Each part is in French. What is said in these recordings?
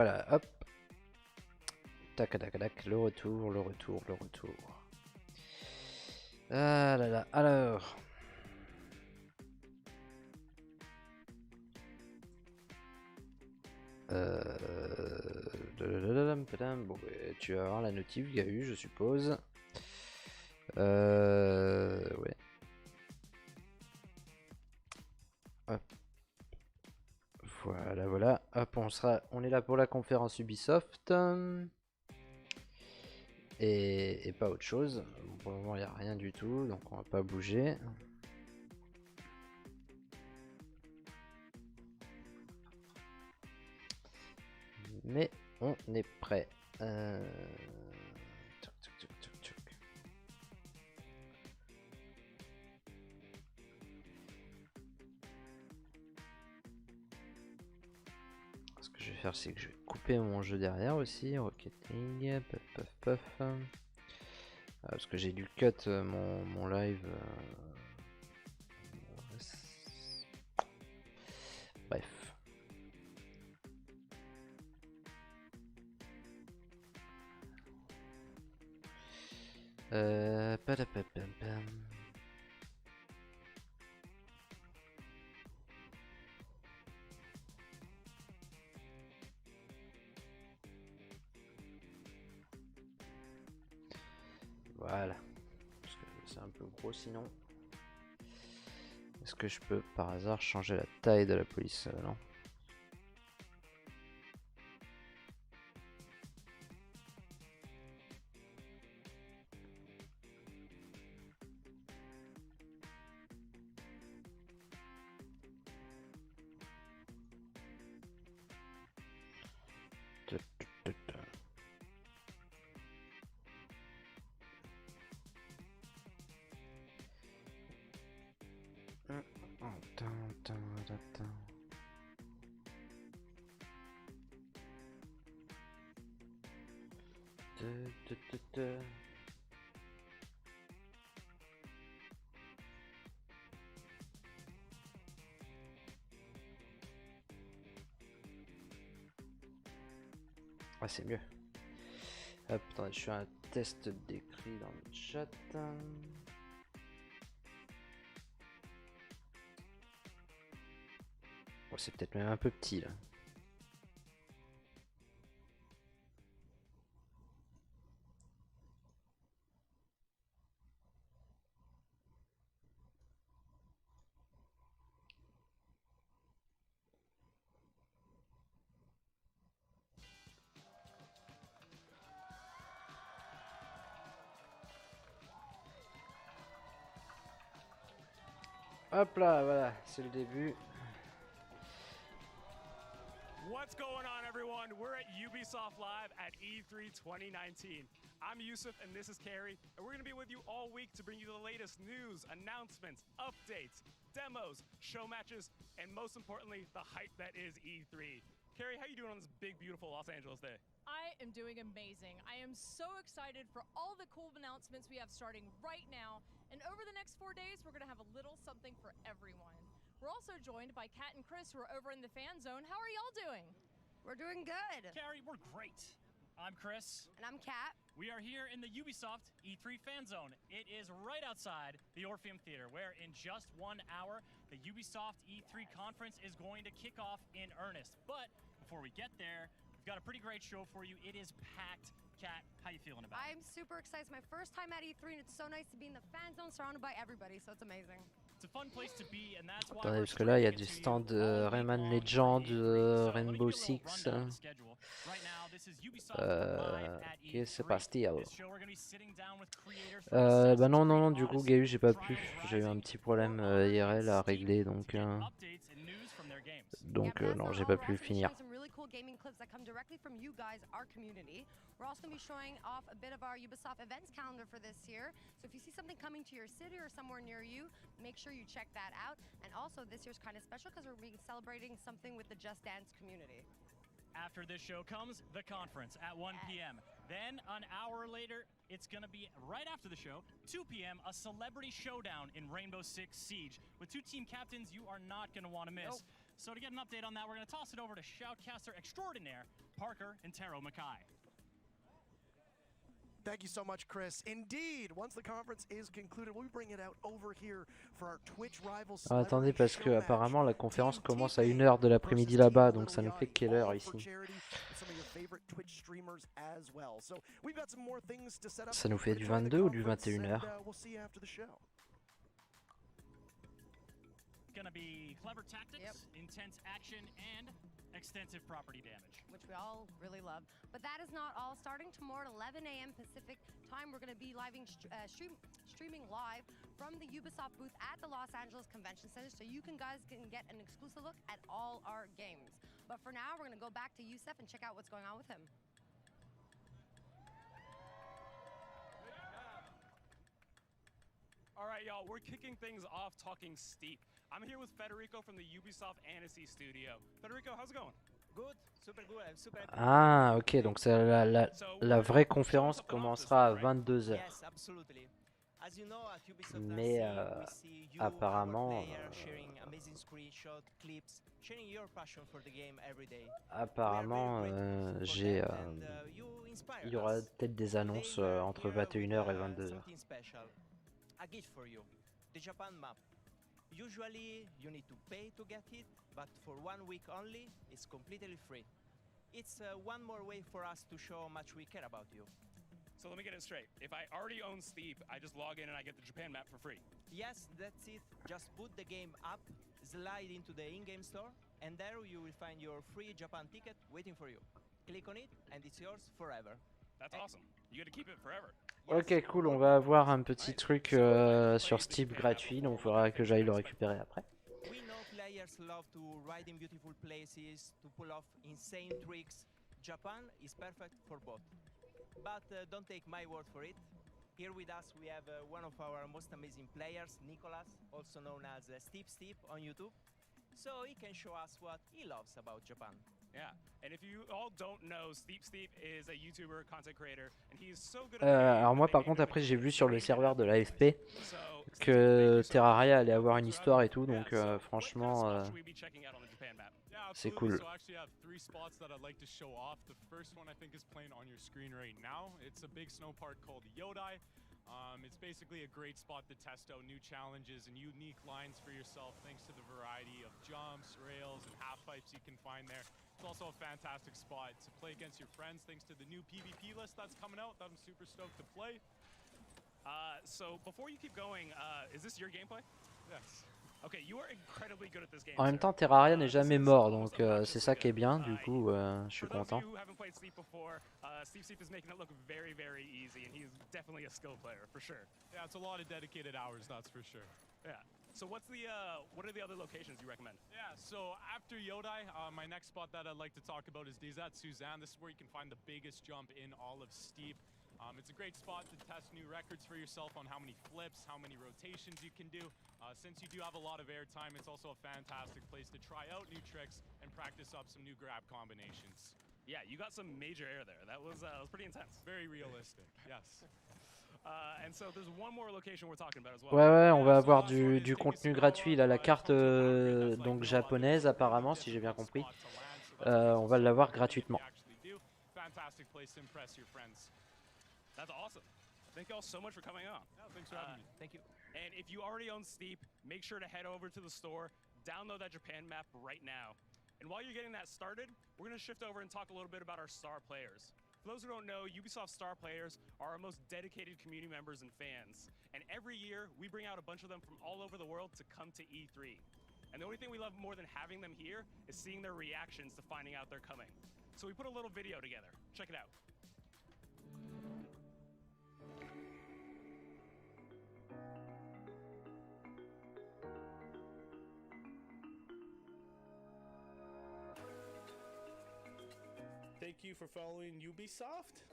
Voilà, hop. Tac, tac, tac, le retour, le retour, le retour. Ah là là, alors. Bon, tu vas avoir la notif Gahu, je suppose. Ouais. Hop. Voilà, voilà. Hop, on est là pour la conférence Ubisoft. Et pas autre chose. Pour le moment, il n'y a rien du tout, donc on va pas bouger. Mais on est prêt. Ce que je vais faire, c'est que je vais couper mon jeu derrière aussi. Rocketing, puff, puff, puff. Parce que j'ai dû cut mon live. Bref. Padapapapam. Voilà. Parce que c'est un peu gros sinon. Est-ce que je peux par hasard changer la taille de la police? Non. Ah, c'est mieux. Hop, attendez, je fais un test d'écrit dans le chat. Bon, c'est peut-être même un peu petit là. Hop là, voilà, c'est le début. What's going on, everyone? We're at Ubisoft Live at E3 2019. I'm Yusuf and this is Carrie, and we're going to be with you all week to bring you the latest news, announcements, updates, demos, show matches, and most importantly, the hype that is E3. Carrie, how you doing on this big, beautiful Los Angeles day? I am doing amazing. I am so excited for all the cool announcements we have starting right now. And over the next 4 days, we're going to have a little something for everyone. We're also joined by Kat and Chris, who are over in the fan zone. How are y'all doing? We're doing good. Carrie, we're great. I'm Chris. And I'm Kat. We are here in the Ubisoft E3 fan zone. It is right outside the Orpheum Theater, where in just 1 hour, the Ubisoft E3 conference is going to kick off in earnest. But before we get there, we've got a pretty great show for you. It is packed. Kat, how you feeling about it? I'm super excited. It's my first time at E3, and it's so nice to be in the fan zone surrounded by everybody, so it's amazing. It's a fun place to be, and that's why Attendez, parce que là il y a du stand Rayman Legend, Rainbow Six. Qu'est-ce qui se passe-t-il? Bah non, non, non, du coup, Gahu, j'ai pas pu. J'ai eu un petit problème IRL à régler, donc non, j'ai pas pu le finir. Gaming clips that come directly from you guys, our community. We're also going to be showing off a bit of our Ubisoft events calendar for this year. So if you see something coming to your city or somewhere near you, make sure you check that out. And also this year's kind of special because we're celebrating something with the Just Dance community. After this show comes the conference at 1 p.m. Then an hour later, it's going to be right after the show, 2 p.m., a celebrity showdown in Rainbow Six Siege. With 2 team captains you are not going to want to miss. Nope. So to get an update on that, we're going to toss it over to Shoutcaster Extraordinaire, Parker and Taro Mackay. Thank you so much, Chris. Indeed, once the conference is concluded, we'll bring it out over here for our Twitch Rivals Ah, attendez, Celebrity parce que Show match. apparemment la conférence Team commence à T-Pain 1h de l'après-midi versus là-bas, Team donc ça nous fait Little quelle Yachty, heure all for ici? charity with some of your favorite Twitch streamers as well. So we've got some more things to set up. Ça nous fait du Enjoy the 22 ou du conference, 21h? and, we'll see you after the show. Gonna be clever tactics, Yep. intense action, and extensive property damage. Which we all really love. But that is not all. Starting tomorrow at 11 a.m. Pacific time, we're going to be streaming live from the Ubisoft booth at the Los Angeles Convention Center, so you guys can get an exclusive look at all our games. But for now, we're going to go back to Yusef and check out what's going on with him. All right, y'all, we're kicking things off talking Steep. I'm here with Federico from the Ubisoft Annecy studio. Federico, how's it going? Good, super good. I'm super happy. Ah, ok, donc la vraie conférence commencera à 22h. Yes, absolutely. As you know, at Ubisoft Mais we see you, apparemment, our player, sharing amazing screenshots, clips, sharing your passion for the game every day. apparemment j'ai il y aura peut-être des annonces entre 21h et 22h. Something special. A gift for you. The Japan map. Usually you need to pay to get it, but for 1 week only, it's completely free. It's one more way for us to show how much we care about you. So let me get it straight. If I already own Steep, I just log in and I get the Japan map for free. Yes, that's it. Just put the game up, slide into the in-game store, and there you will find your free Japan ticket waiting for you. Click on it, and it's yours forever. That's awesome. You get to keep it forever. Ok, cool, on va avoir un petit truc sur Steam gratuit, donc il faudra que j'aille le récupérer après. We know players love to ride in beautiful places, to pull off insane tricks. Japan is perfect for both. But don't take my word for it. Here with us we have one of our most amazing players, Nicolas, also known as Steep on YouTube. So he can show us what he loves about Japan. Yeah, and if you all don't know, Steep is a YouTuber, content creator, and he is so good at the game Alors moi that par they contre made après it j'ai vu sur le free serveur de to l'AFP So, que Steve, thank you so Terraria much. allait avoir une histoire et tout, Yeah, donc so what kind of franchement spots should we be checking out on the Japan map? Yeah, c'est absolutely. cool. So I actually have 3 spots that I'd like to show off. The first one I think is playing on your screen right now. It's a big snow park called Yodai. It's basically a great spot to test out new challenges and unique lines for yourself thanks to the variety of jumps, rails, and half pipes you can find there. It's also a fantastic spot to play against your friends thanks to the new PvP list that's coming out that I'm super stoked to play. So before you keep going, is this your gameplay? Yes. Okay, you are incredibly good at this game. En même sir. temps Terraria n'est This jamais is mort, almost donc c'est ça obnoxiously qui est good. bien, du coup je suis For those of content. you who haven't played Steep before, Steep is making it look very, very easy, and he's definitely a skill player for sure. Yeah, it's a lot of dedicated hours, that's for sure. Yeah. So what are the other locations you recommend? Yeah, so after Yodai, my next spot that I'd like to talk about is Desat Suzanne. This is where you can find the biggest jump in all of Steep. It's a great spot to test new records for yourself on how many flips, how many rotations you can do. Since you do have a lot of airtime, it's also a fantastic place to try out new tricks and practice up some new grab combinations. Yeah, you got some major air there. That was pretty intense. Very realistic, yes. And so there's one more location we're talking about as well. Ouais, on va avoir du contenu gratuit, là, la carte donc japonaise apparemment, si j'ai bien compris. On va l'avoir gratuitement. Fantastic place to impress your friends. That's awesome. Thank you all so much for coming on. Yeah, thanks for having me. Thank you. And if you already own Steep, make sure to head over to the store, download that Japan map right now. And while you're getting that started, we're going to shift over and talk a little bit about our star players. For those who don't know, Ubisoft star players are our most dedicated community members and fans. And every year, we bring out a bunch of them from all over the world to come to E3. And the only thing we love more than having them here is seeing their reactions to finding out they're coming. So we put a little video together. Check it out. Thank you for following Ubisoft.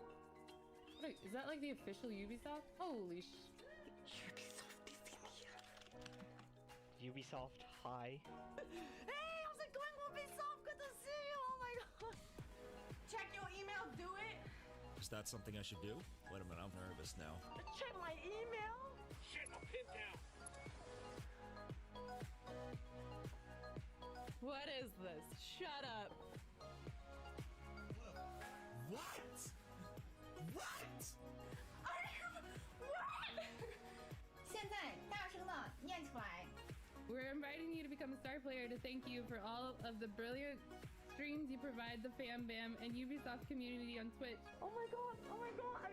Wait, is that like the official Ubisoft? Holy Ubisoft, hi. Hey, how's it going, Ubisoft? Good to see you. Oh my god. Check your email, do it. Is that something I should do? Wait a minute, I'm nervous now. Check my email. Shit, my pin down. What is this? Shut up. player to thank you for all of the brilliant streams you provide the Fam Bam and Ubisoft community on Twitch. Oh my god, oh my god,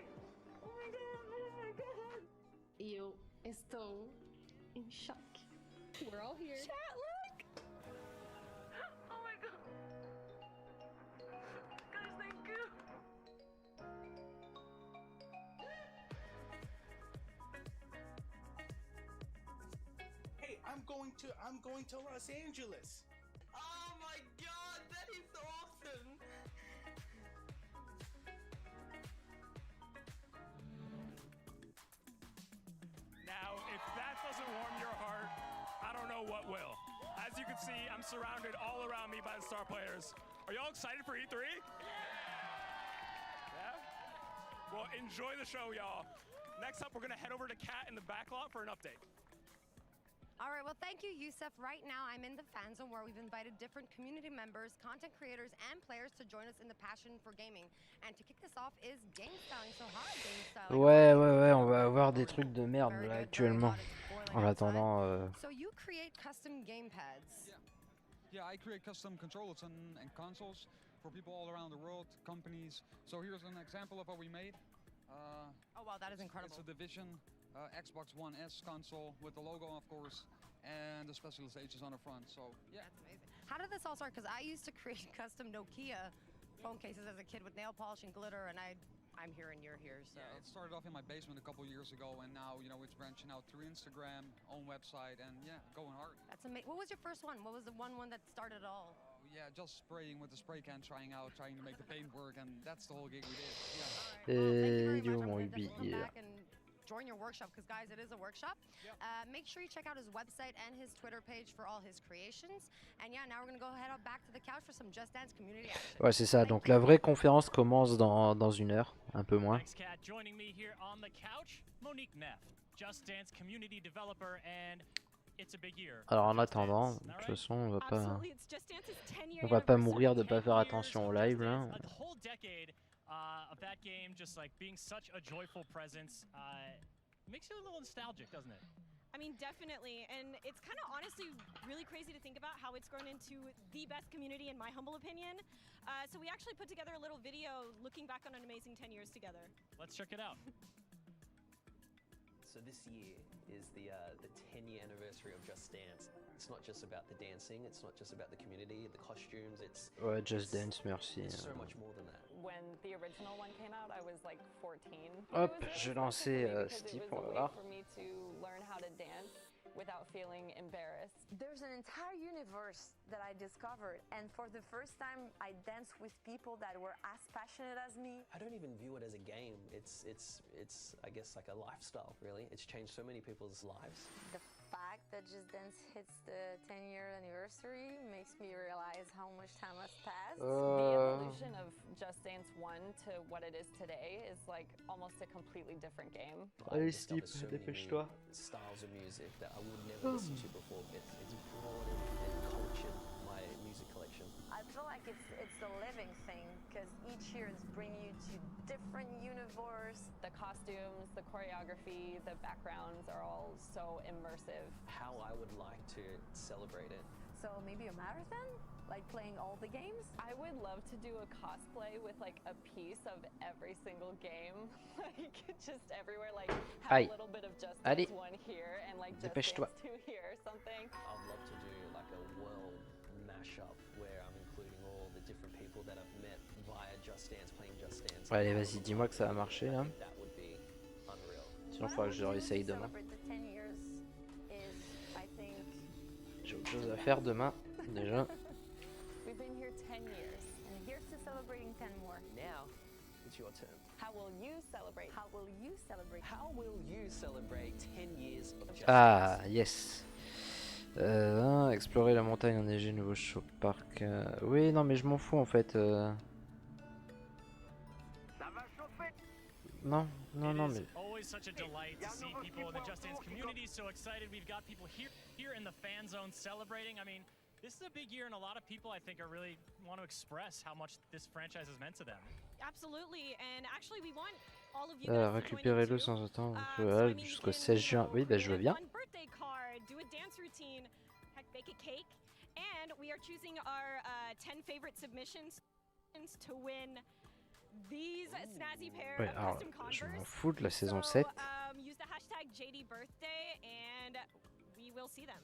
oh my god, oh my god. Eu estou em choque. We're all here. Chat, look! Oh my god. Guys, thank you. Hey, I'm going to Los Angeles. Oh my god, that is awesome! Now, if that doesn't warm your heart, I don't know what will. As you can see, I'm surrounded all around me by the star players. Are y'all excited for E3? Yeah? Well, enjoy the show, y'all. Next up, we're gonna head over to Kat in the back lot for an update. All right, well, thank you, Yusuf. Right now, I'm in the fan zone where we've invited different community members, content creators, and players to join us in the passion for gaming. And to kick this off is Game Styling. So, hi, Game Styling. Ouais, on va avoir des trucs de merde là actuellement. En attendant. So, you create custom gamepads. Yeah, I create custom controllers and consoles for people all around the world, companies. So here's an example of what we made. Oh wow, that is incredible. It's a Division Xbox One S console with the logo, of course, and the specializations on the front. So yeah, that's amazing. How did this all start? Because I used to create custom Nokia phone cases as a kid with nail polish and glitter, and I'm here and you're here. So yeah, it started off in my basement a couple years ago, and now it's branching out through Instagram, own website, and yeah, going hard. That's amazing. What was your first one? What was the one that started it all? Yeah, just spraying with the spray can, trying to make the paint work, and that's the whole gig we did. Yeah. Thank you very much. I'm gonna back and join your workshop because, guys, it is a workshop. Yep. Make sure you check out his website and his Twitter page for all his creations. And yeah, now we're gonna go head up back to the couch for some Just Dance community action. Ouais, c'est ça. Donc la vraie conférence commence dans une heure, un peu moins. Thanks, Kat. Joining me here on the couch, Monique Neff, Just Dance community developer, and it's a big year. Alors en attendant, de toute façon, on va pas mourir de pas faire attention au live là. A whole decade of that game just like being such a joyful presence makes you a little nostalgic, doesn't it? I mean, definitely, and it's kind of honestly really crazy to think about how it's grown into the best community in my humble opinion. So we actually put together a little video looking back on an amazing 10 years together. Let's check it out. So this year is the 10-year anniversary of Just Dance. It's not just about the dancing, it's not just about the community, the costumes, it's... Ouais, Just Dance, merci. It's so much more than that. When the original one came out, I was like 14. Hop, je vais lancer Steve pour voir. For me to learn how to dance without feeling embarrassed. There's an entire universe that I discovered, and for the first time I danced with people that were as passionate as me. I don't even view it as a game. It's I guess like a lifestyle, really. It's changed so many people's lives. The fact that Just Dance hits the 10-year anniversary makes me realize how much time has passed. The evolution of Just Dance 1 to what it is today is like almost a completely different game. Allez Steve, dépêche-toi. Styles of music that I would never listen to before. It's broadened and cultured my music collection. I feel like it's a living thing because each year is bringing you to different universe. The costumes, the choreography, the backgrounds are all so immersive. How I would like to celebrate it. So maybe a marathon? Like playing all the games? I would love to do a cosplay with like a piece of every single game. Like just everywhere, like have a little bit of Just Dance 1 here and like Just Dance 2 here or something. I'd love to do like a world mashup where I'm including all the different people that I've met via Just Dance, playing Just Dance. Allez, vas-y, dis-moi que ça va marcher là. Sinon, il faudra que je réessaye demain. J'ai autre chose à faire demain, déjà. We've been here 10 years. And here's to celebrating 10 more. Now, it's your turn. How will you celebrate? How will you celebrate? How will you celebrate 10 years of Just Ah, Dance? yes. Explorer la montagne enneigée, nouveau show park. Oui, non, mais je m'en fous en fait. Non, mais. Always such a delight to see people in the Just Dance community so excited. We've got people here in the fan zone celebrating. I mean, this is a big year, and a lot of people I think are really want to express how much this franchise has meant to them. Absolutely, and actually we want all of you guys to récupérez-le sans attendre jusqu'au 16 juin. Oui, bah je veux bien. Birthday card, do a dance routine, heck, bake a cake. And we are choosing our 10 favorite submissions to win these snazzy pair Ouais, of alors, custom je m'en Converse. fous de la saison So, 7. use the hashtag JDBirthday and we will see them.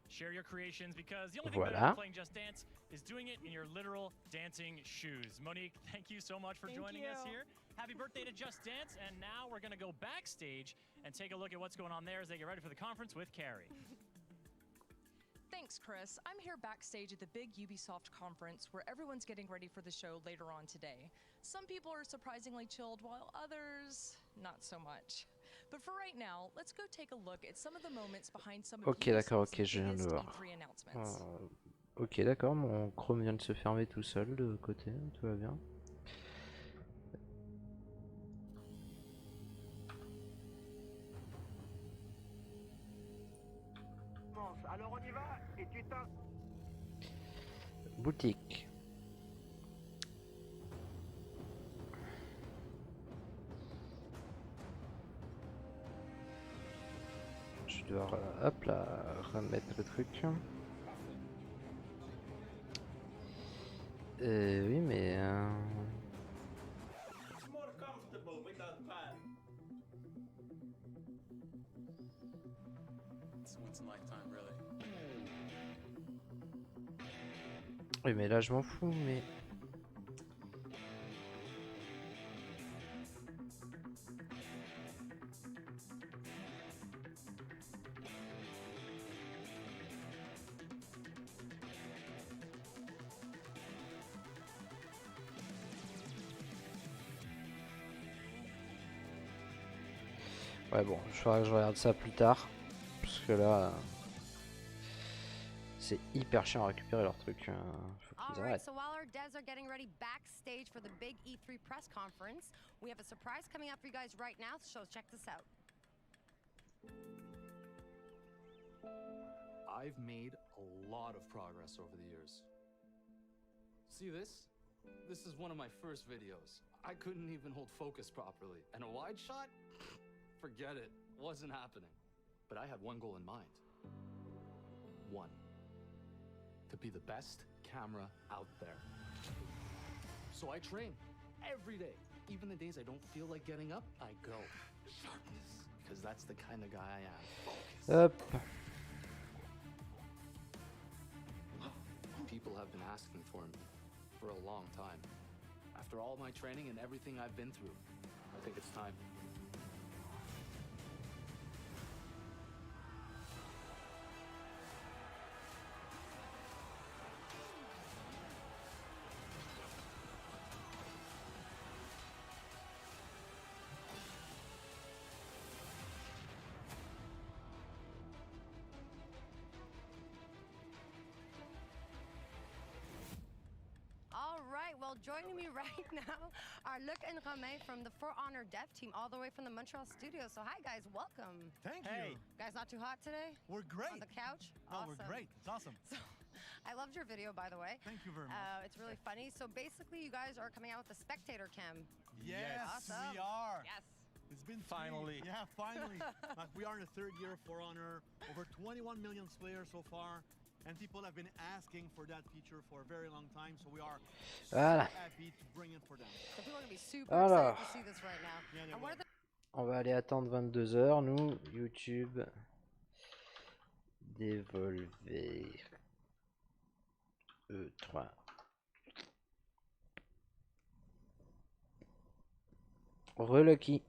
Share your creations because the only thing better than playing Just Dance is doing it in your literal dancing shoes. Monique, thank you so much for joining us here. Happy birthday to Just Dance, and now we're going to go backstage and take a look at what's going on there as they get ready for the conference with Carrie. Thanks, Chris. I'm here backstage at the big Ubisoft conference where everyone's getting ready for the show later on today. Some people are surprisingly chilled, while others, not so much. But for right now, let's go take a look at some of the moments behind some of Ok, d'accord, Ubisoft's ok, je viens de biggest voir. E3 announcements. Ok, d'accord, mon Chrome vient de se fermer tout seul de côté, tout va bien. Alors on y va et tu t'en... Boutique. Je dois, hop là, remettre le truc. Oui, mais... It's more comfortable without pad. It's once in a lifetime, really. Oui, mais là, je m'en fous, mais... Ouais, bon, je ferai que je regarde ça plus tard. Parce que là... C'est hyper chiant à récupérer leur truc. Faut qu'ils Alright, arrêtent. so while our devs are getting ready backstage for the big E3 press conference, we have a surprise coming up for you guys right now, so check this out. I've made a lot of progress over the years. See this? This is one of my first videos. I couldn't even hold focus properly. And a wide shot? Forget it. Wasn't happening. But I had one goal in mind. One. To be the best camera out there. So I train every day. Even the days I don't feel like getting up, I go. Sharpness. Because that's the kind of guy I am. Focus. Hop. People have been asking for me for a long time. After all my training and everything I've been through, I think it's time. Well, joining me right now are Luc and Romain from the For Honor dev team, all the way from the Montreal studio. So hi guys, welcome. Thank you. Guys, not too hot today? We're great. On the couch? No, Awesome. we're great. It's awesome. So, I loved your video, by the way. Thank you very much. It's really funny. So basically, you guys are coming out with the spectator cam. Yes, awesome. we are. Yes. It's been Finally. Yeah, finally. Like, we are in the third year of For Honor. Over 21 million players so far. And people have been asking for that feature for a very long time, so we are so happy to bring it for them. So people are going to be super excited to see this right now. Yeah, and what are the On va aller attendre 22h, nous, YouTube. Devolver E3. Relucky.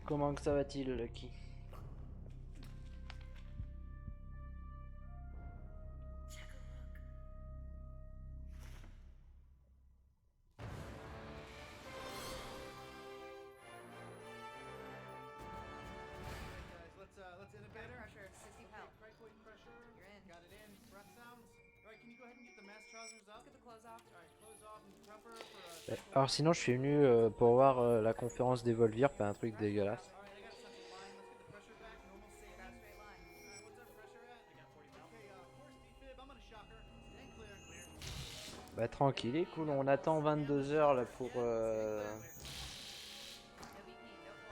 Comment que ça va-t-il, Lucky? Let's innovate. Alors sinon je suis venu pour voir la conférence d'Evolvir, pas un truc dégueulasse. Bah tranquille et cool, on attend 22 h là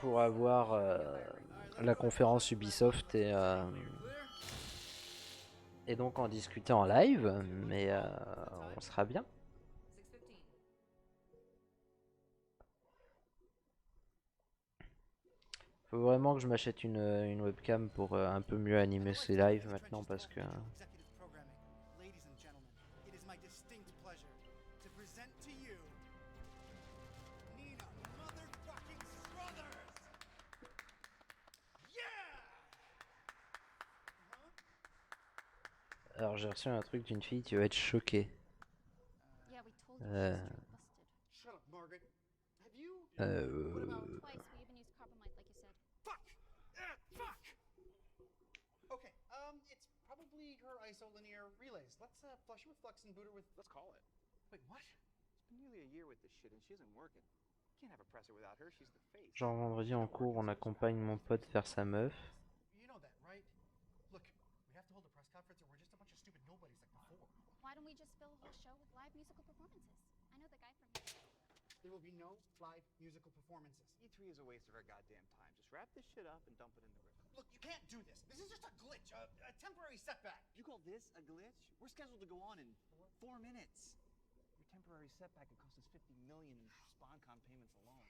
pour avoir la conférence Ubisoft et donc en discuter en live, mais on sera bien. Faut vraiment que je m'achète une webcam pour un peu mieux animer ces lives maintenant parce que... Alors j'ai reçu un truc d'une fille, tu vas être choqué. Isolinear relays. Let's flush her with flux and boot her with. Let's call it. Wait, what? It's been nearly a year with this shit and she isn't working. Can't have a presser without her. She's the face. Genre vendredi en cours, on accompagne mon pote vers sa meuf. You know that, right? Look, we have to hold a press conference or we're just a bunch of stupid nobodies like before. Why don't we just fill a whole show with live musical performances? I know the guy from... There will be no live musical performances. E3 is a waste of our goddamn time. Just wrap this shit up and dump it in the river. Look, you can't do this. This is just a glitch, a temporary setback. You call this a glitch? We're scheduled to go on in 4 minutes. Your temporary setback could cost us $50 million in SpawnCon payments alone.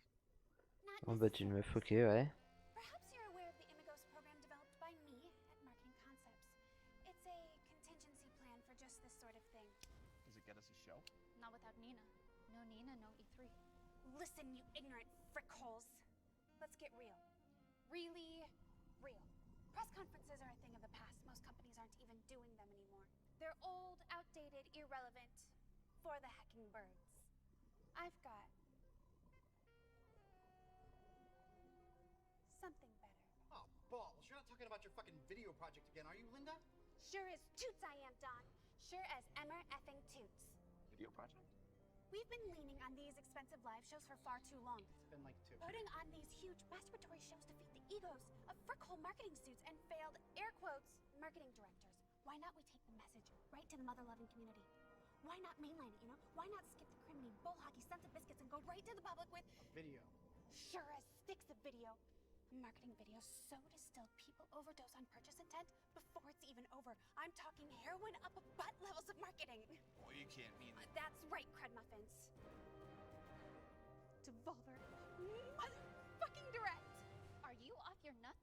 Oh bah tu me ok, ouais. Perhaps you're aware of the Imagos program developed by me at Marketing Concepts. It's a contingency plan for just this sort of thing. Does it get us a show? Not without Nina. No Nina, no E3. Listen, you ignorant frickholes. Let's get real. Really real. Press conferences are a thing of the past. Most companies aren't even doing them anymore. They're old, outdated, irrelevant. For the hecking birds. I've got something better. Oh, balls. You're not talking about your fucking video project again, are you, Linda? Sure as toots I am, Don. Sure as Emmer effing toots. Video project? We've been leaning on these expensive live shows for far too long. It's been like 2. Putting on these huge masturbatory shows to feed the egos of frickhole marketing suits and failed, air quotes, marketing directors. Why not we take the message right to the mother-loving community? Why not mainline it, you know? Why not skip the criminy, bull hockey, sons of biscuits and go right to the public with... Video. Sure as sticks of video. A marketing video so distilled people overdose on purchase intent before it's even over. I'm talking heroin up a butt levels of marketing. Boy, you can't mean it. That's right, cred muffins. Devolver motherfucking direct. Are you off your nuts?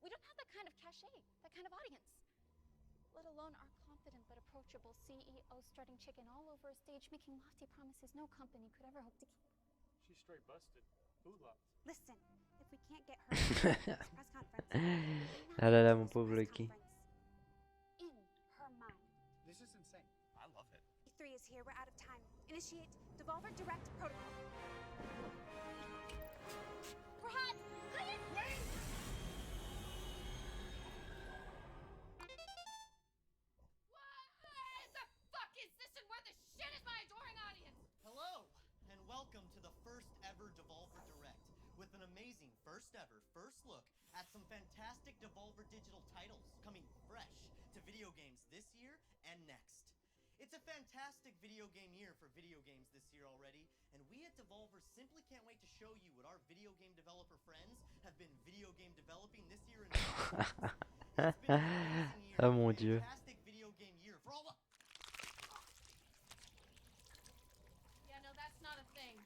We don't have that kind of cachet, that kind of audience. Let alone our confident but approachable CEO strutting chicken all over a stage making lofty promises no company could ever hope to keep. She's straight busted. Who loves? Listen, if we can't get her to this press conference, Ah là là, mon pauvre Lucky. in her mind. This is insane. I love it. E3 is here, we're out of time. Initiate Devolver Direct Protocol. Perhaps, wait! What the fuck is this and where the shit is my adoring audience? Hello, and welcome to the first ever Devolver Direct, with an amazing first look at some fantastic Devolver digital titles coming fresh to video games this year and next. It's a fantastic video game year for video games this year already, and we at Devolver simply can't wait to show you what our video game developer friends have been video game developing this year and next. It's been an amazing year, Oh mon Dieu. fantastic video game year for all of... Yeah, no, that's not a thing.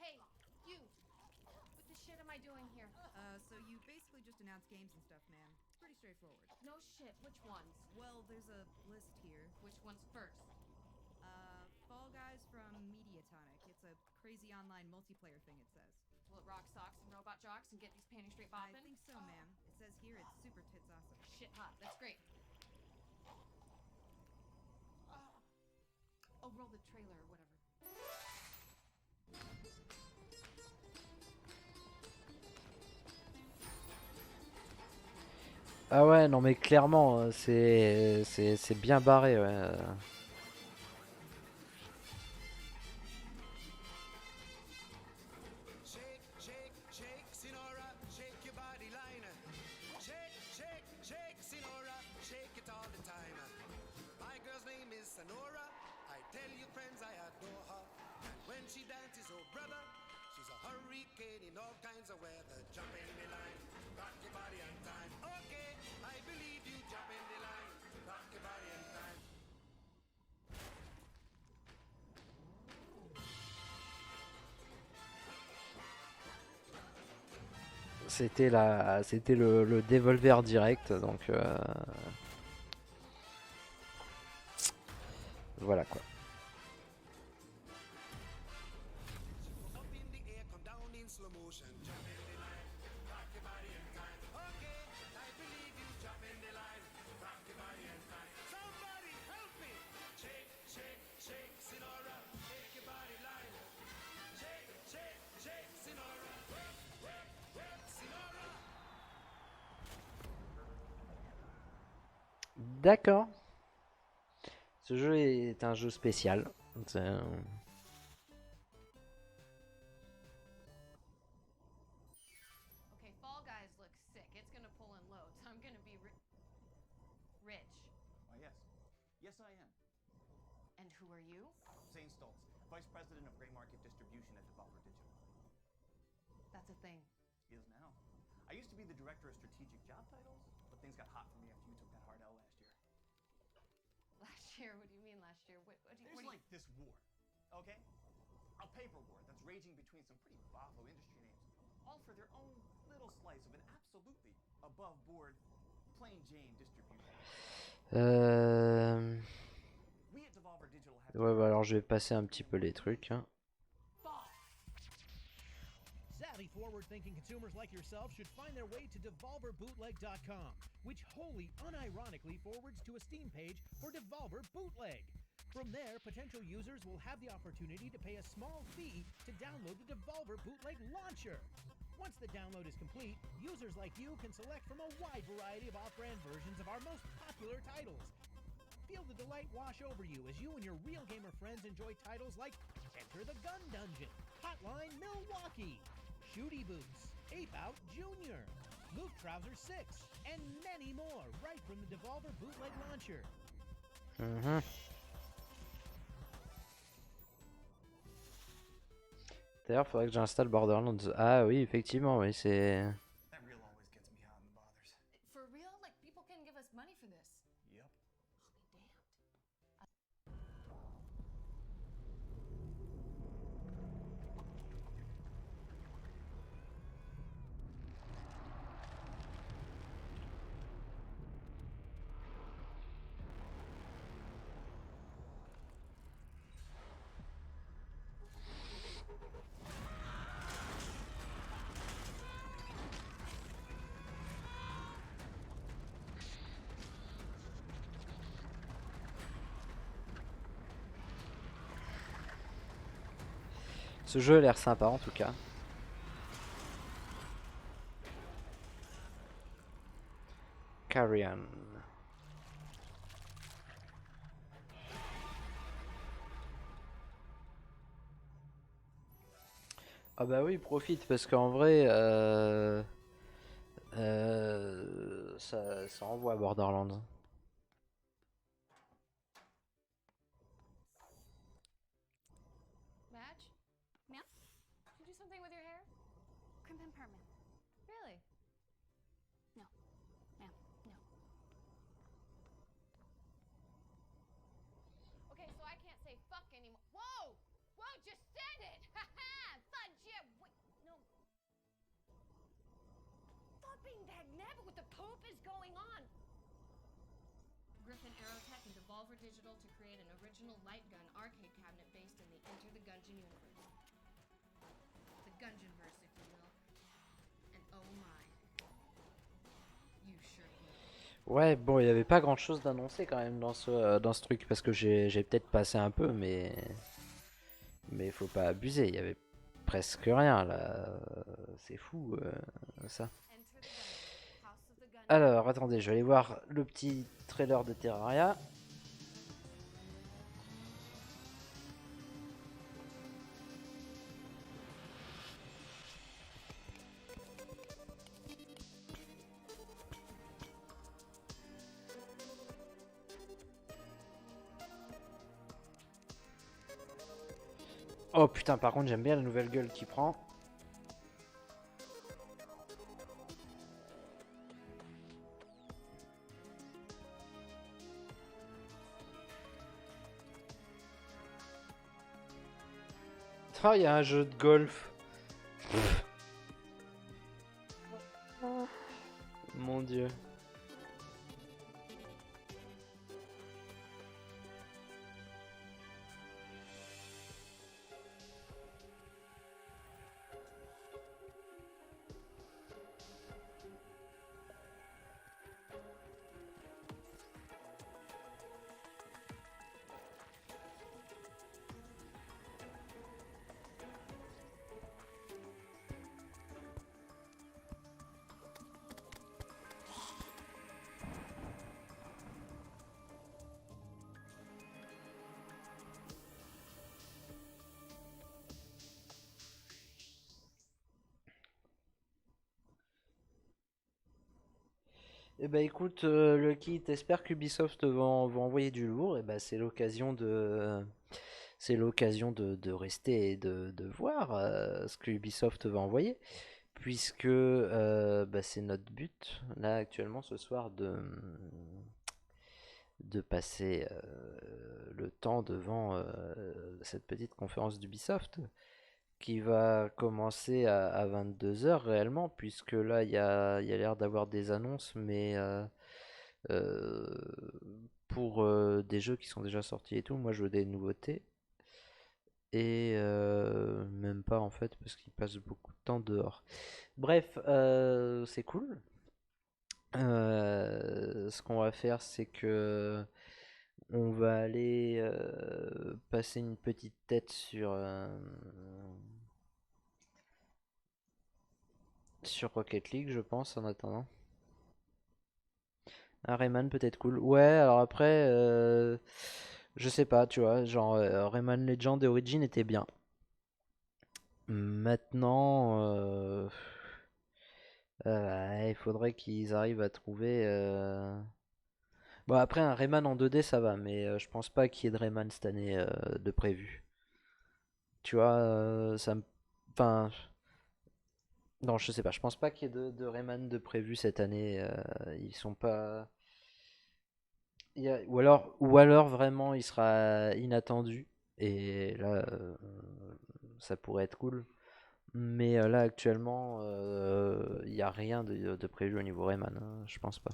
Hey, you! What the shit am I doing here? So you basically just announce games and stuff, man. It's pretty straightforward. No shit, which ones? Well, there's a list here. Which one's first? Fall Guys from Mediatonic. It's a crazy online multiplayer thing, it says. Will it rock socks and robot jocks and get these panties straight bopping? I think so, ma'am. It says here it's super tits awesome. Shit hot, that's great. Oh, roll the trailer or whatever. Ah ouais, non mais clairement, c'est bien barré, ouais. C'était le Devolver direct, donc voilà quoi. D'accord. Ce jeu est un jeu spécial. Okay, Fall Guys looks sick. It's gonna pull in loads. I'm gonna be rich. Why, yes. Yes, I am. And who are you? Zane Stoltz, Vice President of Gray Market Distribution at Devolver Digital. That's a thing. Is now. I used to be the Director of Strategic Job Titles, but things got hot for me after you took that hard L last year. Last year? What do you mean last year? There's like this war, okay? A paper war that's raging between some pretty boffo industry names, all for their own little slice of an absolutely above-board, plain Jane distribution. We at Devolver Digital have Ouais, bah alors je vais passer un petit peu les trucs. Hein. Savvy, forward-thinking consumers like yourself should find their way to DevolverBootleg.com, which wholly unironically forwards to a Steam page for Devolver Bootleg. From there, potential users will have the opportunity to pay a small fee to download the Devolver Bootleg launcher. Once the download is complete, users like you can select from a wide variety of off-brand versions of our most popular titles. Feel the delight wash over you as you and your real gamer friends enjoy titles like Enter the Gun Dungeon, Hotline Milwaukee, Shooty Boots, Ape Out Jr., Luke Trouser 6, and many more right from the Devolver Bootleg launcher. D'ailleurs, faudrait que j'installe Borderlands. Ah oui, effectivement, oui, c'est... That reel always gets me hot in the bothers. For real? Like, people can give us money for this? Yep. Ce jeu a l'air sympa en tout cas. Carry on. Ah bah oui, profite parce qu'en vrai, ça envoie Borderlands. Madge? Ma'am? Did you do something with your hair? Crimp and permanent. Really? No. Ma'am, no. Okay, so I can't say fuck anymore. Whoa! Whoa, just said it! Ha-ha! Fudge yeah! Wait, no. Fucking dagnabbit, what the poop is going on? Griffin Aerotech and Devolver Digital to create an original light gun arcade cabinet based in the Enter the Gungeon universe. The Gungeonverse, if you will. And oh my. You sure will. Ouais, bon, il n'y avait pas grand chose d'annoncé quand même dans ce truc parce que j'ai peut-être passé un peu, mais faut pas abuser, il y avait presque rien là, c'est fou ça. Alors, attendez, je vais aller voir le petit trailer de Terraria. Oh putain, par contre, j'aime bien la nouvelle gueule qu'il prend. Oh, il y a un jeu de golf. Mon Dieu. Eh ben écoute, Lucky, t'espères qu'Ubisoft va envoyer du lourd. Et ben c'est l'occasion de rester et de voir ce que Ubisoft va envoyer, puisque bah, c'est notre but là actuellement ce soir de passer le temps devant cette petite conférence d'Ubisoft qui va commencer à 22h réellement, puisque là il y a l'air d'avoir des annonces, mais euh, pour des jeux qui sont déjà sortis et tout. Moi je veux des nouveautés, et même pas en fait, parce qu'ils passent beaucoup de temps dehors. Bref, c'est cool. Ce qu'on va faire, c'est que on va aller passer une petite tête sur Rocket League, je pense, en attendant. Un Rayman peut être cool. Ouais, alors après, je sais pas, tu vois, genre Rayman Legend et Origin étaient bien. Maintenant, il faudrait qu'ils arrivent à trouver. Bon, après, un Rayman en 2D, ça va, mais je pense pas qu'il y ait de Rayman cette année de prévu. Tu vois, ça me. Enfin. Non, je sais pas, je pense pas qu'il y ait de Rayman de prévu cette année. Ils sont pas. Ou alors vraiment il sera inattendu. Et là, ça pourrait être cool. Mais là actuellement, il n'y a rien de prévu au niveau Rayman, hein, je pense pas.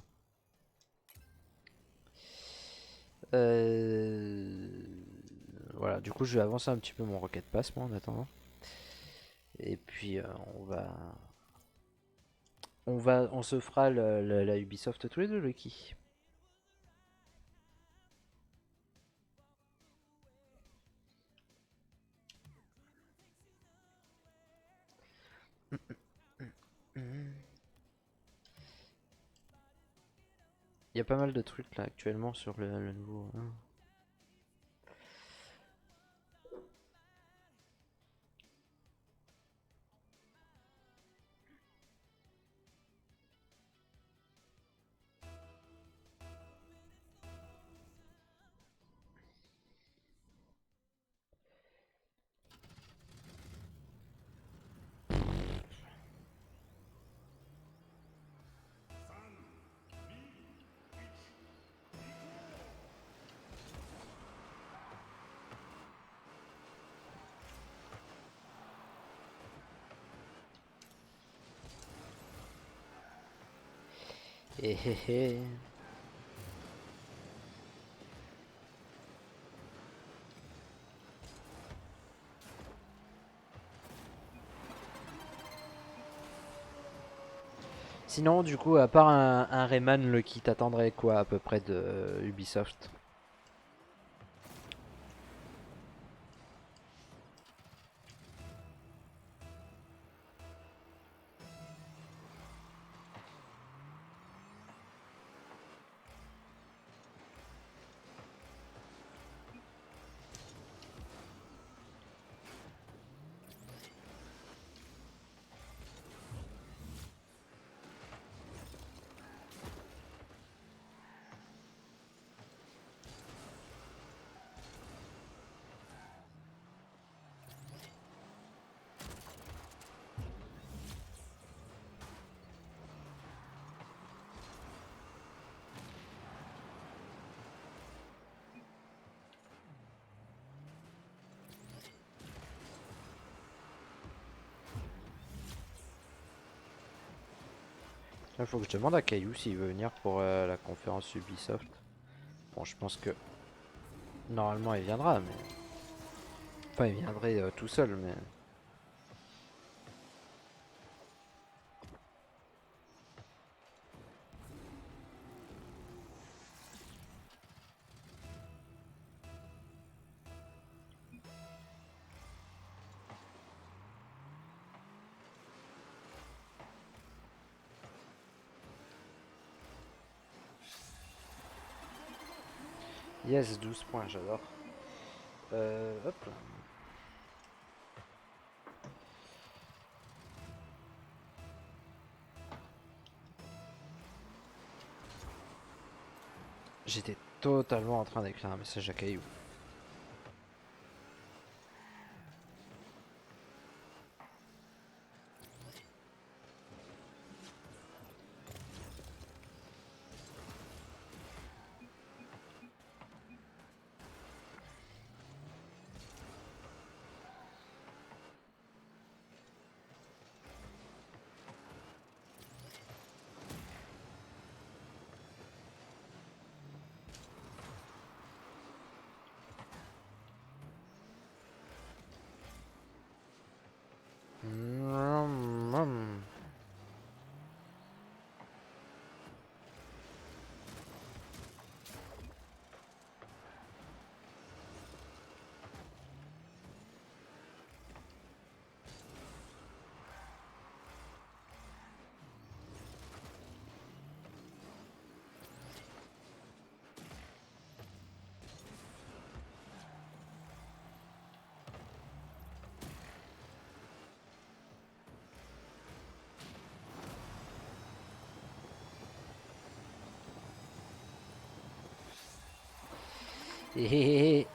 Voilà, du coup je vais avancer un petit peu mon Rocket Pass moi en attendant. Et puis on se fera la Ubisoft tous les deux, Lucky. Il y a pas mal de trucs là actuellement sur le nouveau. Hein. Et hé hé. Sinon, du coup, à part un Rayman, le qui t'attendrait quoi à peu près de Ubisoft? Il faut que je demande à Kayou s'il veut venir pour la conférence Ubisoft. Bon, je pense que normalement il viendra, mais... Enfin, il viendrait tout seul, mais... Yes, 12 points, j'adore. Hop. J'étais totalement en train d'écrire un message à Kayou. Hé hé hé.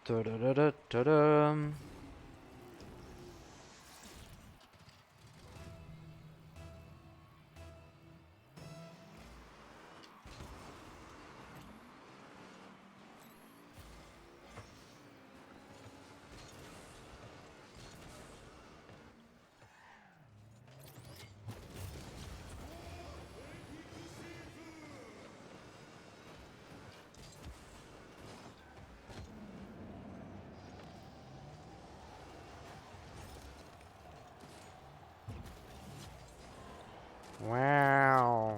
Ta-da-da-da-da-dam. Wow.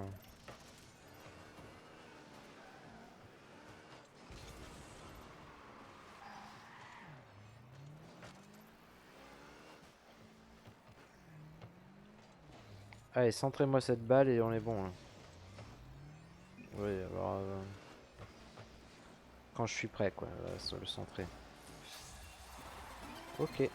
Allez, centrez-moi cette balle et on est bon. Là. Oui, alors... quand je suis prêt, quoi, sur le centrer. Ok.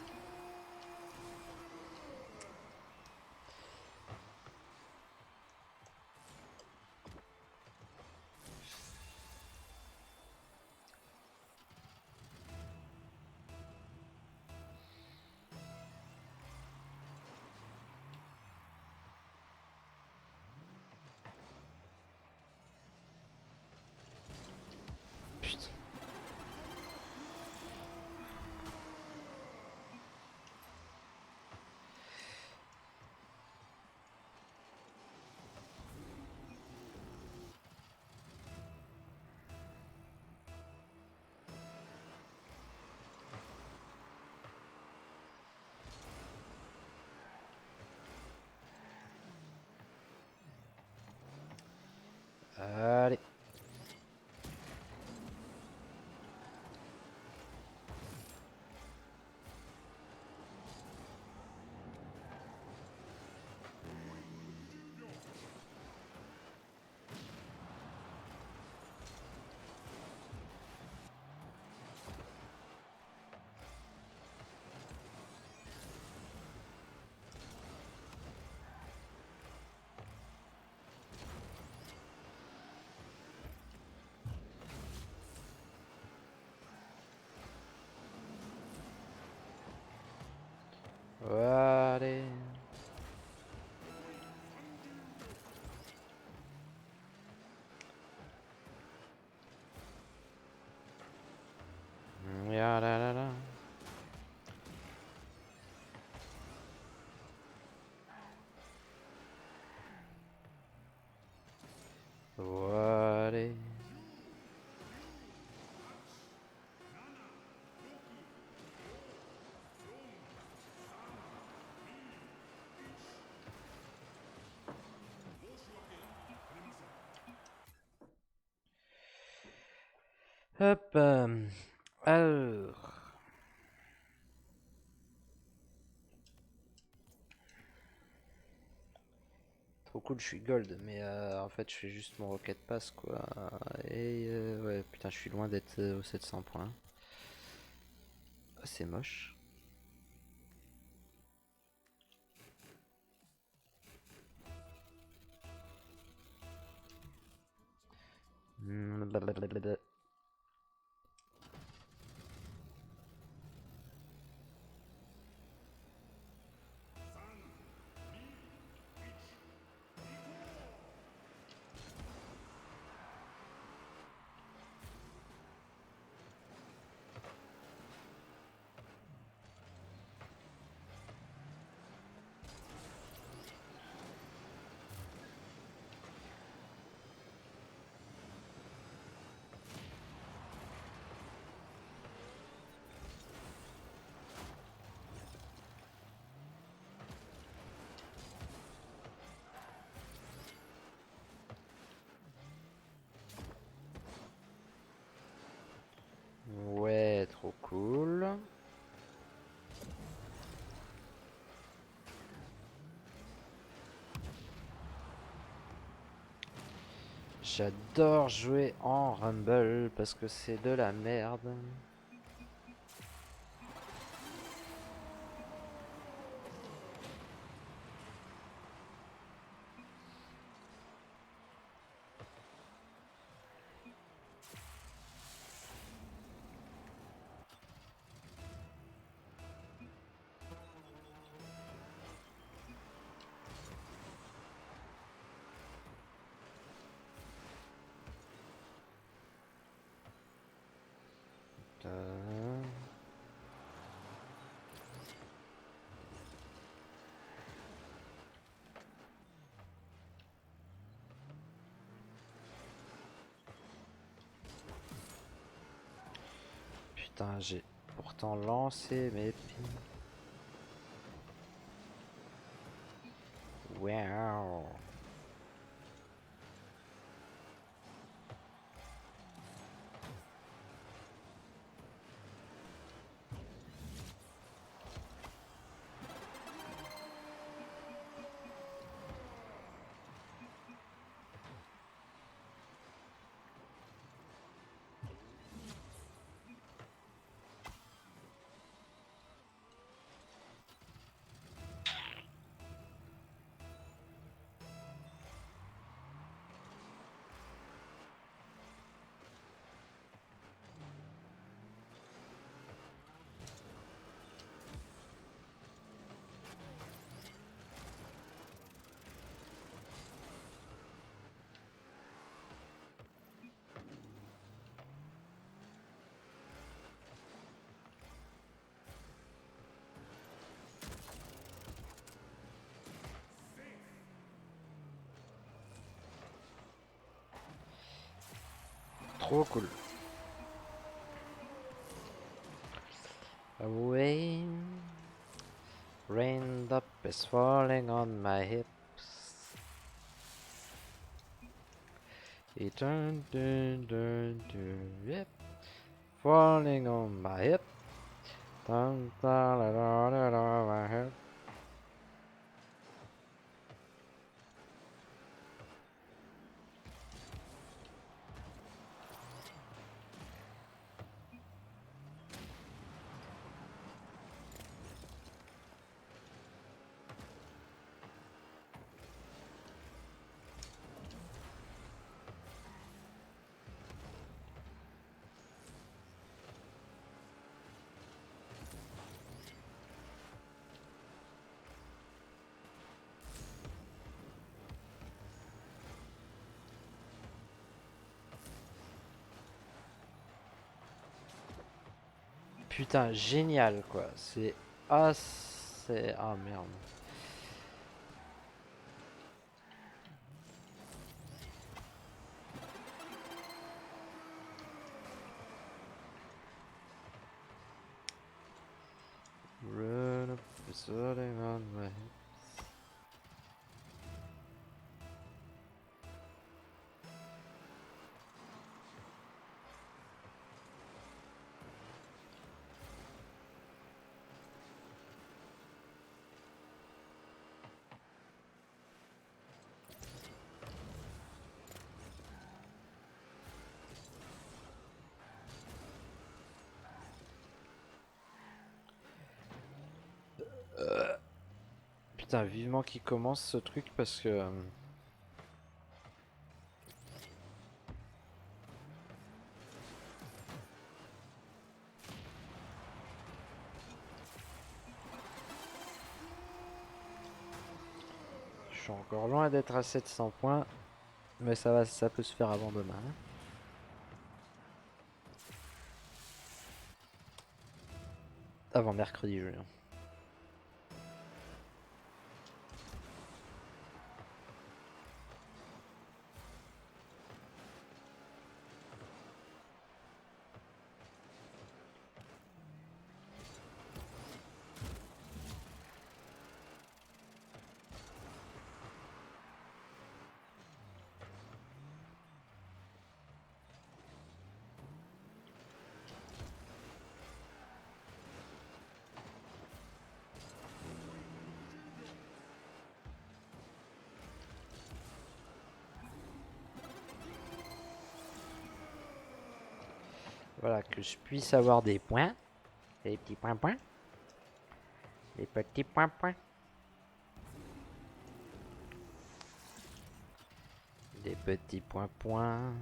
Ya la la la. Allez. Hop. Alors. Trop cool, je suis gold, mais en fait je fais juste mon rocket pass quoi. Et ouais, putain, je suis loin d'être aux 700 points. Ah, c'est moche. Blablabla. Ouais, trop cool. J'adore jouer en Rumble parce que c'est de la merde. Putain, j'ai pourtant lancé mes pieds. Wow. Trop cool. Away. Raindrop is falling on my hips. It turned, yep. Falling on my hip. Dun, dun, dun, dun, dun, dun, my hip. Putain, génial quoi. C'est... Ah, c'est... Ah merde. Run up, sitting on my head. Putain, vivement qu'il commence ce truc parce que... je suis encore loin d'être à 700 points. Mais ça peut se faire avant demain. Hein. Avant mercredi, Julien. Voilà, que je puisse avoir des points. Des petits points. Des petits points. Des petits points.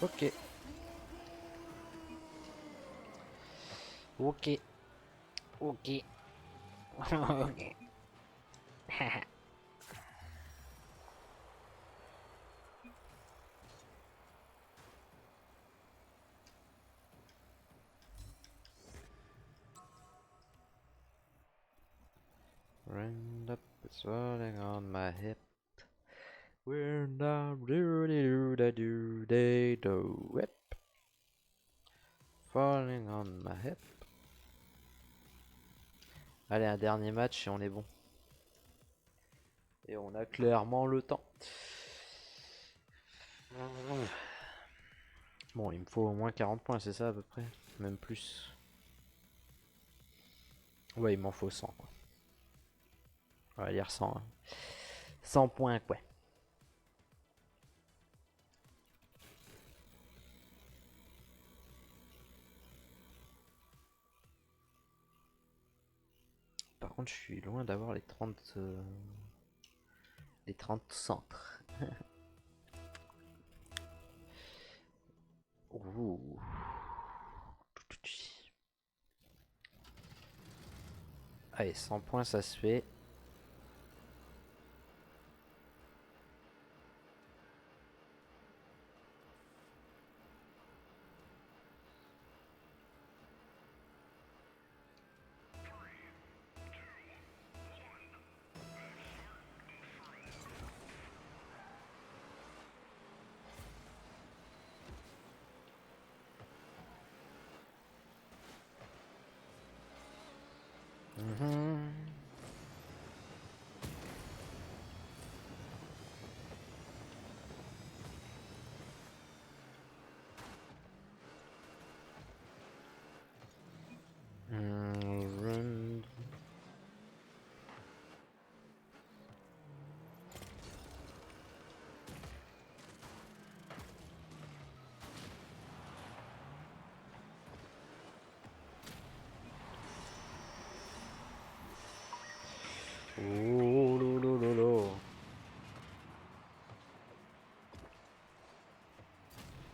Ok. Ok. Ok. Ok. Round up, it's falling on my hip. We're not do they do whip. Falling on my hip. Allez, un dernier match et on est bon. Et on a clairement le temps. Bon, il me faut au moins 40 points, c'est ça à peu près. Même plus. Ouais, il m'en faut 100 quoi. On va dire 100. Hein. 100 points quoi. Par contre, je suis loin d'avoir les 30... les 30 centres. Ouh. Allez, 100 points, ça se fait. Oh lolo.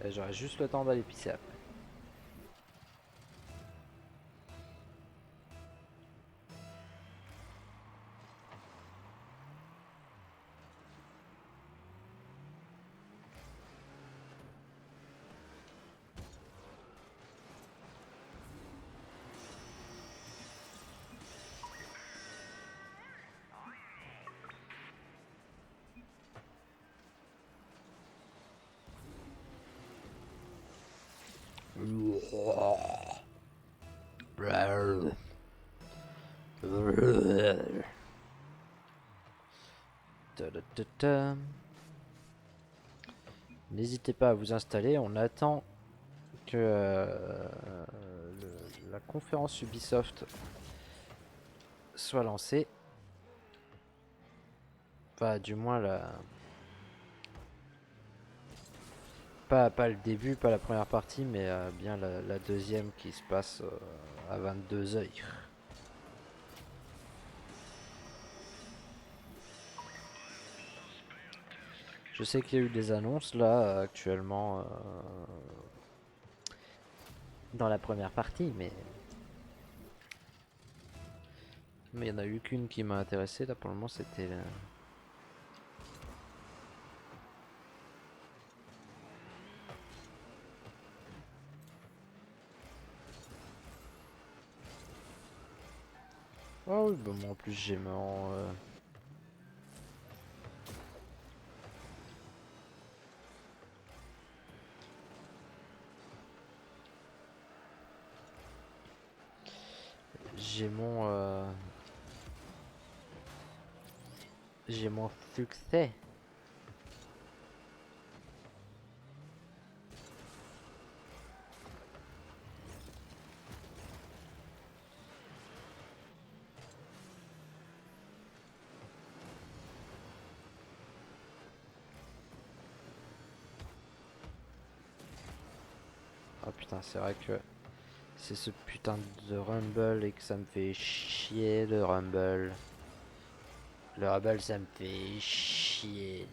J'aurai juste le temps d'aller pisser après. N'hésitez pas à vous installer, on attend que la conférence Ubisoft soit lancée. Enfin, du moins pas le début, pas la première partie, mais bien la deuxième qui se passe à 22h. Je sais qu'il y a eu des annonces là actuellement dans la première partie, mais il n'y en a eu qu'une qui m'a intéressé là pour le moment, c'était oh oui, bah, moi en plus j'ai j'ai mon succès. Oh putain, c'est vrai que c'est ce putain de Rumble et que ça me fait chier le Rumble. Le Rumble ça me fait chier.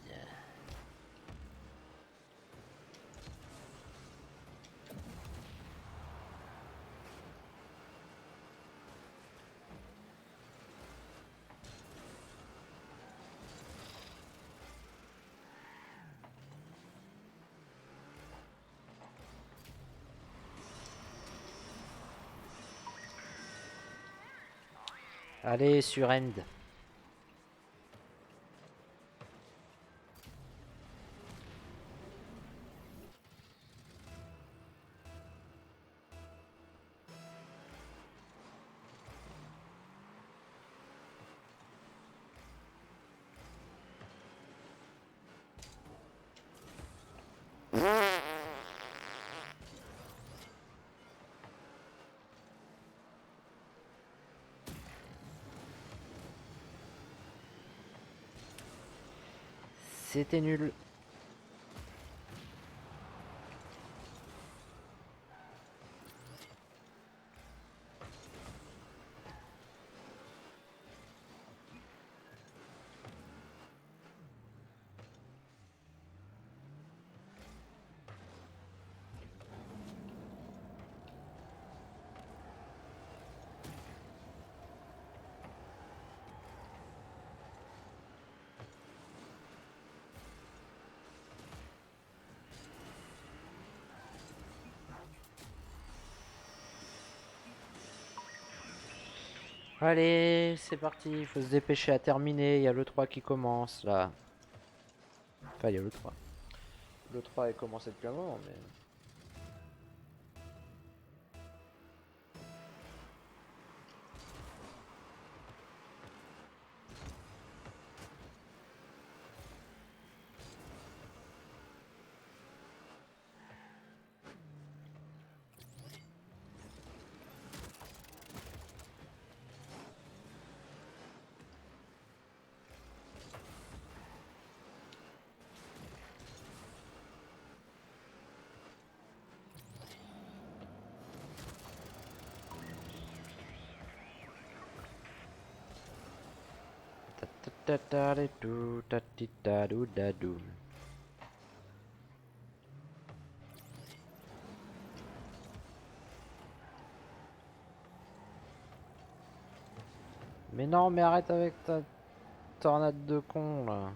Allez sur End. C'était nul. Allez, c'est parti, il faut se dépêcher à terminer, il y a le 3 qui commence là. Enfin, il y a le 3. Le 3 a commencé depuis un moment, mais... Mais non, mais arrête avec ta tornade de con là.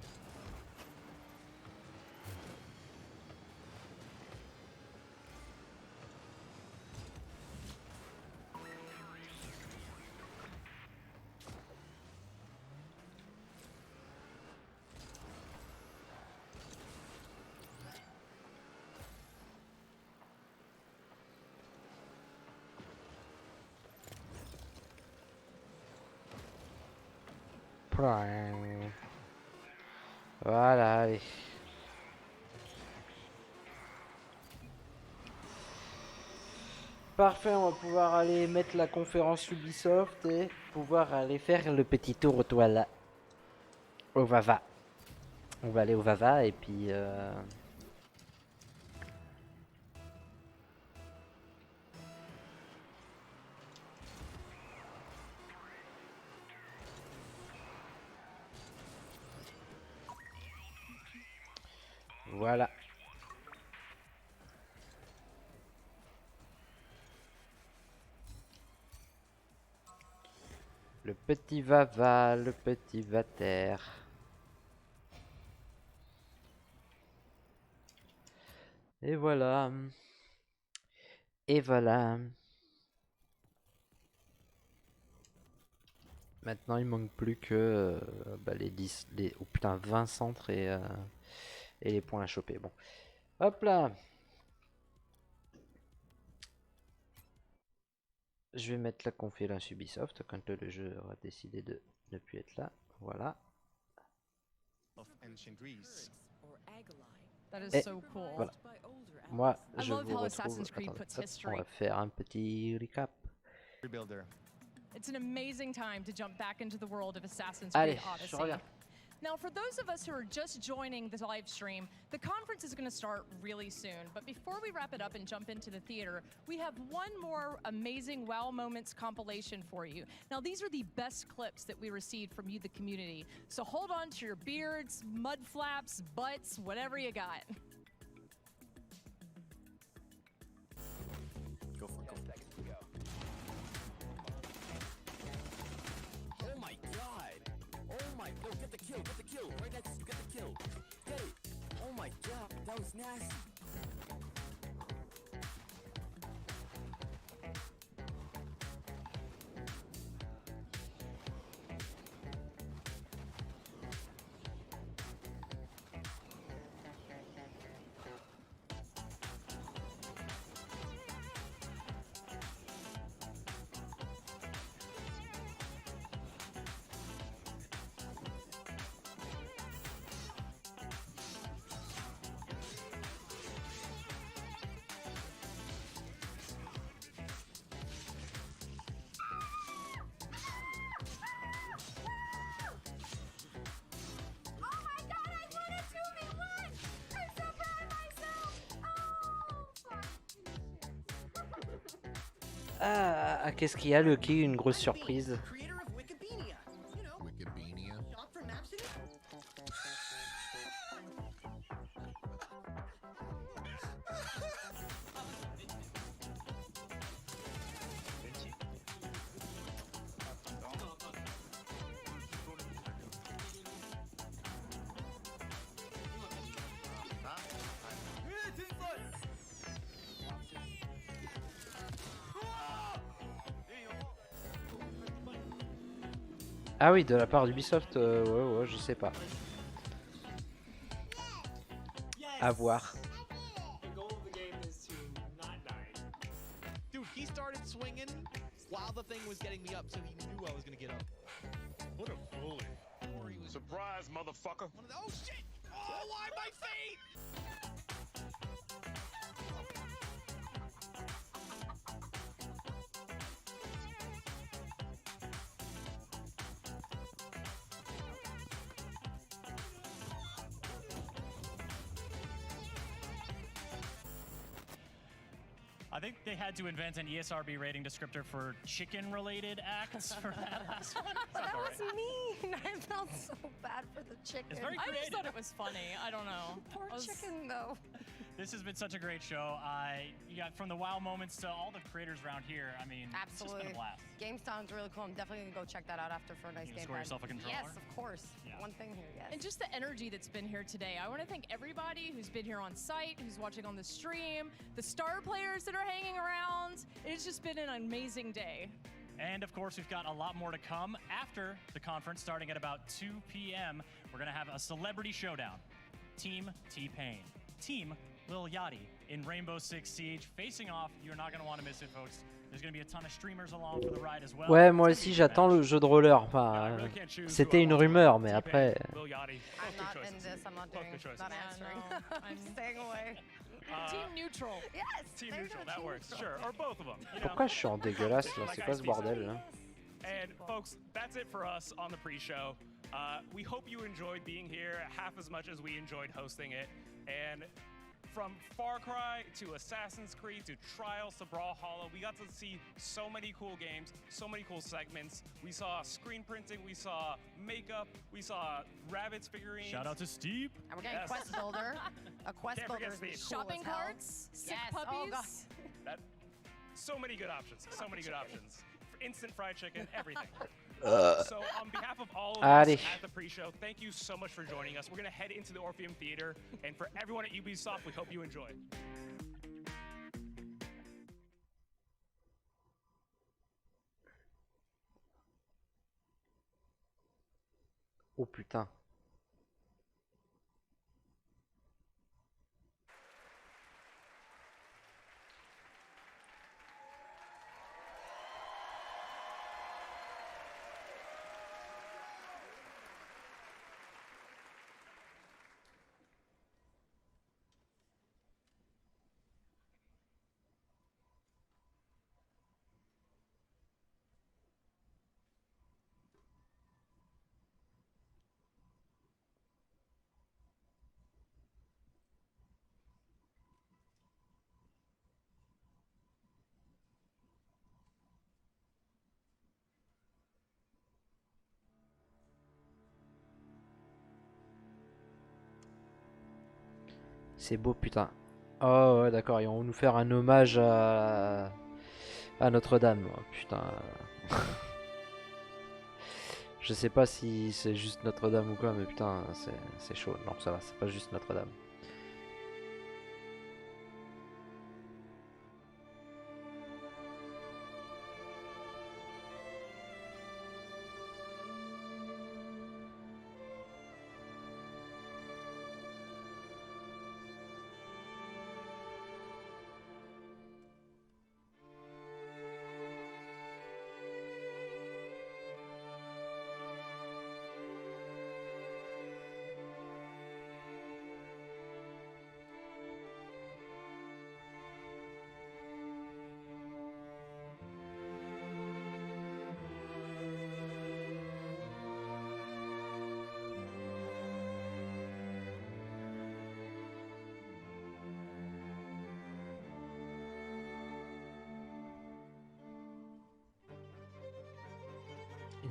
Voilà, allez. Parfait, on va pouvoir aller mettre la conférence Ubisoft et pouvoir aller faire le petit tour aux toilettes. Au Vava. On va aller au Vava et puis... Voilà. Le petit Vava, le petit Vater. Et voilà. Et voilà. Maintenant, il manque plus que les 10, oh putain, 20 centres et les points à choper. Bon. Hop là. Je vais mettre la conférence Ubisoft quand le jeu aura décidé de ne plus être là. Voilà. That is Et so cool. voilà. Moi, I je love vous how retrouve. Assassin's Creed Attendez, puts hop, on history. va faire un petit recap. It's an amazing time to jump back into the world of Assassin's Allez, Creed je Odyssey. reviens. Now, for those of us who are just joining the live stream, the conference is going to start really soon. But before we wrap it up and jump into the theater, we have one more amazing wow moments compilation for you. Now, these are the best clips that we received from you, the community. So hold on to your beards, mud flaps, butts, whatever you got. Go for it, go. Oh my god! Oh my, no, get the kill, right next to you, get the kill. Get it! Oh my god, that was nasty. Ah, qu'est-ce qu'il y a, Lucky? Une grosse surprise. Ah oui, de la part d'Ubisoft, ouais, je sais pas. À voir. Dude, he started swinging while the thing was getting me up, so he knew I was gonna get up. What a bully. Surprise, motherfucker. Oh shit! Oh, why my feet? I think they had to invent an ESRB rating descriptor for chicken-related acts for that last one. But that was mean. I felt so bad for the chicken. It's very I creative. just thought it was funny. I don't know. Poor chicken, though. This has been such a great show. You got from the wow moments to all the creators around here. I mean, Absolutely. It's just been a blast. GameStown's really cool. I'm definitely gonna go check that out after for a nice You game. score yourself a controller? Yes, of course. Yeah. One thing here, yes. And just the energy that's been here today. I want to thank everybody who's been here on site, who's watching on the stream, the star players that are hanging around. It's just been an amazing day. And of course, we've got a lot more to come after the conference, starting at about 2 p.m. We're going to have a celebrity showdown. Team T-Pain, Team Lil Yachty in Rainbow Six Siege facing off. You're not going to want to miss it, folks. There's going to be a ton of streamers along for the ride as well. Ouais, moi aussi j'attends le jeu de roller. Enfin, c'était une rumeur, mais après. I'm not in this. I'm not doing. Not answering. I'm staying away. Team neutral. Yes. Team neutral, that works. Sure, or both of them. You know? Pourquoi je suis en dégueulasse là? C'est quoi ce bordel là? And folks, that's it for us on the pre-show. We hope you enjoyed being here half as much as we enjoyed hosting it. And from Far Cry to Assassin's Creed to Trials to Brawlhalla, we got to see so many cool games, so many cool segments. We saw screen printing, we saw makeup, we saw rabbits figurines. Shout out to Steve. And we're getting Quest Builder. A Quest Can't Builder forget is Steve. cool Shopping as hell. carts, sick Yes. puppies. Oh, God. That, so many good options. So many good options. Instant fried chicken, everything. So on behalf of all of us Allez. at the pre-show, thank you so much for joining us. We're going to head into the Orpheum Theater. And for everyone at Ubisoft, we hope you enjoy. Oh putain. C'est beau putain. Oh ouais d'accord, ils vont nous faire un hommage à Notre-Dame. Oh, putain. Je sais pas si c'est juste Notre-Dame ou quoi, mais putain c'est chaud. Non ça va, c'est pas juste Notre-Dame.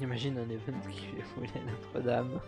Imagine un event qui fait fouler Notre-Dame.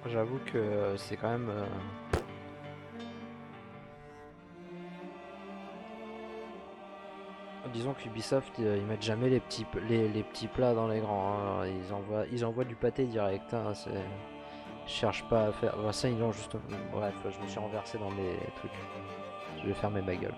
J'avoue que c'est quand même... Disons qu'Ubisoft, ils mettent jamais les petits plats dans les grands, hein. Ils envoient du pâté direct, hein. Je cherche pas à faire... Bah, ça, ils l'ont juste... Bref, je me suis renversé dans mes trucs. Je vais fermer ma gueule.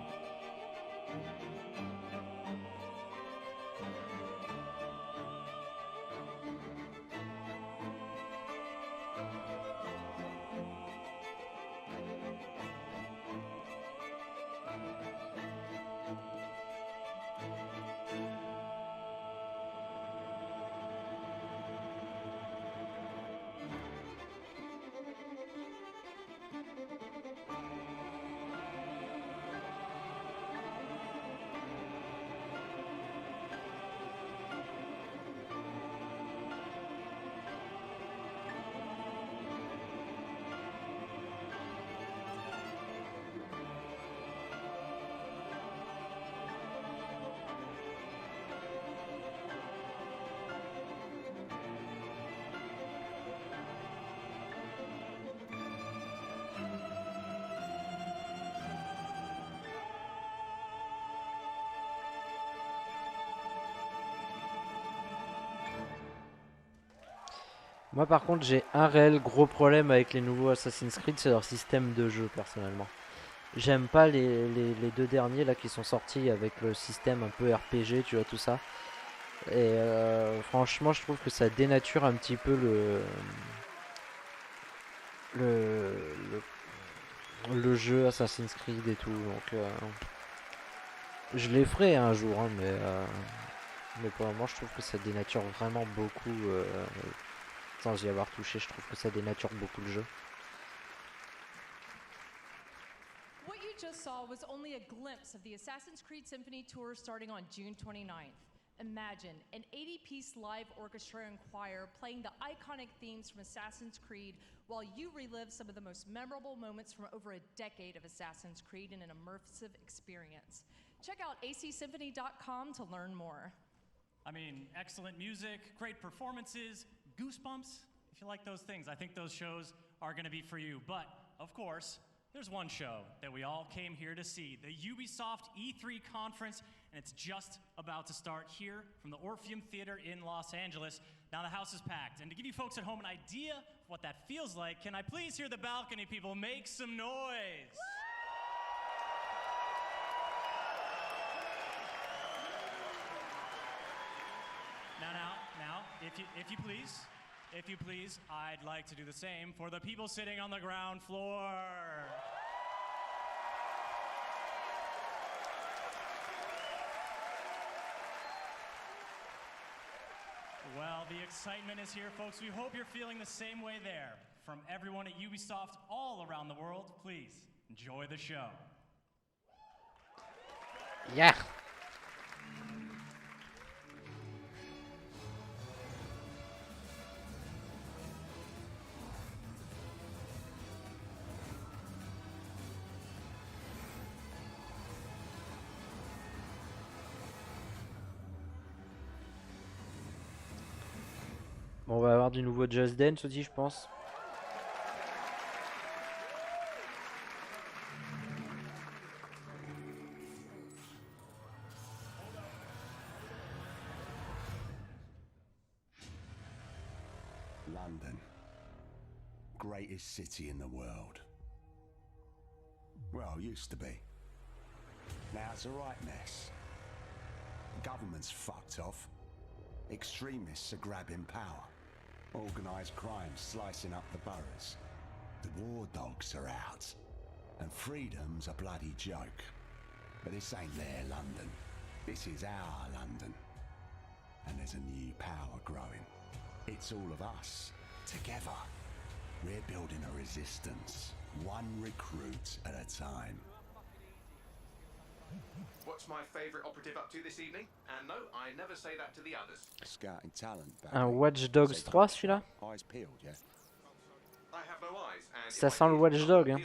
Moi par contre j'ai un réel gros problème avec les nouveaux Assassin's Creed, c'est leur système de jeu personnellement. J'aime pas les deux derniers là qui sont sortis avec le système un peu RPG, tu vois tout ça. Et franchement je trouve que ça dénature un petit peu le jeu Assassin's Creed et tout. Donc je les ferai un jour, hein, mais pour le moment je trouve que ça dénature vraiment beaucoup. Sans y avoir touché, je trouve que ça dénature beaucoup le jeu. What you just saw was only a glimpse of the Assassin's Creed Symphony Tour starting on June 29th. Imagine an 80-piece live orchestra and choir playing the iconic themes from Assassin's Creed while you relive some of the most memorable moments from over a decade of Assassin's Creed in an immersive experience. Check out acsymphony.com to learn more. I mean, excellent music, great performances, goosebumps. If you like those things, I think those shows are going to be for you. But, of course, there's one show that we all came here to see, the Ubisoft E3 conference, and it's just about to start here from the Orpheum Theater in Los Angeles. Now the house is packed, and to give you folks at home an idea of what that feels like, can I please hear the balcony people make some noise? Now, if you please, I'd like to do the same for the people sitting on the ground floor. Well, the excitement is here, folks. We hope you're feeling the same way there. From everyone at Ubisoft all around the world, please enjoy the show. Yeah. Bon, on va avoir du nouveau Just Dance aussi, je pense. London. Greatest city in the world. Well, used to be. Now it's a right mess. The government's fucked off. Extremists are grabbing power. Organised crime slicing up the boroughs. The war dogs are out. And freedom's a bloody joke. But this ain't their London. This is our London. And there's a new power growing. It's all of us, together. We're building a resistance, one recruit at a time. What's my favourite operative up to this evening? And no, I never say that to the others. Scouting talent. Un Watch Dogs 3 celui-là? Eyes peeled, yeah? I have no eyes, and Ça sent le Watch Dog, hein.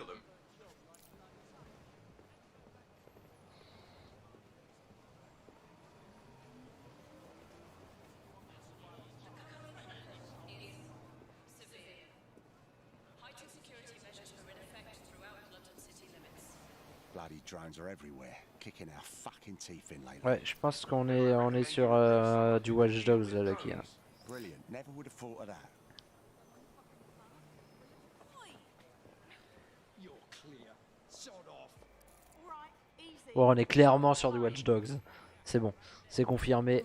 drones are everywhere, kicking our fucking teeth in lately. Ouais, je pense qu'on est sur du Watch Dogs là, Lucky. Hein. Brilliant. Never would have thought of that. Bon, on est clairement sur du Watch Dogs. C'est bon, c'est confirmé.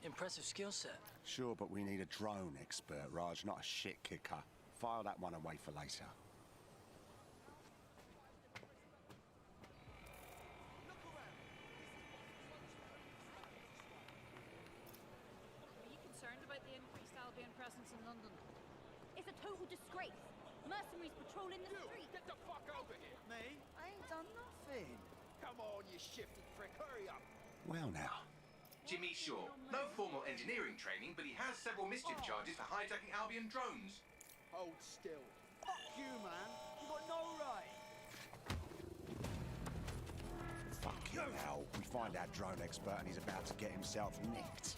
Impressive skill set. Sure, but we need a drone expert, Raj, not a shit kicker. File that one away for later. Are you concerned about the increased Albion presence in London? It's a total disgrace. Mercenaries patrolling the street. Get the fuck over here. Me? I ain't done nothing. Come on, you shifty prick, hurry up. Well now. Jimmy Shaw. No formal engineering training, but he has several mischief charges for hijacking Albion drones. Hold still. Fuck you, man. You got no right. Fucking hell. We find our drone expert and he's about to get himself nicked.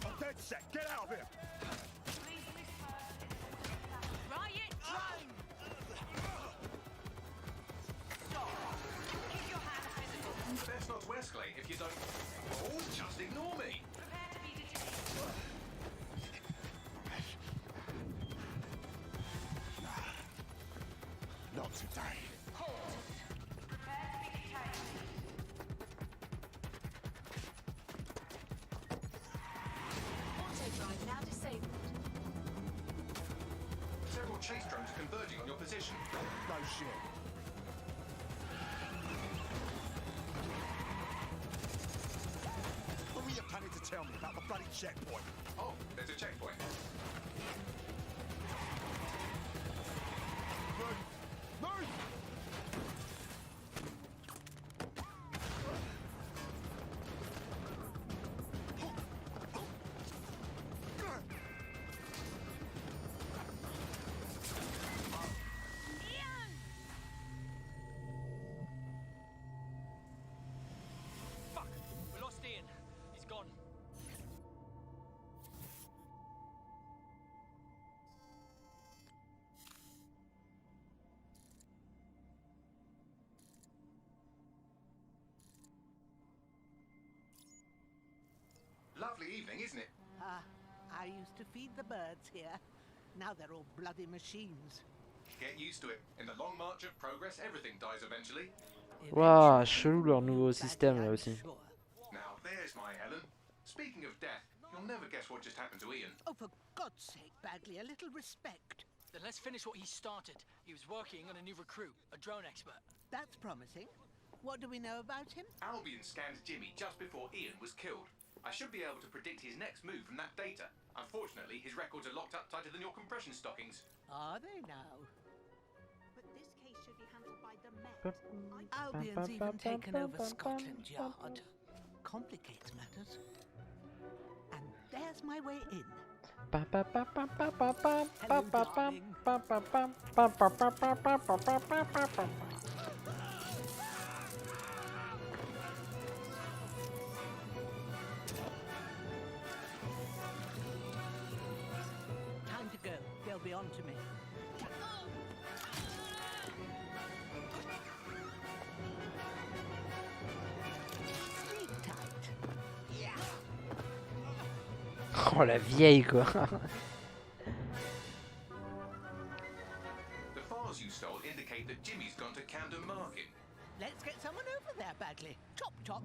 I'm dead set. Get out of here. Riot drone! Best not to escalate if you don't. Oh, just ignore me. Not today. Auto-drive now disabled. Several chase drones are converging on your position. No shit. What were you planning to tell me about the bloody checkpoint? Oh, there's a checkpoint. Move! Fuck! We lost Ian. He's gone. Lovely evening, isn't it? I used to feed the birds here. Now they're all bloody machines. Get used to it. In the long march of progress, everything dies eventually. Waouh, chelou leur nouveau système là aussi. Now, there's my Helen. Speaking of death, you'll never guess what just happened to Ian. Oh, for God's sake, Bagley, a little respect. Then let's finish what he started. He was working on a new recruit, a drone expert. That's promising. What do we know about him? Albion scanned Jimmy just before Ian was killed. I should be able to predict his next move from that data. Unfortunately, his records are locked up tighter than your compression stockings. Are they now? But this case should be handled by the Met. Albion's even taken over Scotland Yard. Complicates matters. And there's my way in. Time to go. They'll be on to me. Oh la vieille quoi. The files you stole indicate that Jimmy's gone to Camden Market. Let's get someone over there, Bagley. Chop, chop.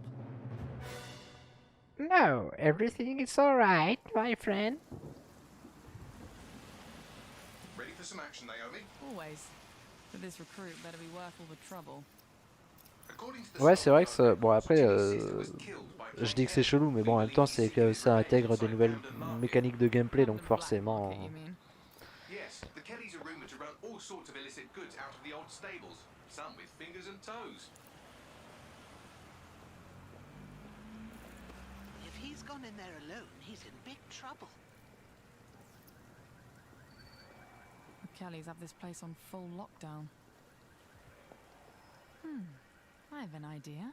No, everything is alright, my friend. Ready for some action, Naomi? Always. But this recruit better be worth all the trouble. Ouais, c'est vrai que ça... Bon, après, je dis que c'est chelou, mais bon, en même temps, c'est que ça intègre des nouvelles mécaniques de gameplay, donc forcément... Yes, the Kellys are rumored to run all sorts of illicit goods out of the old stables, some with fingers and toes. If he's gone in there alone, he's in big trouble. The Kellys have this place on full lockdown. I have an idea.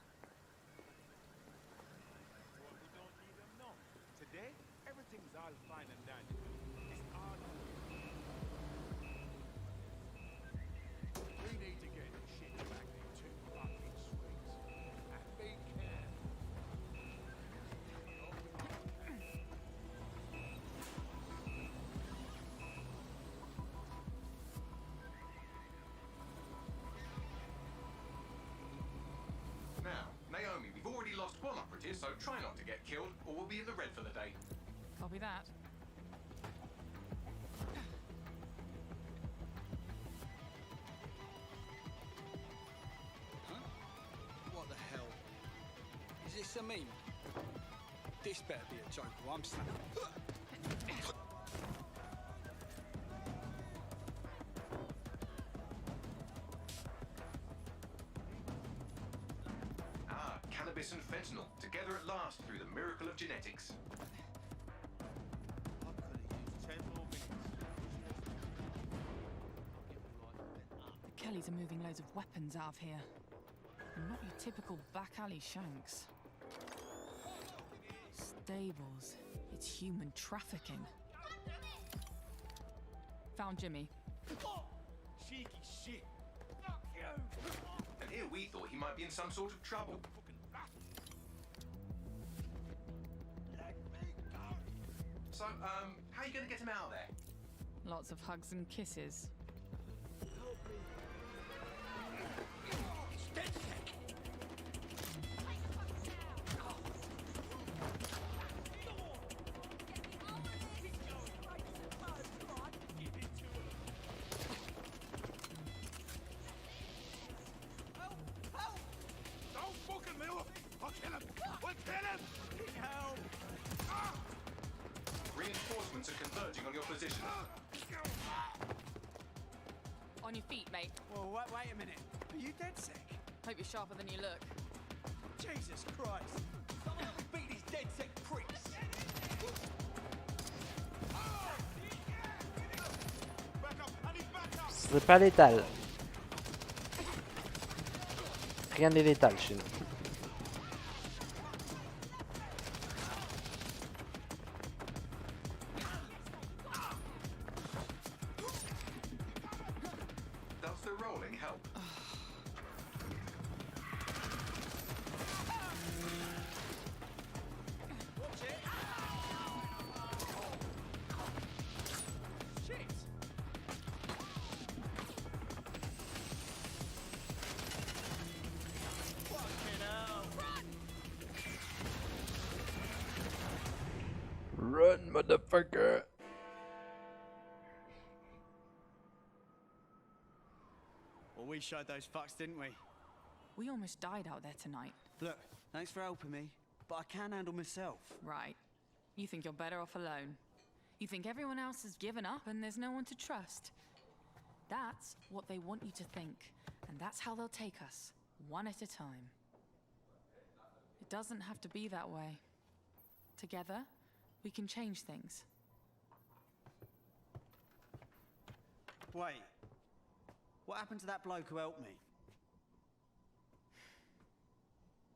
Today, everything's all fine and dandy. It's all challenges, so try not to get killed, or we'll be in the red for the day. Copy that. Huh? What the hell? Is this a meme? This better be a joke or I'm snapping. Cannabis and fentanyl, together at last through the miracle of genetics. The Kellys are moving loads of weapons out of here. And not your typical back alley shanks. Stables. It's human trafficking. Found Jimmy. Cheeky shit. Fuck you. And here we thought he might be in some sort of trouble. So, how are you gonna get him out of there? Lots of hugs and kisses. Don't fucking move! I'll kill him! We'll kill him! Help! Reinforcements are converging on your position. On your feet, mate. Well, wait a minute. Are you dead sick? Hope you're sharper than you look. Jesus Christ! Someone help me beat these dead sick pricks! Back up! I need back up! C'est pas létal. Rien n'est létal chez nous. Does the rolling help? Watch it! Shit! Fucking hell! Run, motherfucker! Well, we showed those fucks, didn't we? We almost died out there tonight. Look, thanks for helping me, but I can handle myself. Right. You think you're better off alone. You think everyone else has given up and there's no one to trust. That's what they want you to think, and that's how they'll take us, one at a time. It doesn't have to be that way. Together, we can change things. Wait. What happened to that bloke who helped me?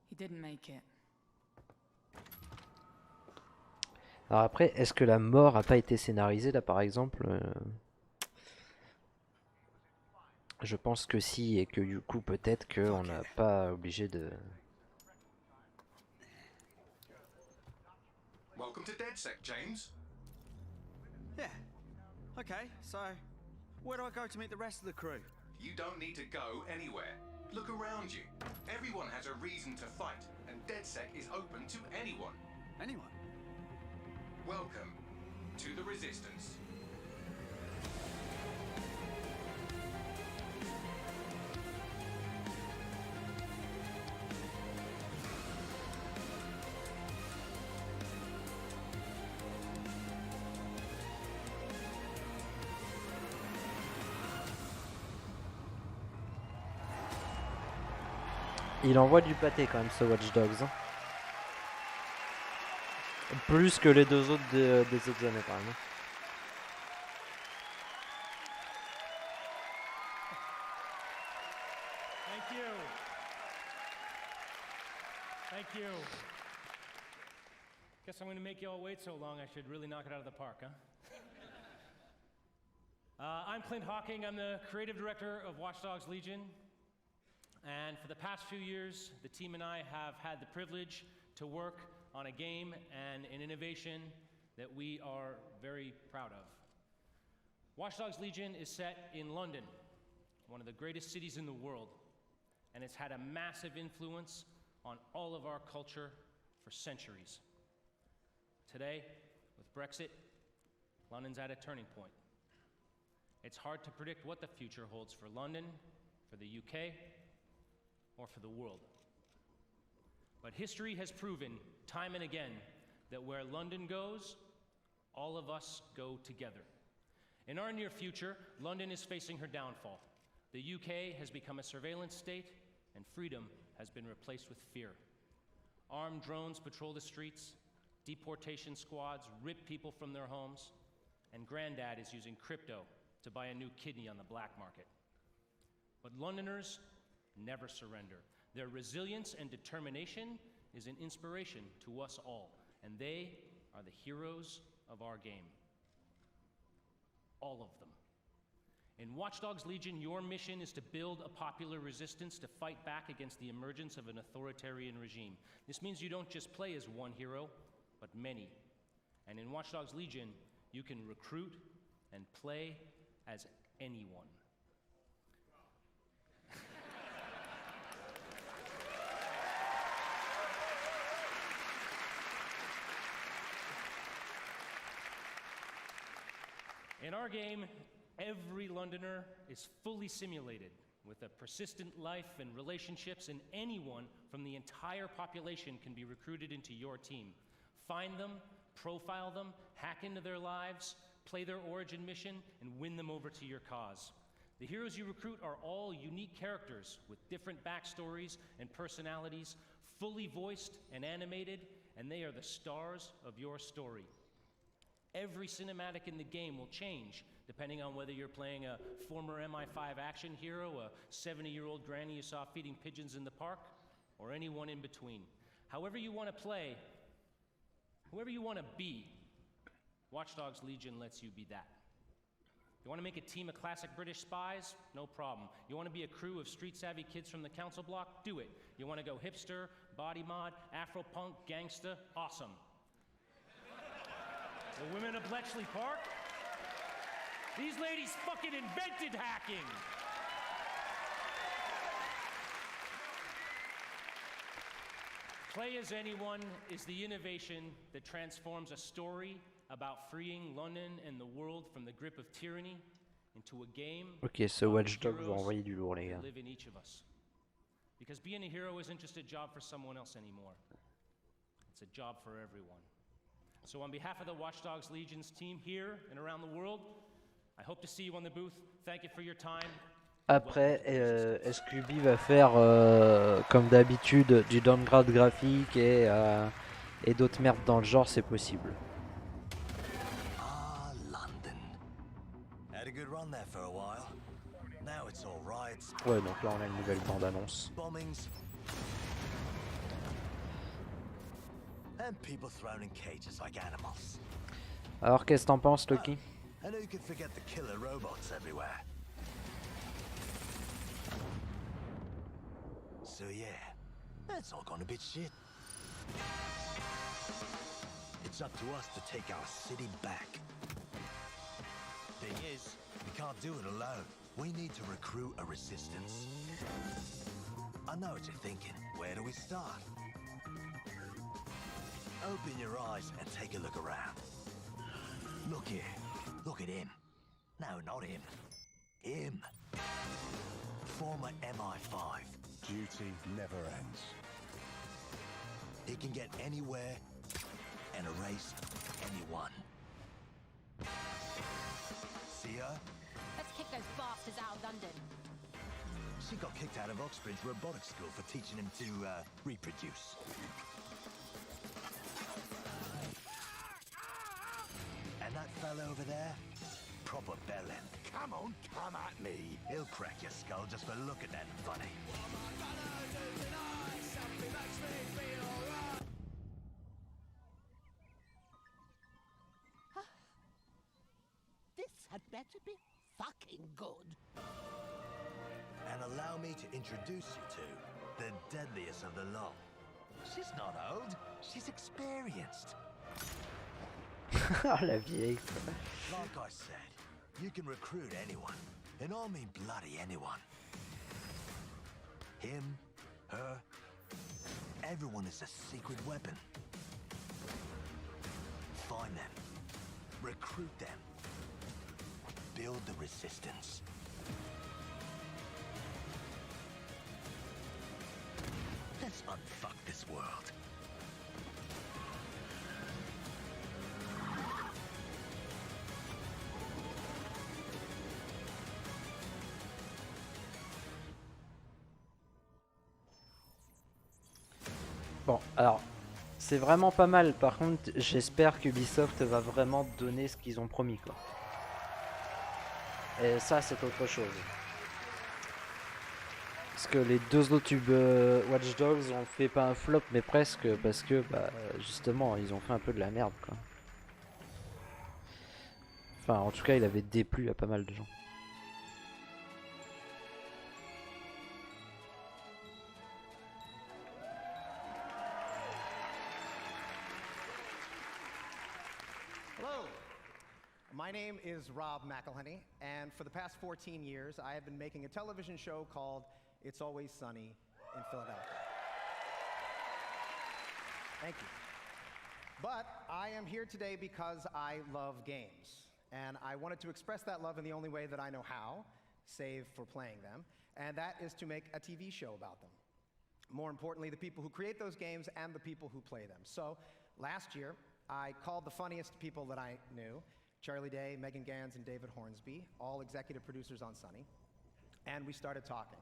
He didn't make it. Alors après, est-ce que la mort a pas été scénarisée là par exemple Je pense que si, et que du coup peut-être qu'on n'a pas obligé de... Welcome to DedSec, James. Yeah. Okay, so where do I go to meet the rest of the crew? You don't need to go anywhere. Look around you. Everyone has a reason to fight, and DedSec is open to anyone. Anyone? Welcome to the Resistance. Il envoie du pâté quand même ce Watch Dogs. Hein. Plus que les deux autres des autres années quand même. Thank you. Thank you. Guess I'm going to make you all wait so long. I should really knock it out of the park, huh? I'm Clint Hawking. I'm the creative director of Watch Dogs Legion. And for the past few years, the team and I have had the privilege to work on a game and an innovation that we are very proud of. Watch Dogs Legion is set in London, one of the greatest cities in the world, and it's had a massive influence on all of our culture for centuries. Today, with Brexit, London's at a turning point. It's hard to predict what the future holds for London, for the UK, or for the world. But history has proven time and again that where London goes, all of us go together. In our near future, London is facing her downfall. The UK has become a surveillance state, and freedom has been replaced with fear. Armed drones patrol the streets, deportation squads rip people from their homes, and Granddad is using crypto to buy a new kidney on the black market. But Londoners never surrender. Their resilience and determination is an inspiration to us all, and they are the heroes of our game. All of them. In Watch Dogs Legion, your mission is to build a popular resistance to fight back against the emergence of an authoritarian regime. This means you don't just play as one hero, but many. And in Watch Dogs Legion, you can recruit and play as anyone. In our game, every Londoner is fully simulated with a persistent life and relationships, and anyone from the entire population can be recruited into your team. Find them, profile them, hack into their lives, play their origin mission, and win them over to your cause. The heroes you recruit are all unique characters with different backstories and personalities, fully voiced and animated, and they are the stars of your story. Every cinematic in the game will change depending on whether you're playing a former MI5 action hero, a 70-year-old granny you saw feeding pigeons in the park, or anyone in between. However you want to play, whoever you want to be, Watch Dogs Legion lets you be that. You want to make a team of classic British spies? No problem. You want to be a crew of street-savvy kids from the council block? Do it. You want to go hipster, body mod, Afro-punk, gangsta? Awesome. The women of Bletchley Park? These ladies fucking invented hacking! Play as Anyone is the innovation that transforms a story about freeing London and the world from the grip of tyranny into a game Ok, ce Watchdog va envoyer du lourd, les gars. live in each of us. Because being a hero isn't just a job for someone else anymore. It's a job for everyone. So on behalf of the Watch Dogs Legion's team here and around the world, I hope to see you on the booth. Thank you for your time. Après, SQB va faire, comme d'habitude, du downgrade graphique et d'autres merdes dans le genre, c'est possible. Ah, London. Had a good run there for a while. Now it's all riots. Ouais, donc là on a une nouvelle bande-annonce. Bombings. And people thrown in cages like animals. Alors, qu'est-ce que t'en penses, Loki? And who could forget the killer robots everywhere? So yeah, that's all gone a bit shit. It's up to us to take our city back. Thing is, we can't do it alone. We need to recruit a resistance. I know what you're thinking. Where do we start? Open your eyes and take a look around. Look here. Look at him. No, not him. Him. Former MI5. Duty never ends. He can get anywhere and erase anyone. See her? Let's kick those bastards out of London. She got kicked out of Oxbridge Robotics School for teaching him to reproduce. And that fella over there? Proper bellend. Come on, come at me. He'll crack your skull just for looking at him funny. This had better be fucking good. And allow me to introduce you to the deadliest of the lot. She's not old, she's experienced. La vieille. Like I said, you can recruit anyone, and I mean bloody anyone. Him, her, everyone is a secret weapon. Find them. Recruit them. Build the resistance. Let's unfuck this world. Bon, alors, c'est vraiment pas mal. Par contre, j'espère qu'Ubisoft va vraiment donner ce qu'ils ont promis, quoi. Et ça, c'est autre chose. Parce que les deux autres Watch Dogs ont fait pas un flop, mais presque, parce que, bah, justement, ils ont fait un peu de la merde, quoi. Enfin, en tout cas, il avait déplu à pas mal de gens. Hello, my name is Rob McElhenney, and for the past 14 years, I have been making a television show called It's Always Sunny in Philadelphia. Thank you. But I am here today because I love games, and I wanted to express that love in the only way that I know how, save for playing them, and that is to make a TV show about them. More importantly, the people who create those games and the people who play them. So, last year, I called the funniest people that I knew, Charlie Day, Megan Gans, and David Hornsby, all executive producers on Sunny, and we started talking.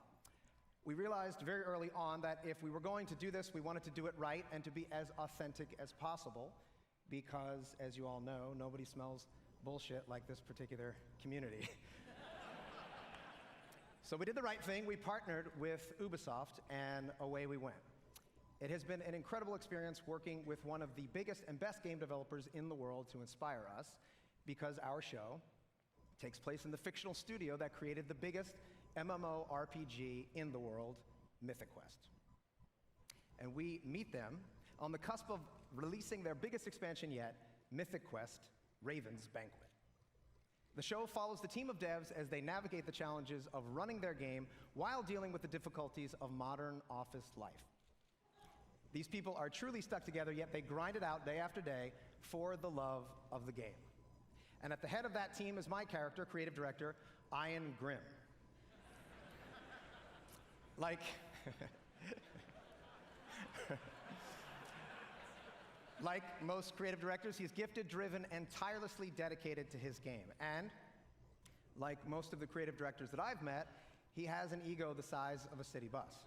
We realized very early on that if we were going to do this, we wanted to do it right and to be as authentic as possible, because, as you all know, nobody smells bullshit like this particular community. So we did the right thing. We partnered with Ubisoft, and away we went. It has been an incredible experience working with one of the biggest and best game developers in the world to inspire us, because our show takes place in the fictional studio that created the biggest MMORPG in the world, Mythic Quest. And we meet them on the cusp of releasing their biggest expansion yet, Mythic Quest: Raven's Banquet. The show follows the team of devs as they navigate the challenges of running their game while dealing with the difficulties of modern office life. These people are truly stuck together, yet they grind it out day after day for the love of the game. And at the head of that team is my character, creative director, Ian Grimm. Like most creative directors, he's gifted, driven, and tirelessly dedicated to his game. And like most of the creative directors that I've met, he has an ego the size of a city bus.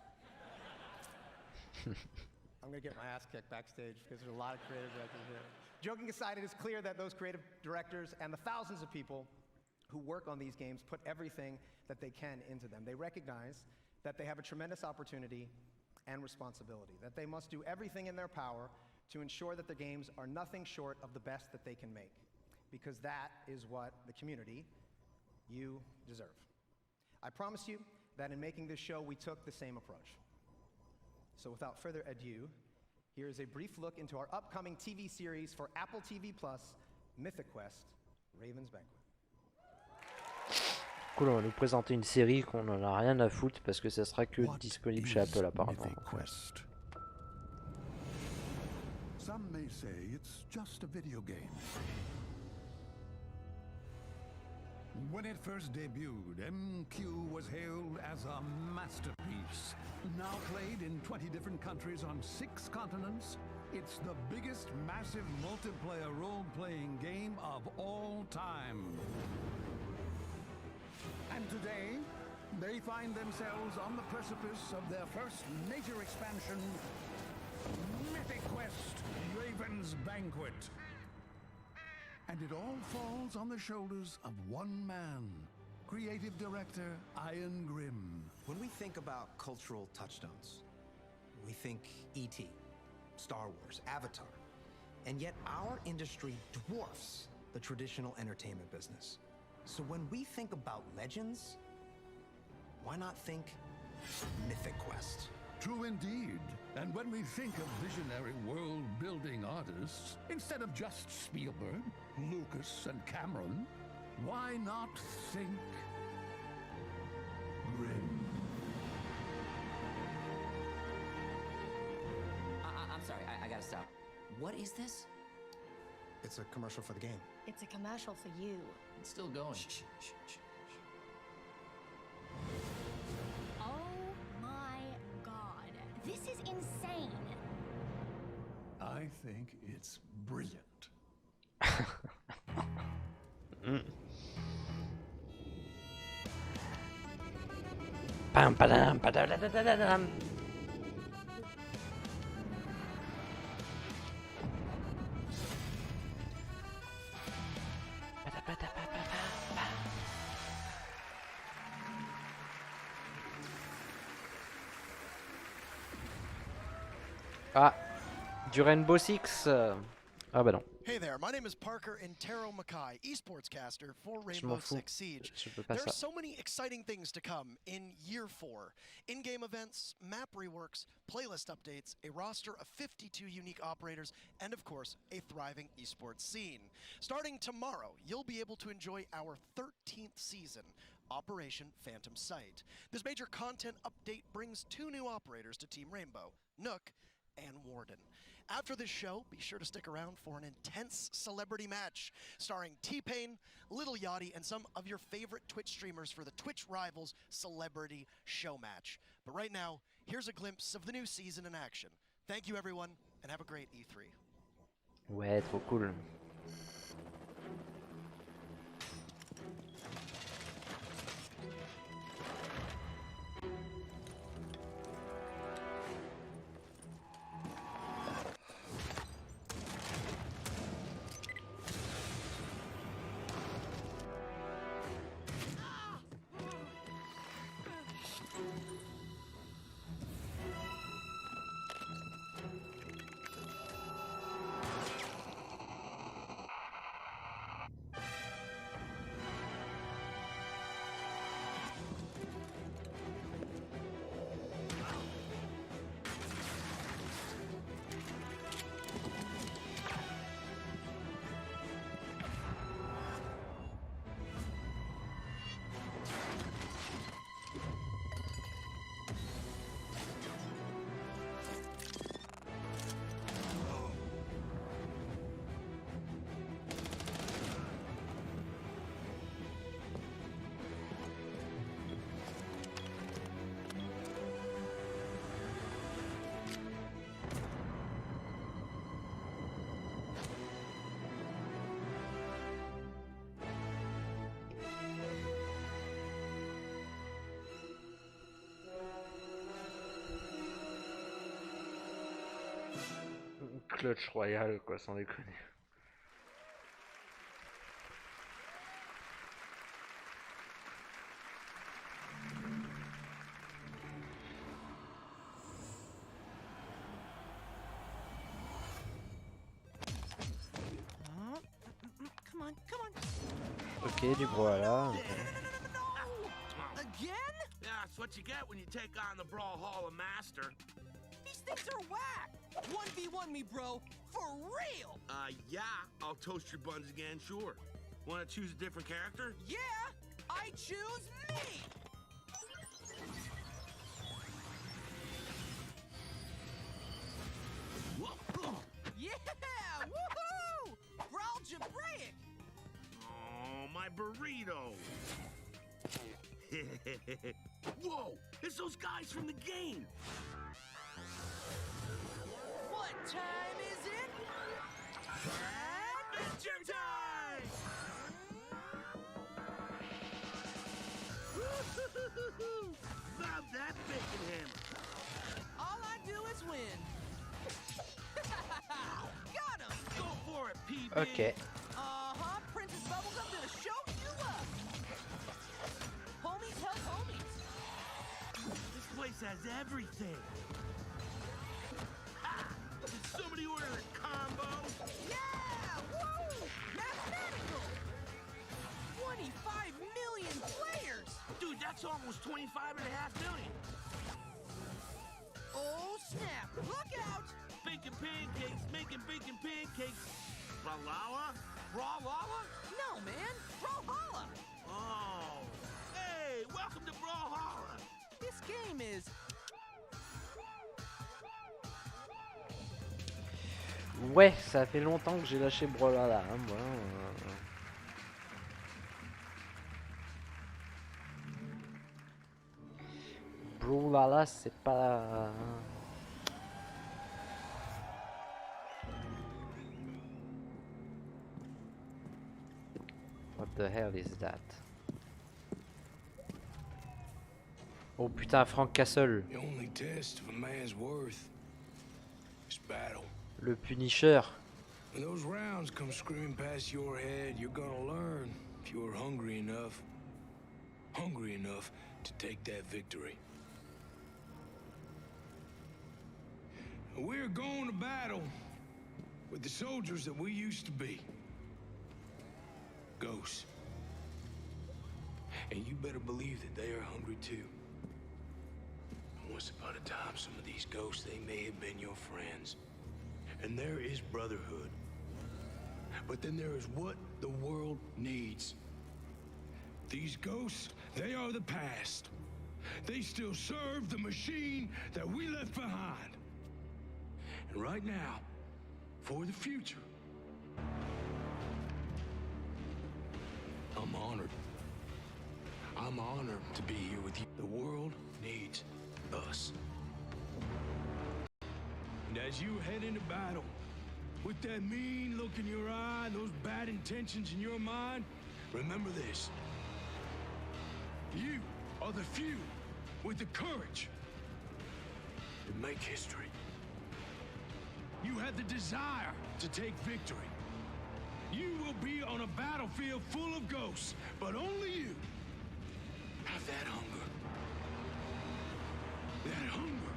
I'm gonna get my ass kicked backstage because there's a lot of creative directors here. Joking aside, it is clear that those creative directors and the thousands of people who work on these games put everything that they can into them. They recognize that they have a tremendous opportunity and responsibility, that they must do everything in their power to ensure that the games are nothing short of the best that they can make, because that is what the community, you, deserve. I promise you that in making this show, we took the same approach. So without further ado, here is a brief look into our upcoming TV series for Apple TV+, Mythic Quest: Raven's Banquet. Cool, on va nous présenter une série qu'on en a rien à foutre parce que ça sera que disponible chez Apple apparemment. Mythic Quest? Some may say it's just a video game. When it first debuted, MQ was hailed as a masterpiece. Now played in 20 different countries on 6 continents, it's the biggest massive multiplayer role-playing game of all time. And today, they find themselves on the precipice of their first major expansion, Mythic Quest: Raven's Banquet. And it all falls on the shoulders of one man, creative director Ian Grimm. When we think about cultural touchstones, we think E.T., Star Wars, Avatar, and yet our industry dwarfs the traditional entertainment business. So when we think about legends, why not think Mythic Quest? True indeed. And when we think of visionary world-building artists, instead of just Spielberg, Lucas, and Cameron, why not think Grimm? stressed out. What is this? It's a commercial for the game. It's a commercial for you. It's still going. Oh my god. This is insane. I think it's brilliant. Pam, padam, padadadadadam. Ah, du Rainbow Six. Ah bah non. Hey there, my name is Parker Intero Mackay, esports caster for Je Rainbow m'en fous. Six Siege. Je veux pas There ça. are so many exciting things to come in Year 4. In-game events, map reworks, playlist updates, a roster of 52 unique operators, and of course, a thriving esports scene. Starting tomorrow, you'll be able to enjoy our 13th season, Operation Phantom Sight. This major content update brings 2 new operators to Team Rainbow, Nook and Warden. After this show, be sure to stick around for an intense celebrity match starring T-Pain, Little Yachty, and some of your favorite Twitch streamers for the Twitch Rivals Celebrity Show Match. But right now, here's a glimpse of the new season in action. Thank you, everyone, and have a great E3. Ouais, trop cool. Clutch royal, quoi, sans déconner. Come on, come on. Ok, du voilà. Again? Yeah, that's what you get when you take on the Brawlhalla Master. These things are whack. 1v1 me, bro. For real. Yeah, I'll toast your buns again, sure. Want to choose a different character? Yeah, I choose me. Yeah, woohoo! Brawl Jabraic. Oh, my burrito. Whoa, it's those guys from the game. What time is it? Adventure time! Love that bacon hammer. All I do is win. Got him! Go for it, PB. Ok. Uh-huh, Princess Bubblegum gonna show you up. Homies help homies. This place has everything. Ha! Did somebody order a combo? Yeah! Woo! Mathematical! 25 million players! Dude, that's almost 25.5 million. Oh, snap! Look out! Baking pancakes, making bacon pancakes. Brawlhalla? Brawlhalla? No, man! Brawlhalla! Oh. Hey, welcome to Brawlhalla. This game is... Ouais, ça fait longtemps que j'ai lâché Brawlhalla, hein, moi. Brawlhalla, c'est pas... What the hell is that? Oh putain, Frank Castle. The only test of a man's worth is battle. Le Punisher. When those rounds come screaming past your head, you're gonna learn if you're hungry enough to take that victory. We're going to battle with the soldiers that we used to be. Ghosts. And you better believe that they are hungry too. Once upon a time, some of these ghosts, they may have been your friends. And there is brotherhood. But then there is what the world needs. These ghosts, they are the past. They still serve the machine that we left behind. And right now, for the future, I'm honored. I'm honored to be here with you. The world needs us. And as you head into battle, with that mean look in your eye, those bad intentions in your mind, remember this. You are the few with the courage to make history. You have the desire to take victory. You will be on a battlefield full of ghosts, but only you have that hunger. That hunger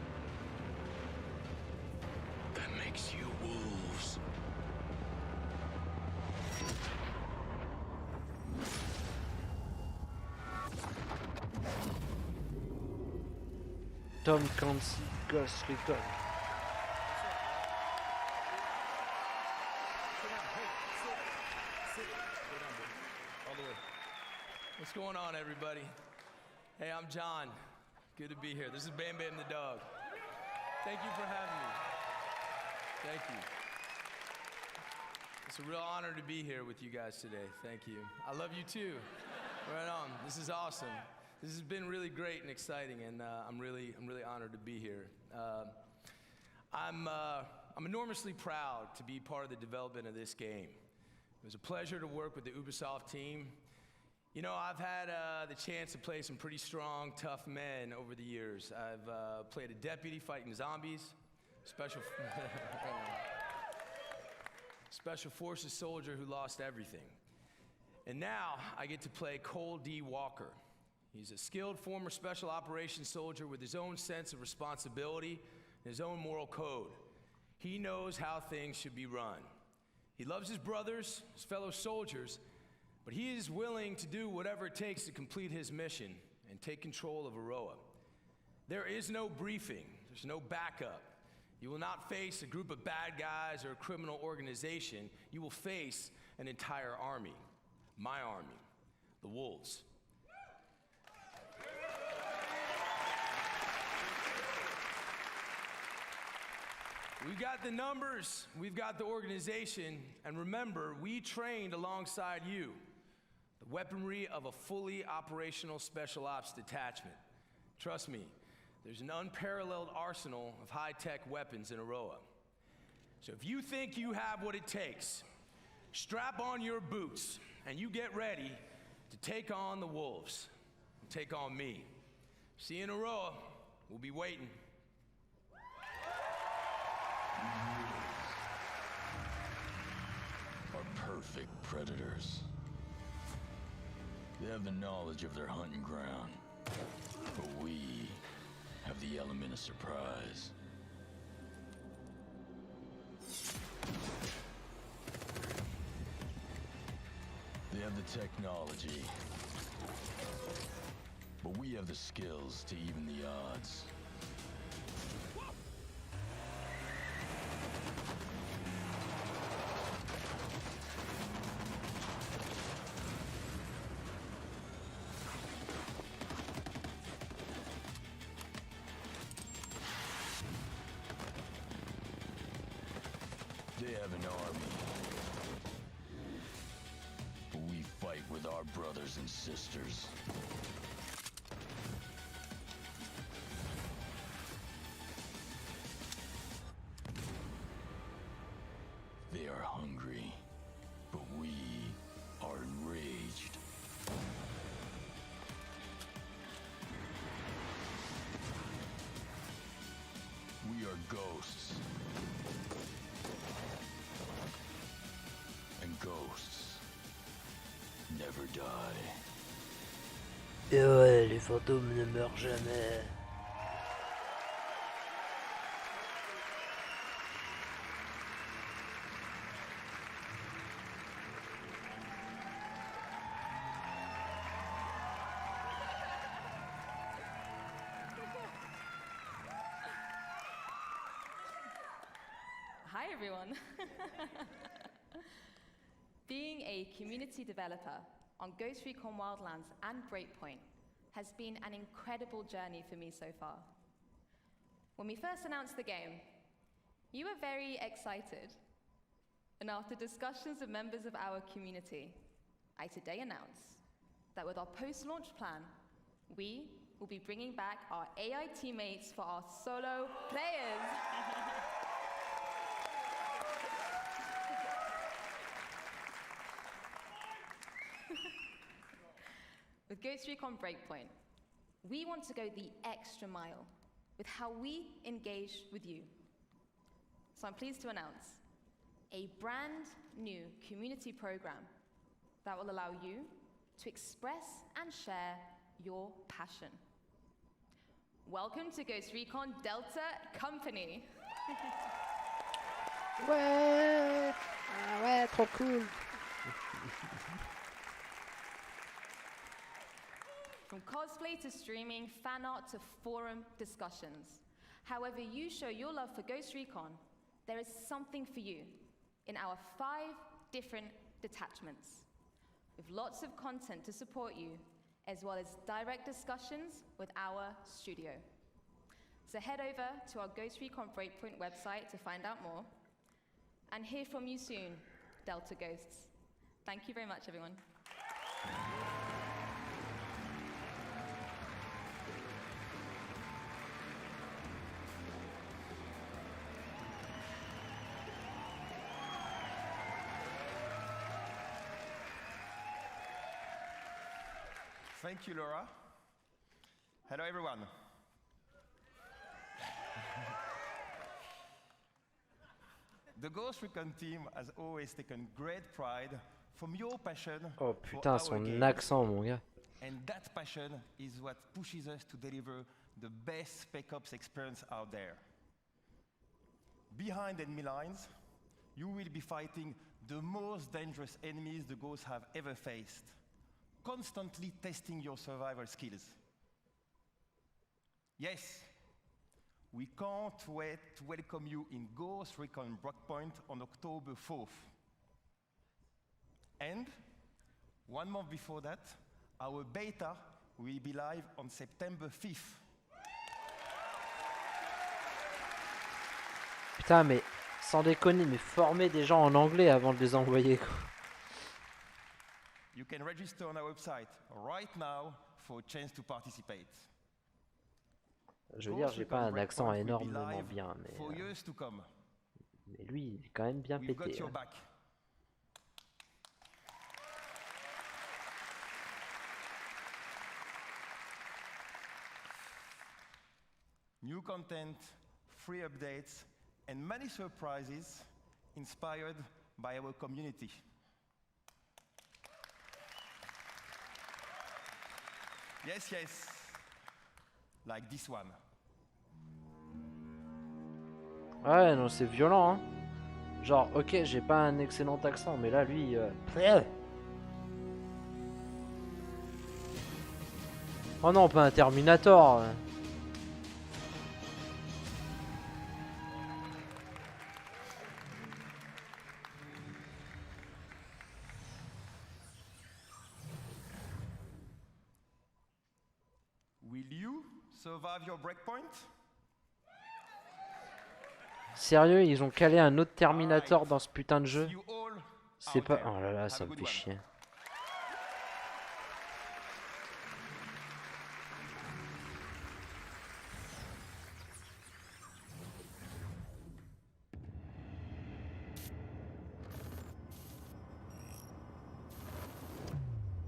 that makes you wolves. Tom Clancy, Ghost Recon. What's going on, everybody? Hey, I'm John. Good to be here. This is Bam Bam the dog. Thank you for having me. Thank you. It's a real honor to be here with you guys today. Thank you. I love you too. Right on. This is awesome. This has been really great and exciting, and I'm really honored to be here. I'm enormously proud to be part of the development of this game. It was a pleasure to work with the Ubisoft team. You know, I've had the chance to play some pretty strong, tough men over the years. I've played a deputy fighting zombies, special forces soldier who lost everything. And now I get to play Cole D. Walker. He's a skilled former special operations soldier with his own sense of responsibility and his own moral code. He knows how things should be run. He loves his brothers, his fellow soldiers, but he is willing to do whatever it takes to complete his mission and take control of Aroa. There is no briefing, there's no backup. You will not face a group of bad guys or a criminal organization. You will face an entire army, my army, the Wolves. We've got the numbers, we've got the organization, and remember, we trained alongside you. The weaponry of a fully operational special ops detachment. Trust me, there's an unparalleled arsenal of high-tech weapons in Aroa. So if you think you have what it takes, strap on your boots and you get ready to take on the Wolves, take on me. See you in Aroa, we'll be waiting. Are perfect predators. They have the knowledge of their hunting ground, but we have the element of surprise. They have the technology, but we have the skills to even the odds. They an army. We fight with our brothers and sisters. They are hungry, but we are enraged. We are ghosts. And ghosts never die. Et ouais, les fantômes ne meurent jamais. Hi everyone. Being a community developer on Ghost Recon Wildlands and Breakpoint has been an incredible journey for me so far. When we first announced the game, you were very excited. And after discussions with members of our community, I today announce that with our post-launch plan, we will be bringing back our AI teammates for our solo players. With Ghost Recon Breakpoint, we want to go the extra mile with how we engage with you. So I'm pleased to announce a brand new community program that will allow you to express and share your passion. Welcome to Ghost Recon Delta Company. Ouais, ah ouais, trop cool. From cosplay to streaming, fan art to forum discussions. However you show your love for Ghost Recon, there is something for you in our 5 different detachments, with lots of content to support you, as well as direct discussions with our studio. So head over to our Ghost Recon Breakpoint website to find out more, and hear from you soon, Delta Ghosts. Thank you very much, everyone. Thank you, Laura. Hello, everyone. The Ghost Recon team has always taken great pride from your passion Oh for putain, our son games. accent, mon gars. And that passion is what pushes us to deliver the best Spec Ops experience out there. Behind enemy lines, you will be fighting the most dangerous enemies the Ghosts have ever faced, constantly testing your survival skills. Yes, we can't wait to welcome you in Ghost Recon Breakpoint on October 4th. And 1 month before that, our beta will be live on September 5th. Putain, mais sans déconner, mais former des gens en anglais avant de les envoyer, quoi. You can register on our website right now for a chance to participate. Je veux dire, j'ai pas un accent énormément bien, mais lui, il est quand même bien pété. Hein. New content, free updates, and many surprises inspired by our community. Yes, yes, like this one. Ouais, non, c'est violent, hein. Genre, ok, j'ai pas un excellent accent, mais là, lui... Oh non, pas un Terminator. Will you survive your breakpoint? Sérieux, ils ont calé un autre Terminator dans ce putain de jeu. C'est pas... Oh là là, ça me fait chier.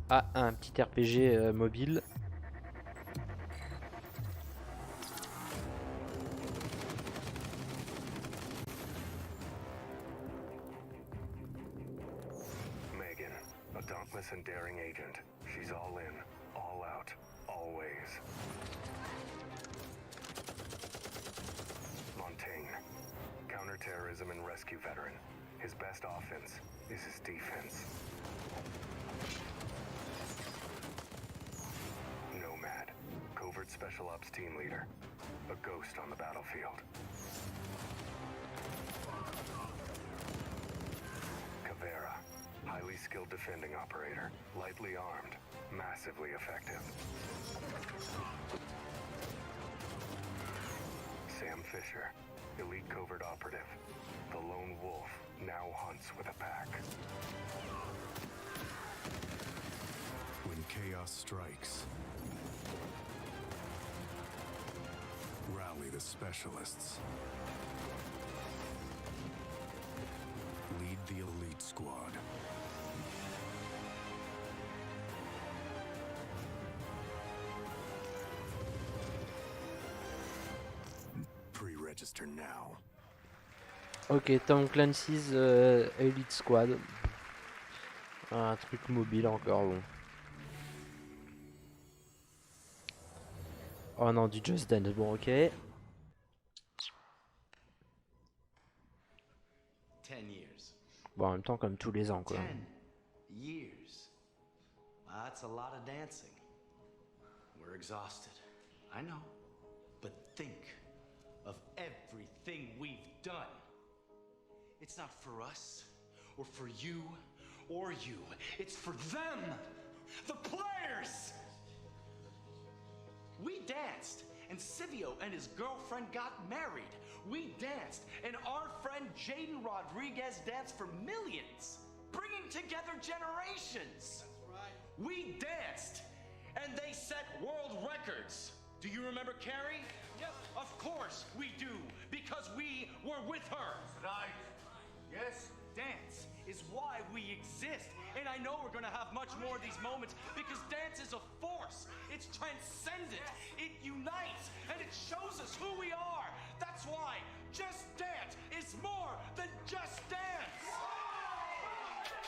Ah, un petit RPG mobile. Megan, a dauntless and daring agent. She's all in, all out, always. Montaigne, counterterrorism and rescue veteran. His best offense is his defense. Nomad, covert special ops team leader. A ghost on the battlefield. Caveira, highly skilled defending operator. Lightly armed, massively effective. Sam Fisher, elite covert operative. The lone wolf now hunts with a pack. When chaos strikes, rally the specialists. Lead the elite squad. Pre-register now. Ok, Tom Clancy's Elite Squad. Un truc mobile encore, bon. Oh non, du Just Dance, bon ok. 10 years. Bon, en même temps, comme tous les ans, quoi. 10 years. Well, that's a lot of dancing. We're exhausted. I know. But think of everything we've done. It's not for us, or for you, or you. It's for them, the players! We danced, and Silvio and his girlfriend got married. We danced, and our friend Jaden Rodriguez danced for millions, bringing together generations. That's right. We danced, and they set world records. Do you remember Carrie? Yep. Of course we do, because we were with her. Right. Yes? Dance is why we exist. And I know we're gonna have much more of these moments because dance is a force. It's transcendent. It unites and it shows us who we are. That's why Just Dance is more than just dance.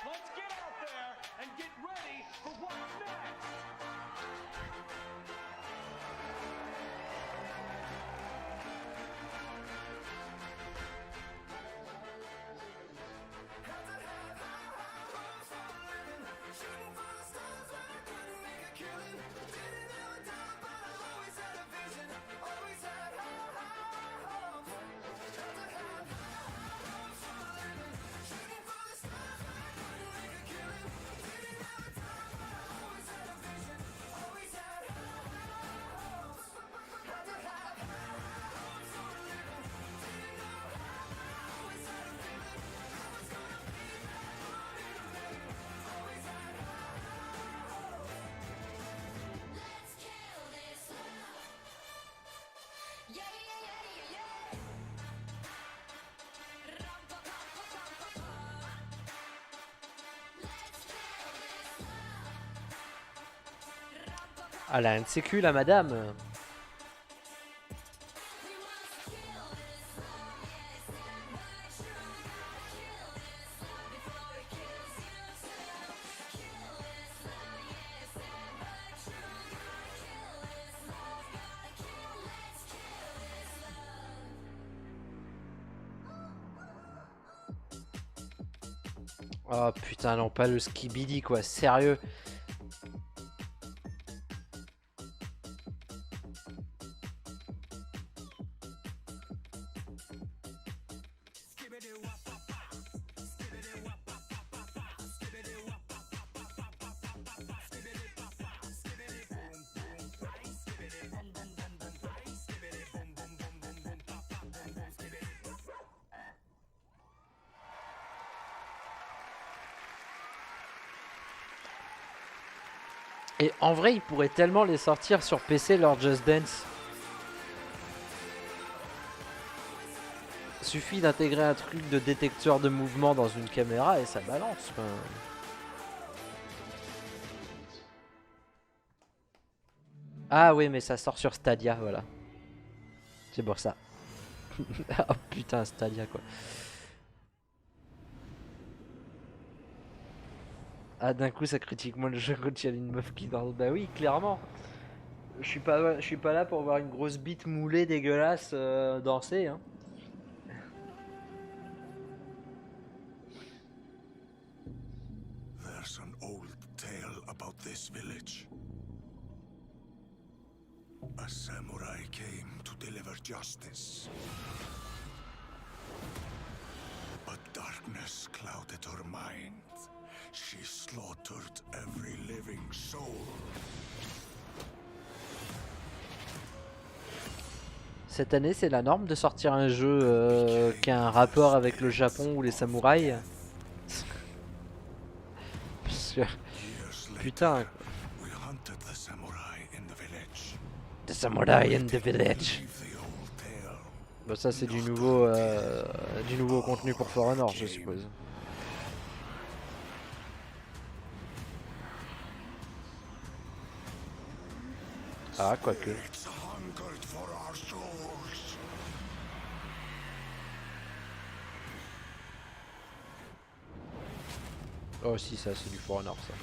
Let's get out there and get ready for what's next. Ah, la sécu, la madame. Oh putain, non, pas le skibidi quoi, sérieux. Et en vrai, ils pourraient tellement les sortir sur PC, leur Just Dance. Suffit d'intégrer un truc de détecteur de mouvement dans une caméra et ça balance. Enfin... Ah oui, mais ça sort sur Stadia, voilà. C'est pour ça. Oh putain, Stadia quoi. Ah d'un coup ça critique moins le jeu quand il y a une meuf qui danse. Bah oui, clairement. Je suis pas là pour voir une grosse bite moulée dégueulasse danser hein. There's an old tale about this village. A samurai came to deliver justice. But darkness clouded her mind. She slaughtered every living soul. Cette année, c'est la norme de sortir un jeu qui a un rapport avec le Japon ou les samouraïs. Parce que... Putain. The samurai in the village. Bon, ça c'est du nouveau contenu pour For Honor, je suppose. Ah, quoique. Oh si, ça c'est du For Honor ça.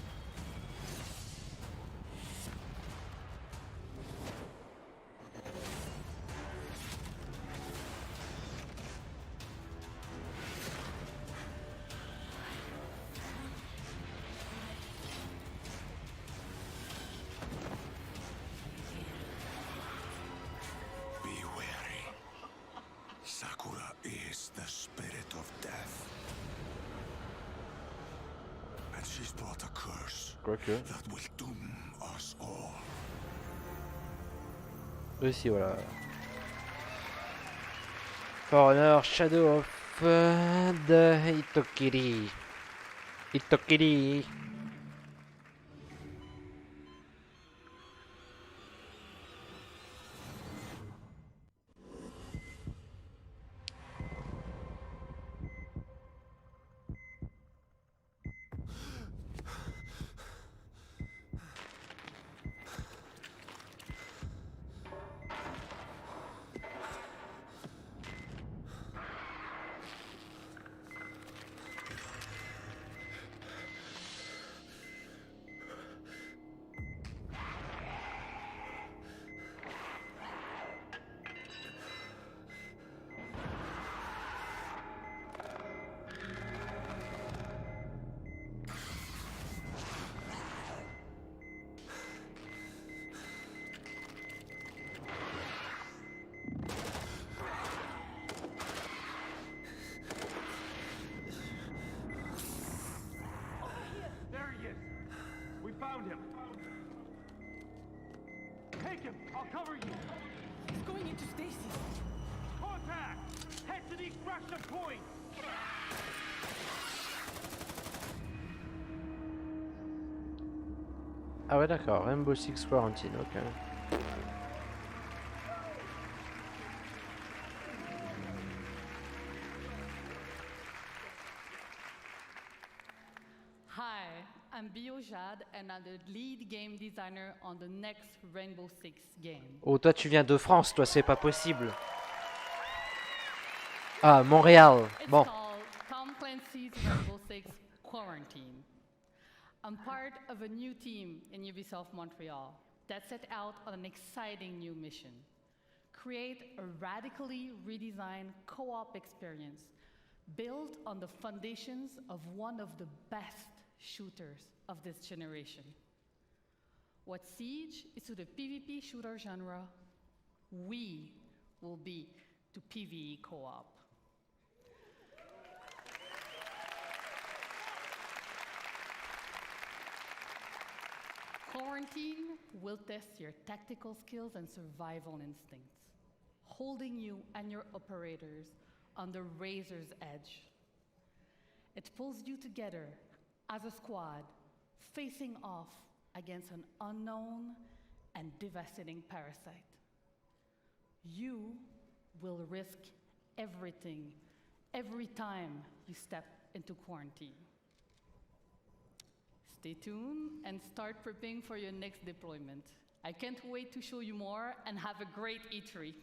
Quoique. Aussi voilà. For Honor Shadow of the Itokiri. Itokiri. Found him. Take him. I'll cover you. He's going into stasis. Contact. Head to the extraction point. Ah ouais d'accord, Rainbow Six Quarantine, ok. Hi, I'm Biojad and I'm the lead game designer on the next Rainbow Six game. Oh toi tu viens de France, toi c'est pas possible. Ah Montréal, bon. It's called Tom Clancy's Rainbow Six Quarantine. I'm part of a new team in Ubisoft Montreal that set out on an exciting new mission. Create a radically redesigned co-op experience built on the foundations of one of the best shooters of this generation. What Siege is to the PvP shooter genre, we will be to PvE co-op. Quarantine will test your tactical skills and survival instincts, holding you and your operators on the razor's edge. It pulls you together as a squad, facing off against an unknown and devastating parasite. You will risk everything every time you step into quarantine. Stay tuned and start prepping for your next deployment. I can't wait to show you more and have a great E3.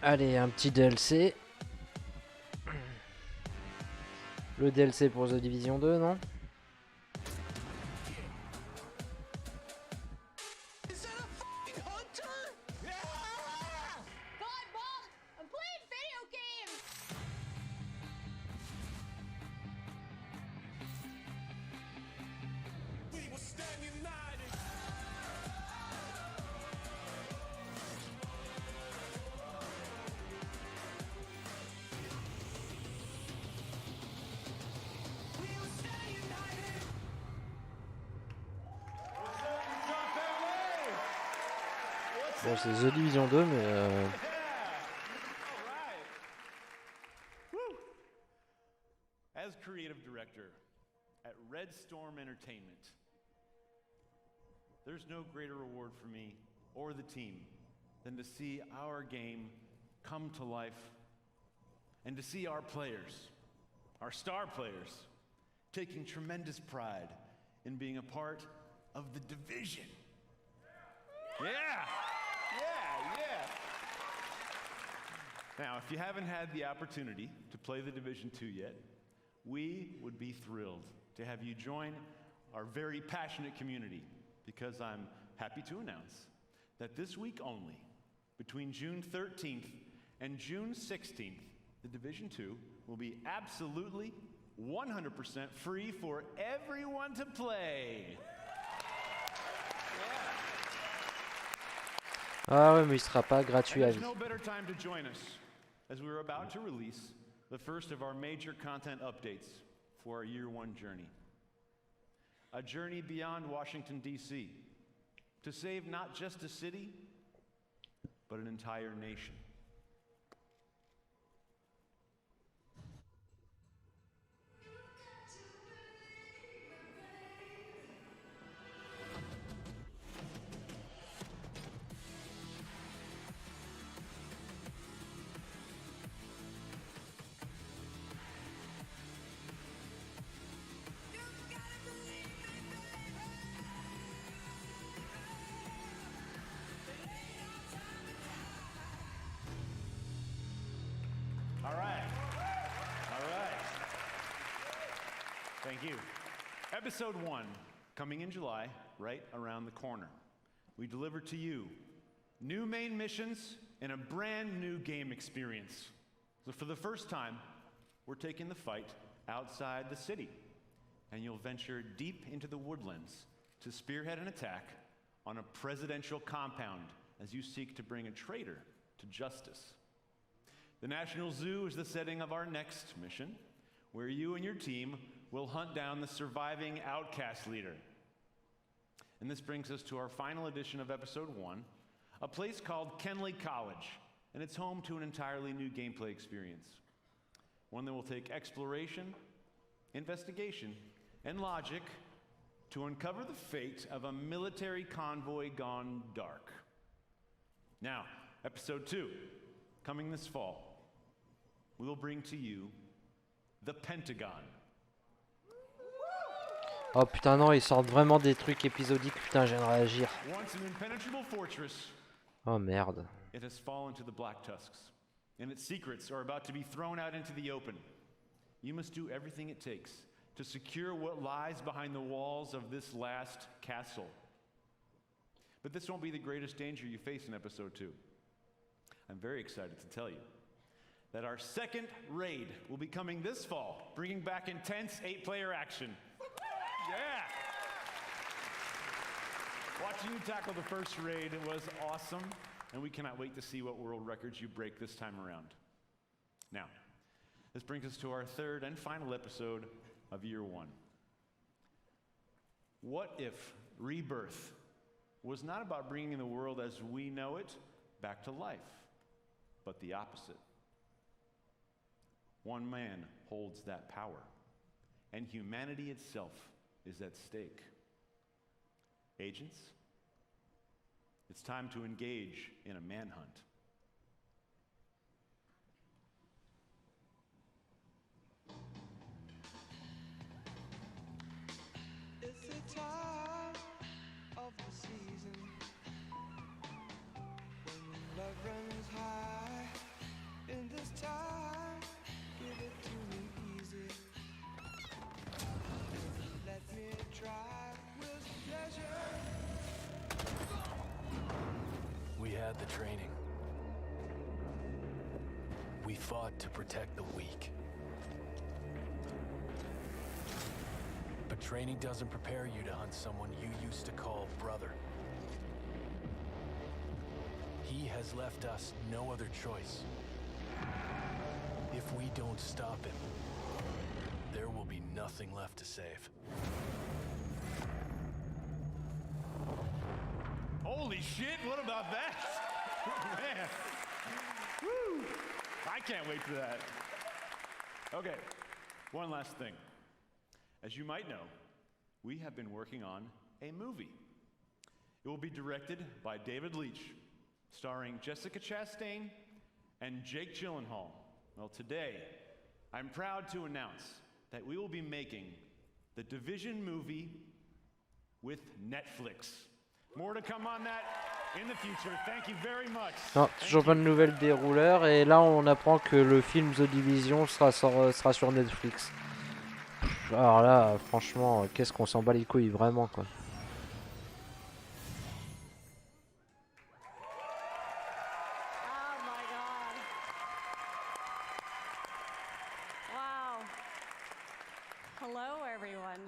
Allez, un petit DLC. Le DLC pour The Division 2, non? Bon, c'est The Division 2, mais As creative director at Red Storm Entertainment, there's no greater reward for me or the team than to see our game come to life and to see our players, our star players, taking tremendous pride in being a part of the Division. Yeah! Now, if you haven't had the opportunity to play the Division 2 yet, we would be thrilled to have you join our very passionate community, because I'm happy to announce that this week only, between June 13th and June 16th, the Division 2 will be absolutely 100% free for everyone to play. ah ouais, mais il sera pas gratuit à There's vie. no better time to join us as we're about to release the first of our major content updates for our year one journey. A journey beyond Washington, D.C. to save not just a city, but an entire nation. All right. Thank you. Episode 1, coming in July, right around the corner. We deliver to you new main missions and a brand new game experience. So for the first time, we're taking the fight outside the city, and you'll venture deep into the woodlands to spearhead an attack on a presidential compound as you seek to bring a traitor to justice. The National Zoo is the setting of our next mission, where you and your team will hunt down the surviving outcast leader. And this brings us to our final edition of Episode 1, a place called Kenley College, and it's home to an entirely new gameplay experience. One that will take exploration, investigation, and logic to uncover the fate of a military convoy gone dark. Now, Episode 2, coming this fall, we will bring to you the Pentagon. Oh putain non, ils sortent vraiment des trucs épisodiques, putain, je viens de réagir. Once an impenetrable fortress, Oh merde. it has fallen to the Black Tusks, and its secrets are about to be thrown out into the open. You must do everything it takes to secure what lies behind the walls of this last castle. But this won't be the greatest danger you face in Episode 2. I'm very excited to tell you that our second raid will be coming this fall, bringing back intense 8-player action. Yeah! Watching you tackle the first raid was awesome, and we cannot wait to see what world records you break this time around. Now, this brings us to our third and final episode of Year 1. What if rebirth was not about bringing the world as we know it back to life, but the opposite. One man holds that power, and humanity itself is at stake. Agents, it's time to engage in a manhunt. It's the time of the season when love runs high. In this time, give it to me easy. Let me try with pleasure. We had the training. We fought to protect the weak. But training doesn't prepare you to hunt someone you used to call brother. He has left us no other choice. If we don't stop him, there will be nothing left to save. Holy shit, what about that? Man. Woo! I can't wait for that. Okay, one last thing. As you might know, we have been working on a movie. It will be directed by David Leitch, starring Jessica Chastain and Jake Gyllenhaal. Well, today, I'm proud to announce that we will be making the Division movie with Netflix. More to come on that in the future. Thank you very much. Non, toujours pas de nouvelles des rouleurs. Et là, on apprend que le film The Division sera sur Netflix. Alors là, franchement, qu'est-ce qu'on s'en bat les couilles, vraiment, quoi. Hello, everyone.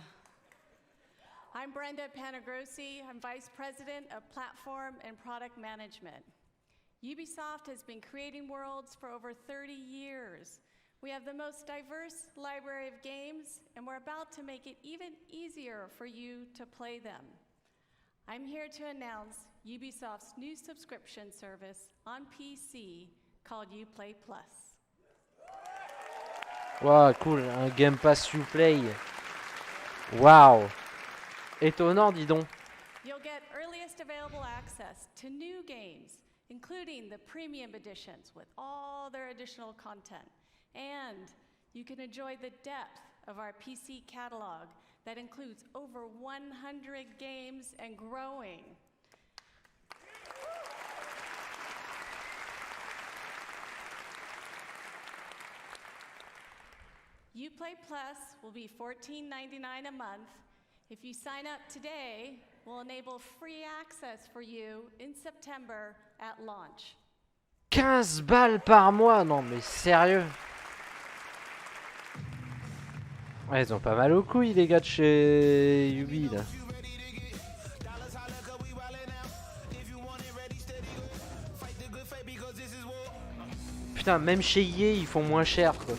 I'm Brenda Panagrossi. I'm Vice President of Platform and Product Management. Ubisoft has been creating worlds for over 30 years. We have the most diverse library of games, and we're about to make it even easier for you to play them. I'm here to announce Ubisoft's new subscription service on PC called Uplay Plus. Waouh, cool, un Game Pass Uplay. Waouh. Étonnant, dis donc. You'll get earliest available access to new games, including the premium editions with all their additional content. And you can enjoy the depth of our PC catalog that includes over 100 games and growing. Uplay Plus will be $14.99 a month. If you sign up today, we'll enable free access for you in September at launch. 15 balles par mois, non mais sérieux. Ouais, ils ont pas mal aux couilles les gars de chez Ubi là. Putain, même chez EA ils font moins cher quoi.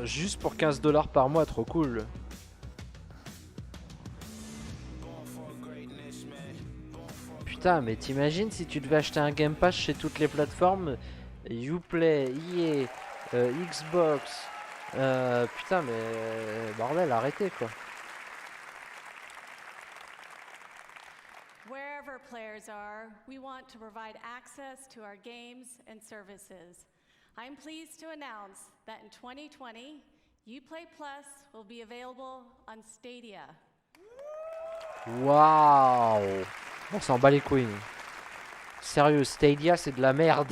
Juste pour 15 $ par mois, trop cool. Putain, mais t'imagines si tu devais acheter un Game Pass chez toutes les plateformes, Uplay, EA, Xbox. Putain, mais bordel, arrêtez quoi. Wherever players are, we want to provide access to our games and services. I'm pleased to announce that in 2020, Uplay Plus will be available on Stadia. Waouh! On s'en bat les couilles. Sérieux, Stadia, c'est de la merde.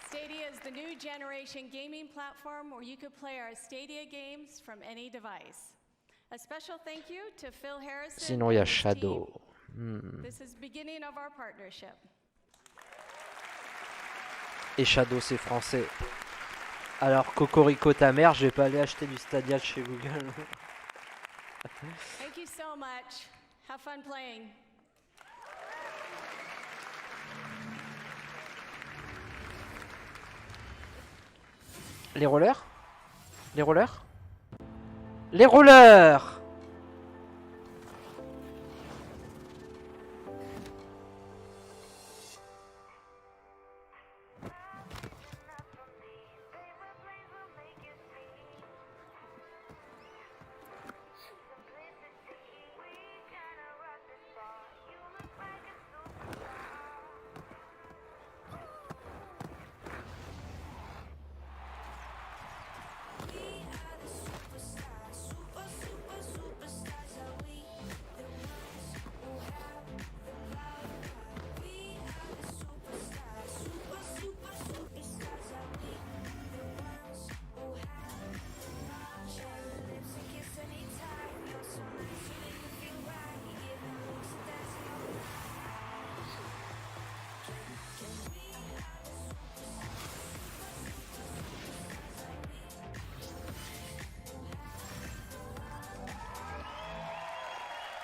Stadia is the new generation gaming platform where you could play our Stadia games from any device. A special thank you to Phil Harrison. Sinon, il y a and his Shadow. team. This is beginning of our partnership. Et Shadow, c'est français. Alors, Cocorico ta mère, je vais pas aller acheter du Stadia de chez Google. Thank you so much. Have fun playing. Les rollers? Les rollers? Les rollers!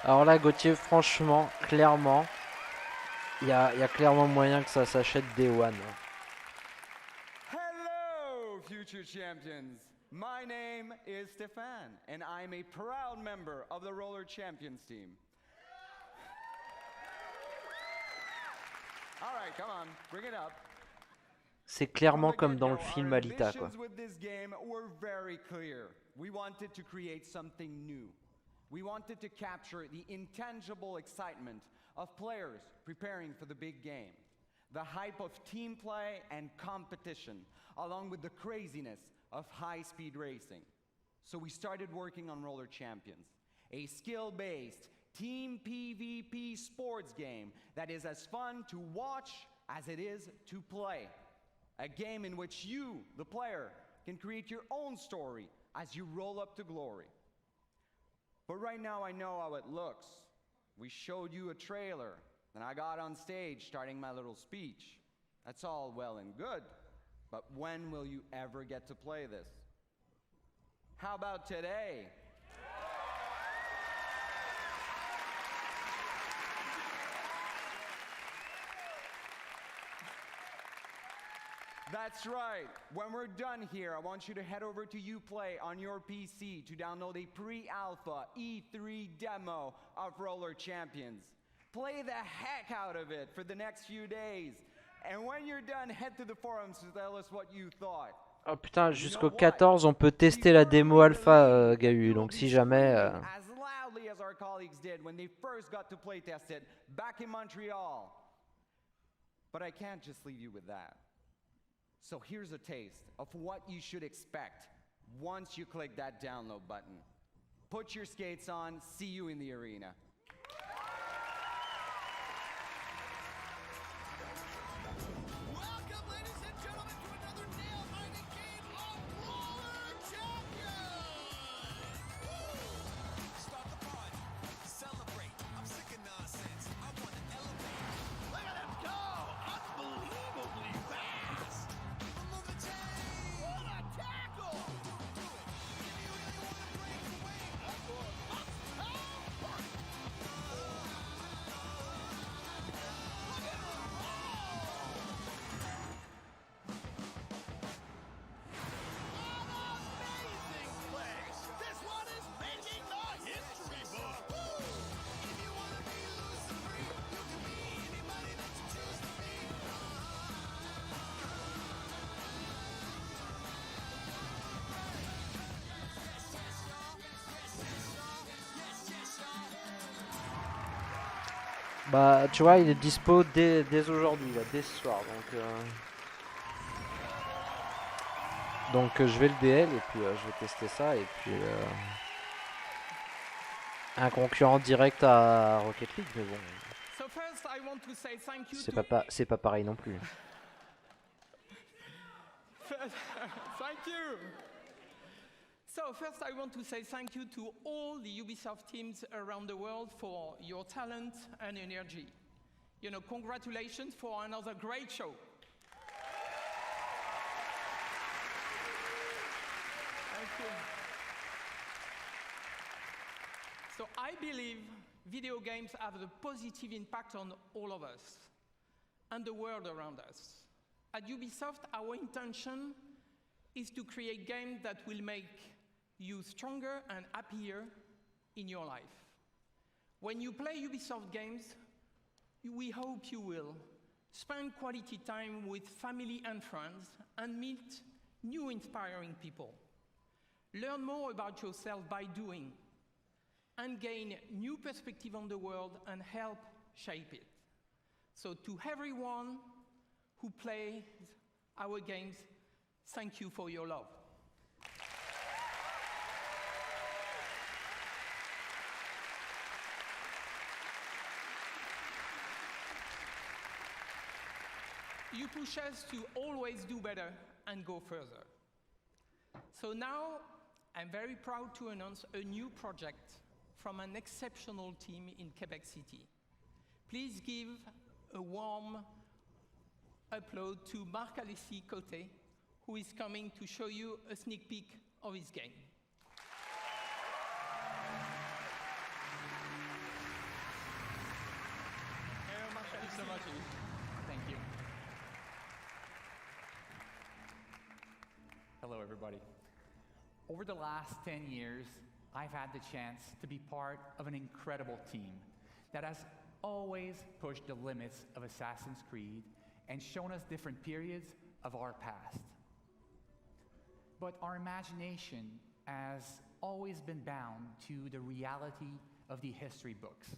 Alors là, Gauthier, franchement, clairement, il y a clairement moyen que ça s'achète Day One. Hello, future champions. My name is Stefan, and I'm a proud member of the Roller Champions team. All right, come on, bring it up. C'est clairement comme dans le film Alita, quoi. With this game were very clear. We wanted to create something new. We wanted to capture the intangible excitement of players preparing for the big game, the hype of team play and competition, along with the craziness of high-speed racing. So we started working on Roller Champions, a skill-based team PvP sports game that is as fun to watch as it is to play. A game in which you, the player, can create your own story as you roll up to glory. But right now I know how it looks. We showed you a trailer, then I got on stage starting my little speech. That's all well and good, but when will you ever get to play this? How about today? That's right. When we're done here, I want you to head over to Uplay on your PC to download a pre-alpha E3 demo of Roller Champions. Play the heck out of it for the next few days. And when you're done, head to the forums to tell us what you thought. Oh putain, jusqu'au 14, on peut tester la démo alpha, Gahu, donc si jamais... As loudly as our colleagues did when they first got to play test it back in Montreal. But I can't just leave you with that. So here's a taste of what you should expect once you click that download button. Put your skates on, see you in the arena. Welcome, ladies and gentlemen, to another nail-biting game of Roller Champions! Start the party, celebrate. I'm sick of nonsense. I want to elevate. Look at him go! Unbelievably fast! Remove the chain! What a tackle! Do it. If you really want to break away, up or up, park. This one is making the history book. If you want to be loose and free, you can be anybody that you choose to be. Bah, tu vois, il est dispo dès aujourd'hui, là, dès ce soir, donc je vais le DL et puis je vais tester ça et puis un concurrent direct à Rocket League, mais bon. So first first, I want to say thank you C'est pas pareil non plus. Thank you. So first, I want to say thank you to all the Ubisoft teams around the world for your talent and energy. You know, congratulations for another great show. Thank you. So I believe video games have a positive impact on all of us and the world around us. At Ubisoft, our intention is to create games that will make you stronger and happier in your life. When you play Ubisoft games, we hope you will spend quality time with family and friends and meet new inspiring people. Learn more about yourself by doing and gain new perspective on the world and help shape it. So to everyone who plays our games, thank you for your love. You push us to always do better and go further. So now, I'm very proud to announce a new project from an exceptional team in Quebec City. Please give a warm applause to Marc-Alexis Côté, who is coming to show you a sneak peek of his game. Hello, Marc-Alexis. Thank you so much. Thank you. Hello, everybody. Over the last 10 years, I've had the chance to be part of an incredible team that has always pushed the limits of Assassin's Creed and shown us different periods of our past. But our imagination has always been bound to the reality of the history books.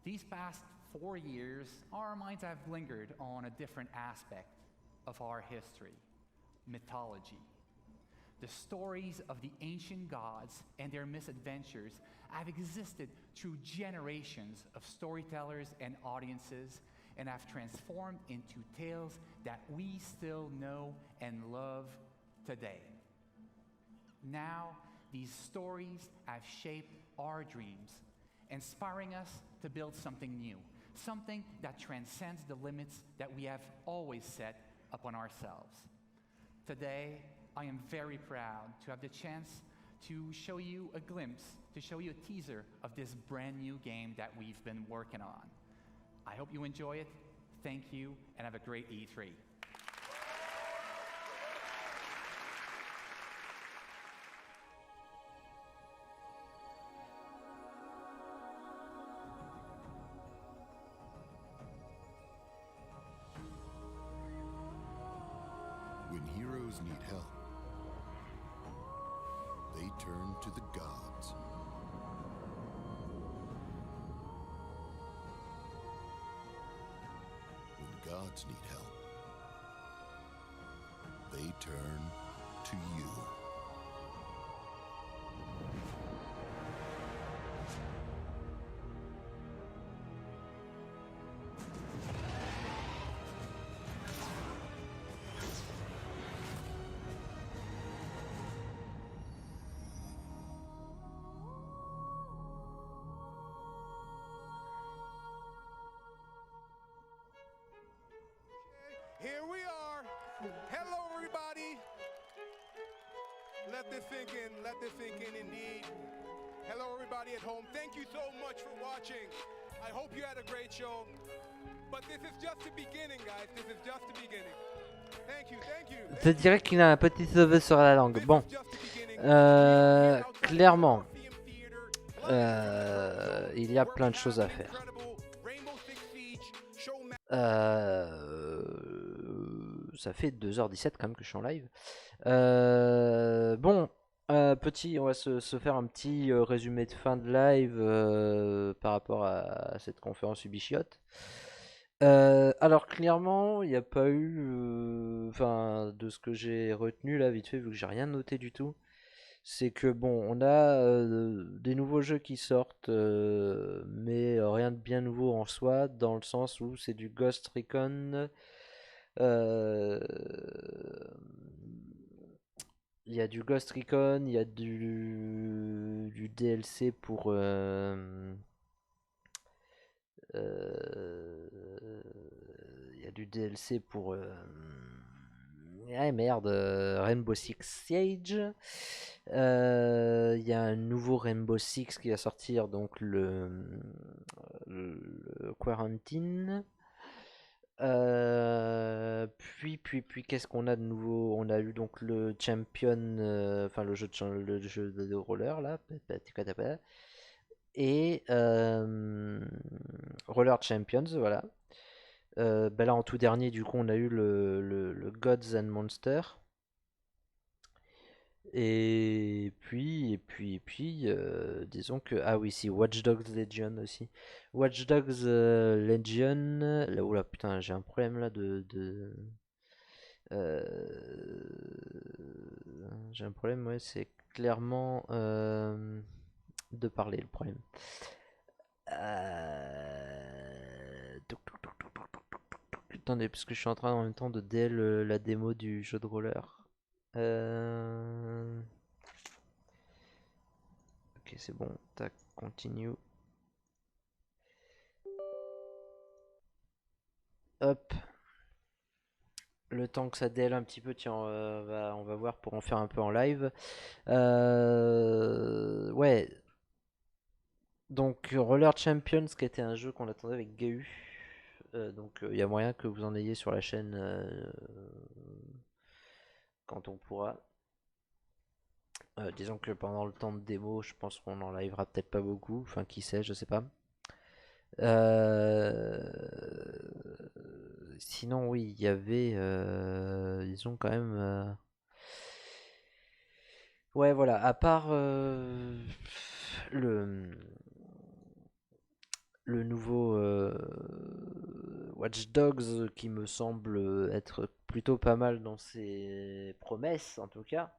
These past 4 years, our minds have lingered on a different aspect of our history: mythology. The stories of the ancient gods and their misadventures have existed through generations of storytellers and audiences and have transformed into tales that we still know and love today. Now, these stories have shaped our dreams, inspiring us to build something new, something that transcends the limits that we have always set upon ourselves. Today, I am very proud to have the chance to show you a glimpse, to show you a teaser of this brand new game that we've been working on. I hope you enjoy it. Thank you, and have a great E3. When heroes need help, they turn to the gods. When gods need help, they turn to you. Here we are. Hello, everybody. Let this sink in. Let this sink in indeed. Hello, everybody at home. Thank you so much for watching. I hope you had a great show. But this is just the beginning, guys. This is just the beginning. Thank you, thank you. Je dirais qu'il a un petit cheveu sur la langue. Bon, clairement, il y a plein de choses à faire. Ça fait 2h17 quand même que je suis en live. Bon, on va se faire un petit résumé de fin de live par rapport à cette conférence Ubisoft. Alors clairement, il n'y a pas eu, enfin de ce que j'ai retenu là vite fait, vu que j'ai rien noté du tout, c'est que bon, on a des nouveaux jeux qui sortent, mais rien de bien nouveau en soi, dans le sens où c'est du Ghost Recon. euh, Il y a du Ghost Recon, il y a du DLC pour. Il y a du DLC pour. Ah merde, Rainbow Six Siege. Il y a un nouveau Rainbow Six qui va sortir, donc le Quarantine. Puis, qu'est-ce qu'on a de nouveau? On a eu donc le Champion, enfin le jeu de roller là, et Roller Champions, voilà. Bah là en tout dernier, du coup, on a eu le Gods and Monsters. Et puis, disons que... Ah oui, si, Watch Dogs Legion aussi. Watch Dogs Legion... Là, oula, putain, j'ai un problème là euh, J'ai un problème, ouais, c'est clairement de parler le problème. Attendez, parce que je suis en train en même temps de DL la démo du jeu de roller. Ok, c'est bon. Tac, continue. Hop. Le temps que ça DL un petit peu, tiens, on va voir pour en faire un peu en live. Ouais. Donc, Roller Champions, qui était un jeu qu'on attendait avec Gahu. Donc, il y a moyen que vous en ayez sur la chaîne quand on pourra. Disons que pendant le temps de démo, je pense qu'on en livera peut-être pas beaucoup. Enfin, qui sait, je sais pas. Sinon, oui, il y avait, disons quand même. Ouais, voilà. À part le le nouveau Watch Dogs qui me semble être plutôt pas mal dans ses promesses, en tout cas.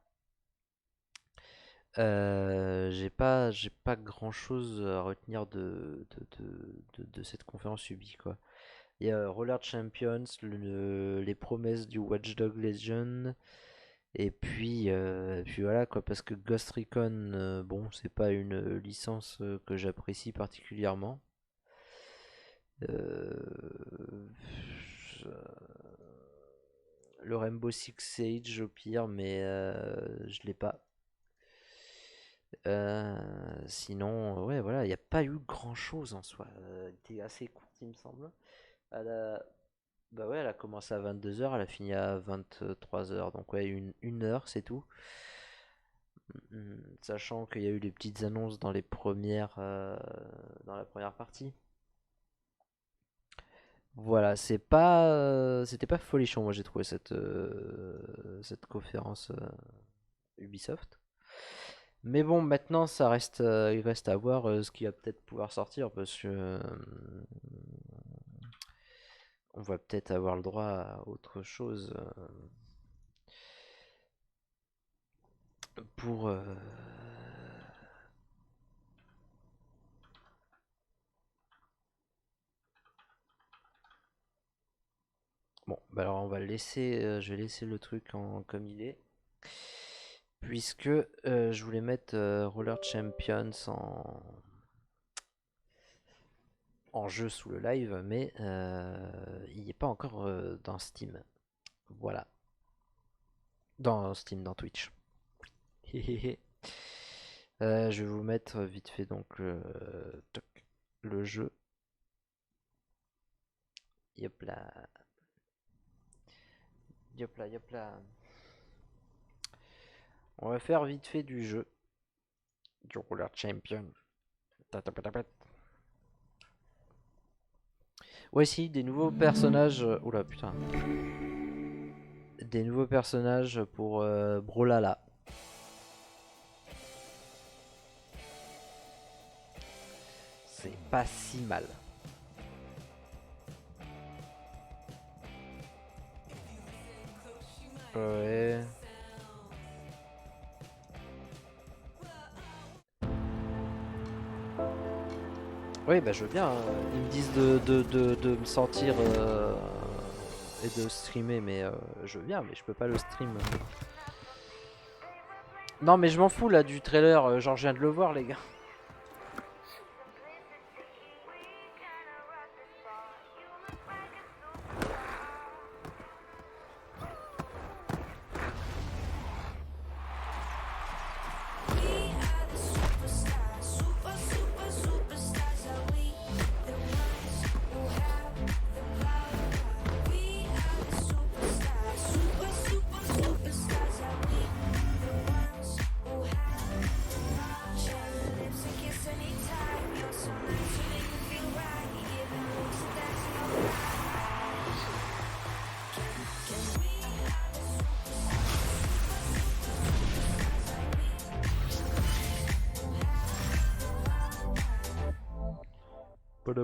J'ai pas grand chose à retenir de cette conférence Ubi, quoi. Il y a Roller Champions, les promesses du Watch Dogs Legion, et puis voilà quoi, parce que Ghost Recon, bon, c'est pas une licence que j'apprécie particulièrement. Je- Le Rainbow Six Siege au pire, mais je l'ai pas. Sinon, ouais, voilà, il n'y a pas eu grand chose en soi. Elle était assez courte, il me semble. Elle a... Bah ouais, elle a commencé à 22h, elle a fini à 23h. Donc, ouais, une heure, c'est tout. Sachant qu'il y a eu les petites annonces dans dans la première partie. Voilà, c'était pas folichon, moi j'ai trouvé cette conférence Ubisoft. Mais bon, maintenant, il reste à voir ce qui va peut-être pouvoir sortir parce que on va peut-être avoir le droit à autre chose pour. Bon, bah alors on va laisser, je vais laisser le truc comme il est, puisque je voulais mettre Roller Champions en jeu sous le live, mais il n'est pas encore dans Steam. Voilà. Dans Steam, dans Twitch. Je vais vous mettre vite fait donc le jeu. Yop là. Yop là, yop là. On va faire vite fait du jeu. Du Roller Champion. Ouais, si, des nouveaux personnages. Oula, putain. Des nouveaux personnages pour Brolala. C'est pas si mal. Ouais. Oui, bah je veux bien. Ils me disent de me sortir et de streamer, mais je veux bien, mais je peux pas le stream. Non, mais je m'en fous là du trailer, genre je viens de le voir, les gars.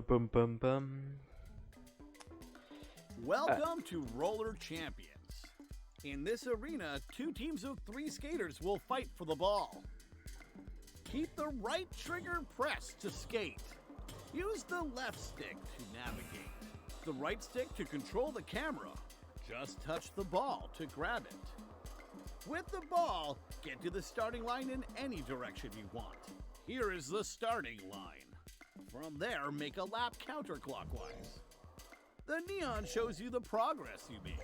Pum. Welcome to Roller Champions. In this arena, 2 teams of 3 skaters will fight for the ball. Keep the right trigger pressed to skate. Use the left stick to navigate. The right stick to control the camera. Just touch the ball to grab it. With the ball, get to the starting line in any direction you want. Here is the starting line. From there, make a lap counterclockwise. The neon shows you the progress you make.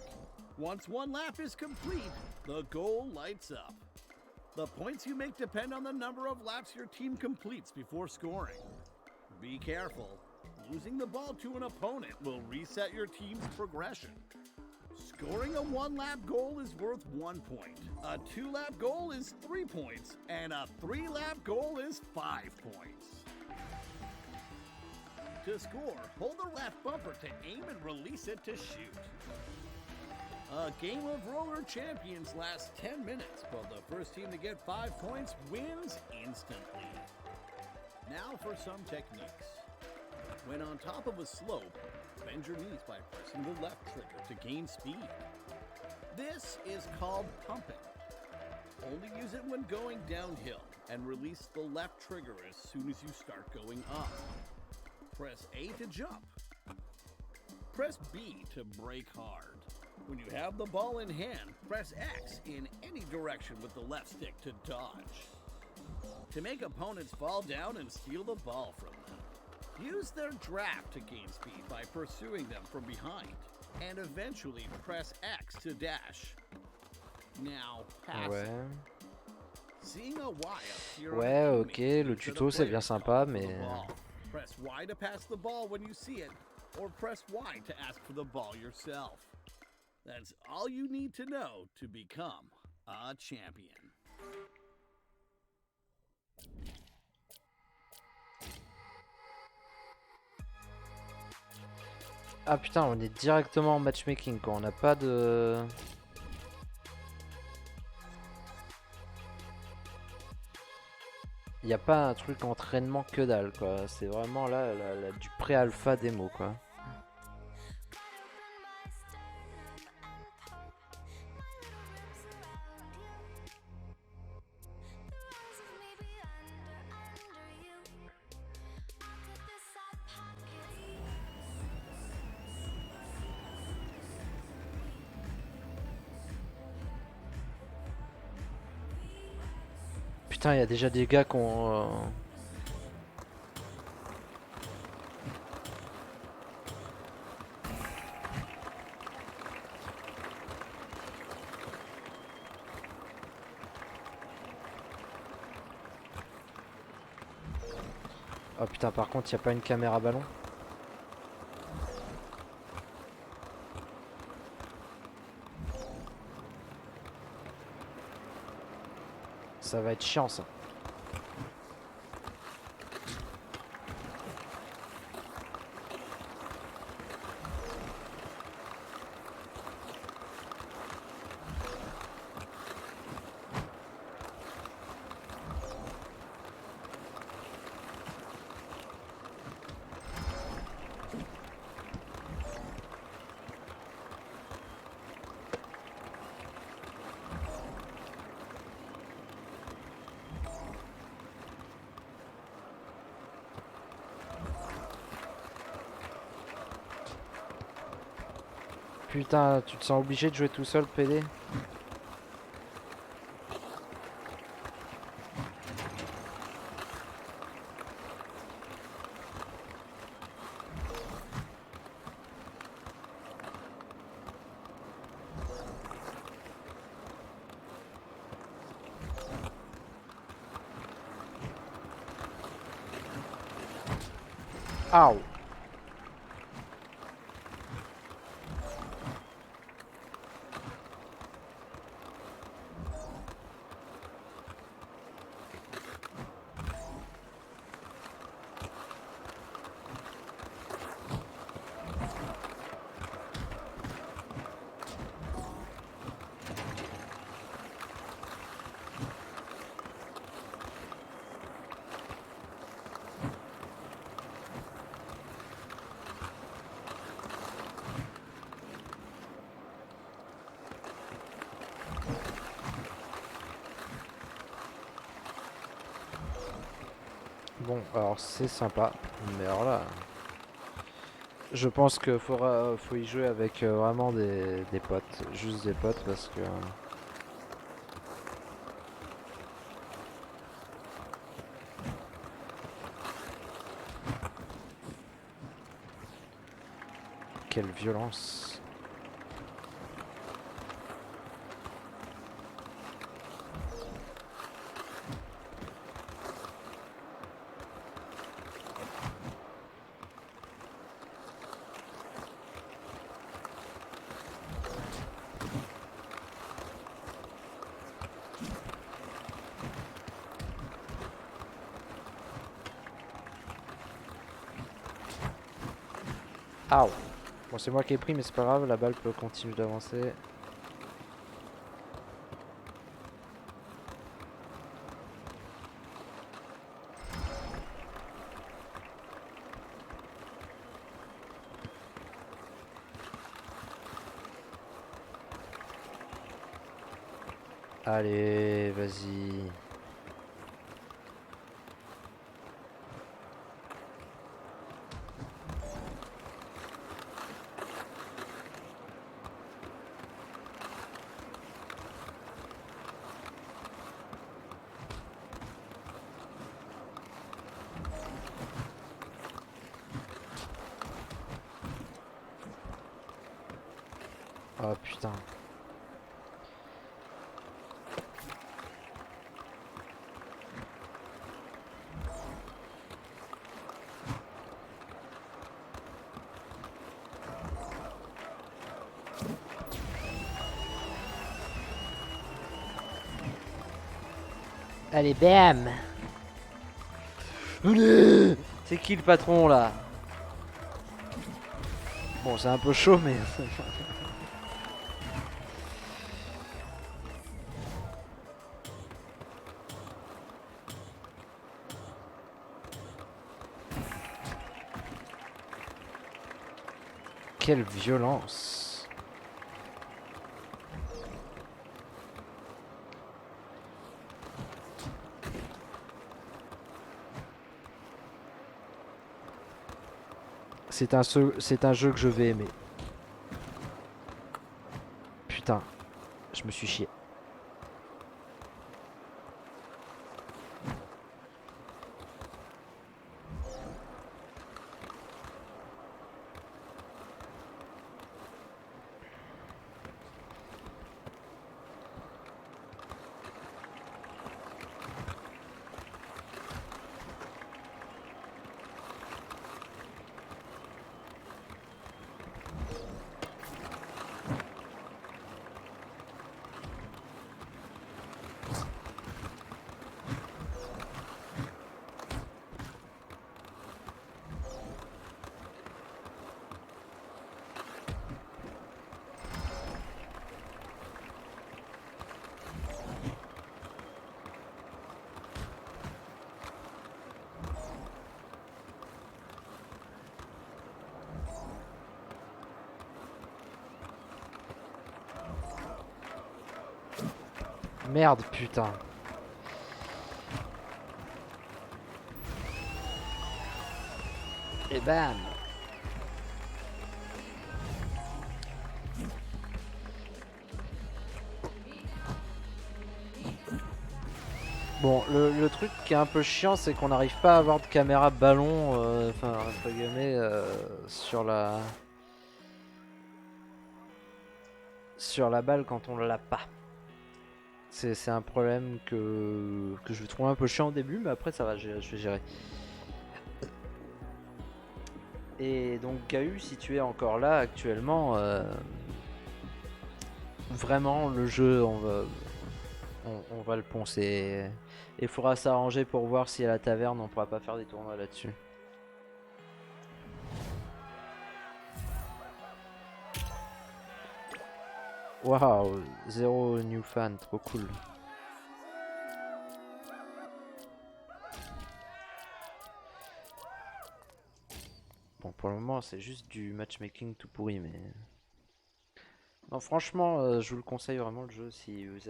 Once one lap is complete, the goal lights up. The points you make depend on the number of laps your team completes before scoring. Be careful. Losing the ball to an opponent will reset your team's progression. Scoring a 1-lap goal is worth 1 point. A 2-lap goal is 3 points, and a 3-lap goal is 5 points. To score, hold the left bumper to aim and release it to shoot. A game of Roller Champions lasts 10 minutes, but the first team to get 5 points wins instantly. Now for some techniques. When on top of a slope, bend your knees by pressing the left trigger to gain speed. This is called pumping. Only use it when going downhill, and release the left trigger as soon as you start going up. Press A to jump. Press B to brake hard. When you have the ball in hand, press X in any direction with the left stick to dodge. To make opponents fall down and steal the ball from them. Use their draft to gain speed by pursuing them from behind, and eventually press X to dash. Now, pass. Ouais. Seeing a Y appear Ouais, on the ok, teammate le means that a tuto c'est player bien is sympa, going for the mais... ball. Press Y to pass the ball when you see it, or press Y to ask for the ball yourself. That's all you need to know to become a champion. Ah putain, on est directement en matchmaking quoi, on n'a pas de... Il n'y a pas un truc entraînement que dalle quoi, c'est vraiment là, du pré-alpha démo quoi. Putain, il y a déjà des gars qui ont... Oh putain, par contre, il n'y a pas une caméra ballon. Ça va être chiant ça. Putain, tu te sens obligé de jouer tout seul, PD? Ow. Bon, alors c'est sympa, mais alors là, je pense qu'il faut y jouer avec vraiment des potes, juste des potes parce que... Quelle violence. Aouh. Bon, c'est moi qui ai pris, mais c'est pas grave, la balle peut continuer d'avancer. Allez, vas-y. Oh putain. Allez, bam. Allez. C'est qui le patron là? Bon, c'est un peu chaud, mais... Quelle violence. C'est un jeu que je vais aimer. Putain, je me suis chié. Merde, putain. Et bam. Bon, le truc qui est un peu chiant, c'est qu'on n'arrive pas à avoir de caméra ballon, enfin, entre guillemets, sur la balle quand on l'a pas. C'est un problème que je trouve un peu chiant au début, mais après ça va, je vais gérer. Et donc Gahu, si tu es encore là actuellement, vraiment le jeu, on va le poncer. Et il faudra s'arranger pour voir si à la taverne on pourra pas faire des tournois là-dessus. Waouh, 0 new fan, trop cool. Bon, pour le moment, c'est juste du matchmaking tout pourri, mais... Non, franchement, je vous le conseille vraiment le jeu si vous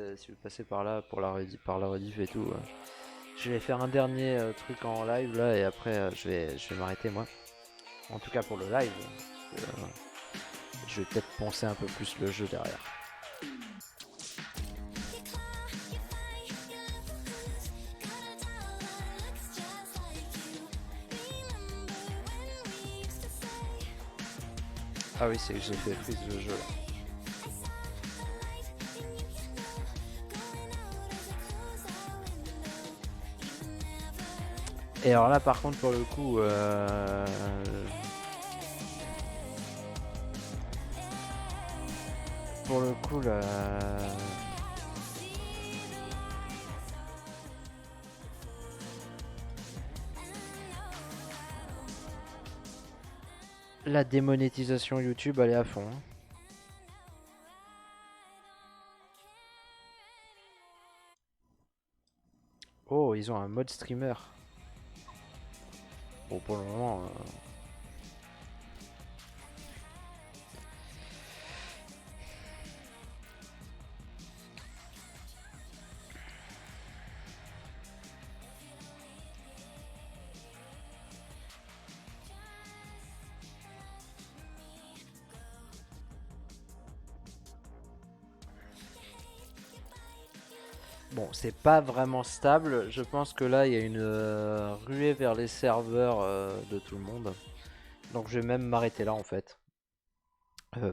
passez par là pour par la rediff et tout. Je vais faire un dernier truc en live là et après je vais m'arrêter moi. En tout cas pour le live. Je vais peut-être penser un peu plus le jeu derrière. Ah oui, c'est que j'ai fait freeze le jeu là. Et alors là par contre pour le coup la démonétisation YouTube elle est à fond. Oh, ils ont un mode streamer. Bon, pour le moment... Bon, c'est pas vraiment stable. Je pense que là, il y a une ruée vers les serveurs de tout le monde. Donc je vais même m'arrêter là en fait.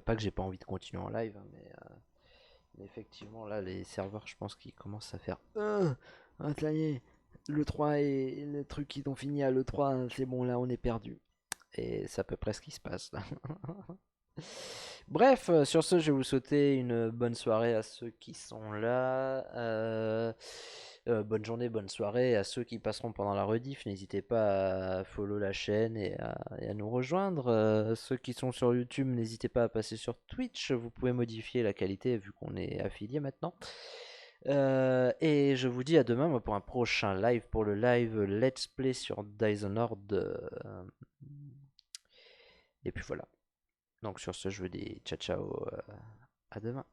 Pas que j'ai pas envie de continuer en live, hein, mais effectivement là, les serveurs, je pense qu'ils commencent à faire... ça y est, l'E3 et le truc qu'ils ont fini à l'E3, c'est bon, là on est perdu. Et c'est à peu près ce qui se passe là. Bref, sur ce, je vais vous souhaiter une bonne soirée à ceux qui sont là. Bonne journée, bonne soirée à ceux qui passeront pendant la rediff. N'hésitez pas à follow la chaîne et à nous rejoindre. Ceux qui sont sur YouTube, n'hésitez pas à passer sur Twitch. Vous pouvez modifier la qualité vu qu'on est affilié maintenant. Et je vous dis à demain pour un prochain live, pour le live Let's Play sur Dishonored. Et puis voilà. Donc sur ce, je vous dis ciao ciao, à demain.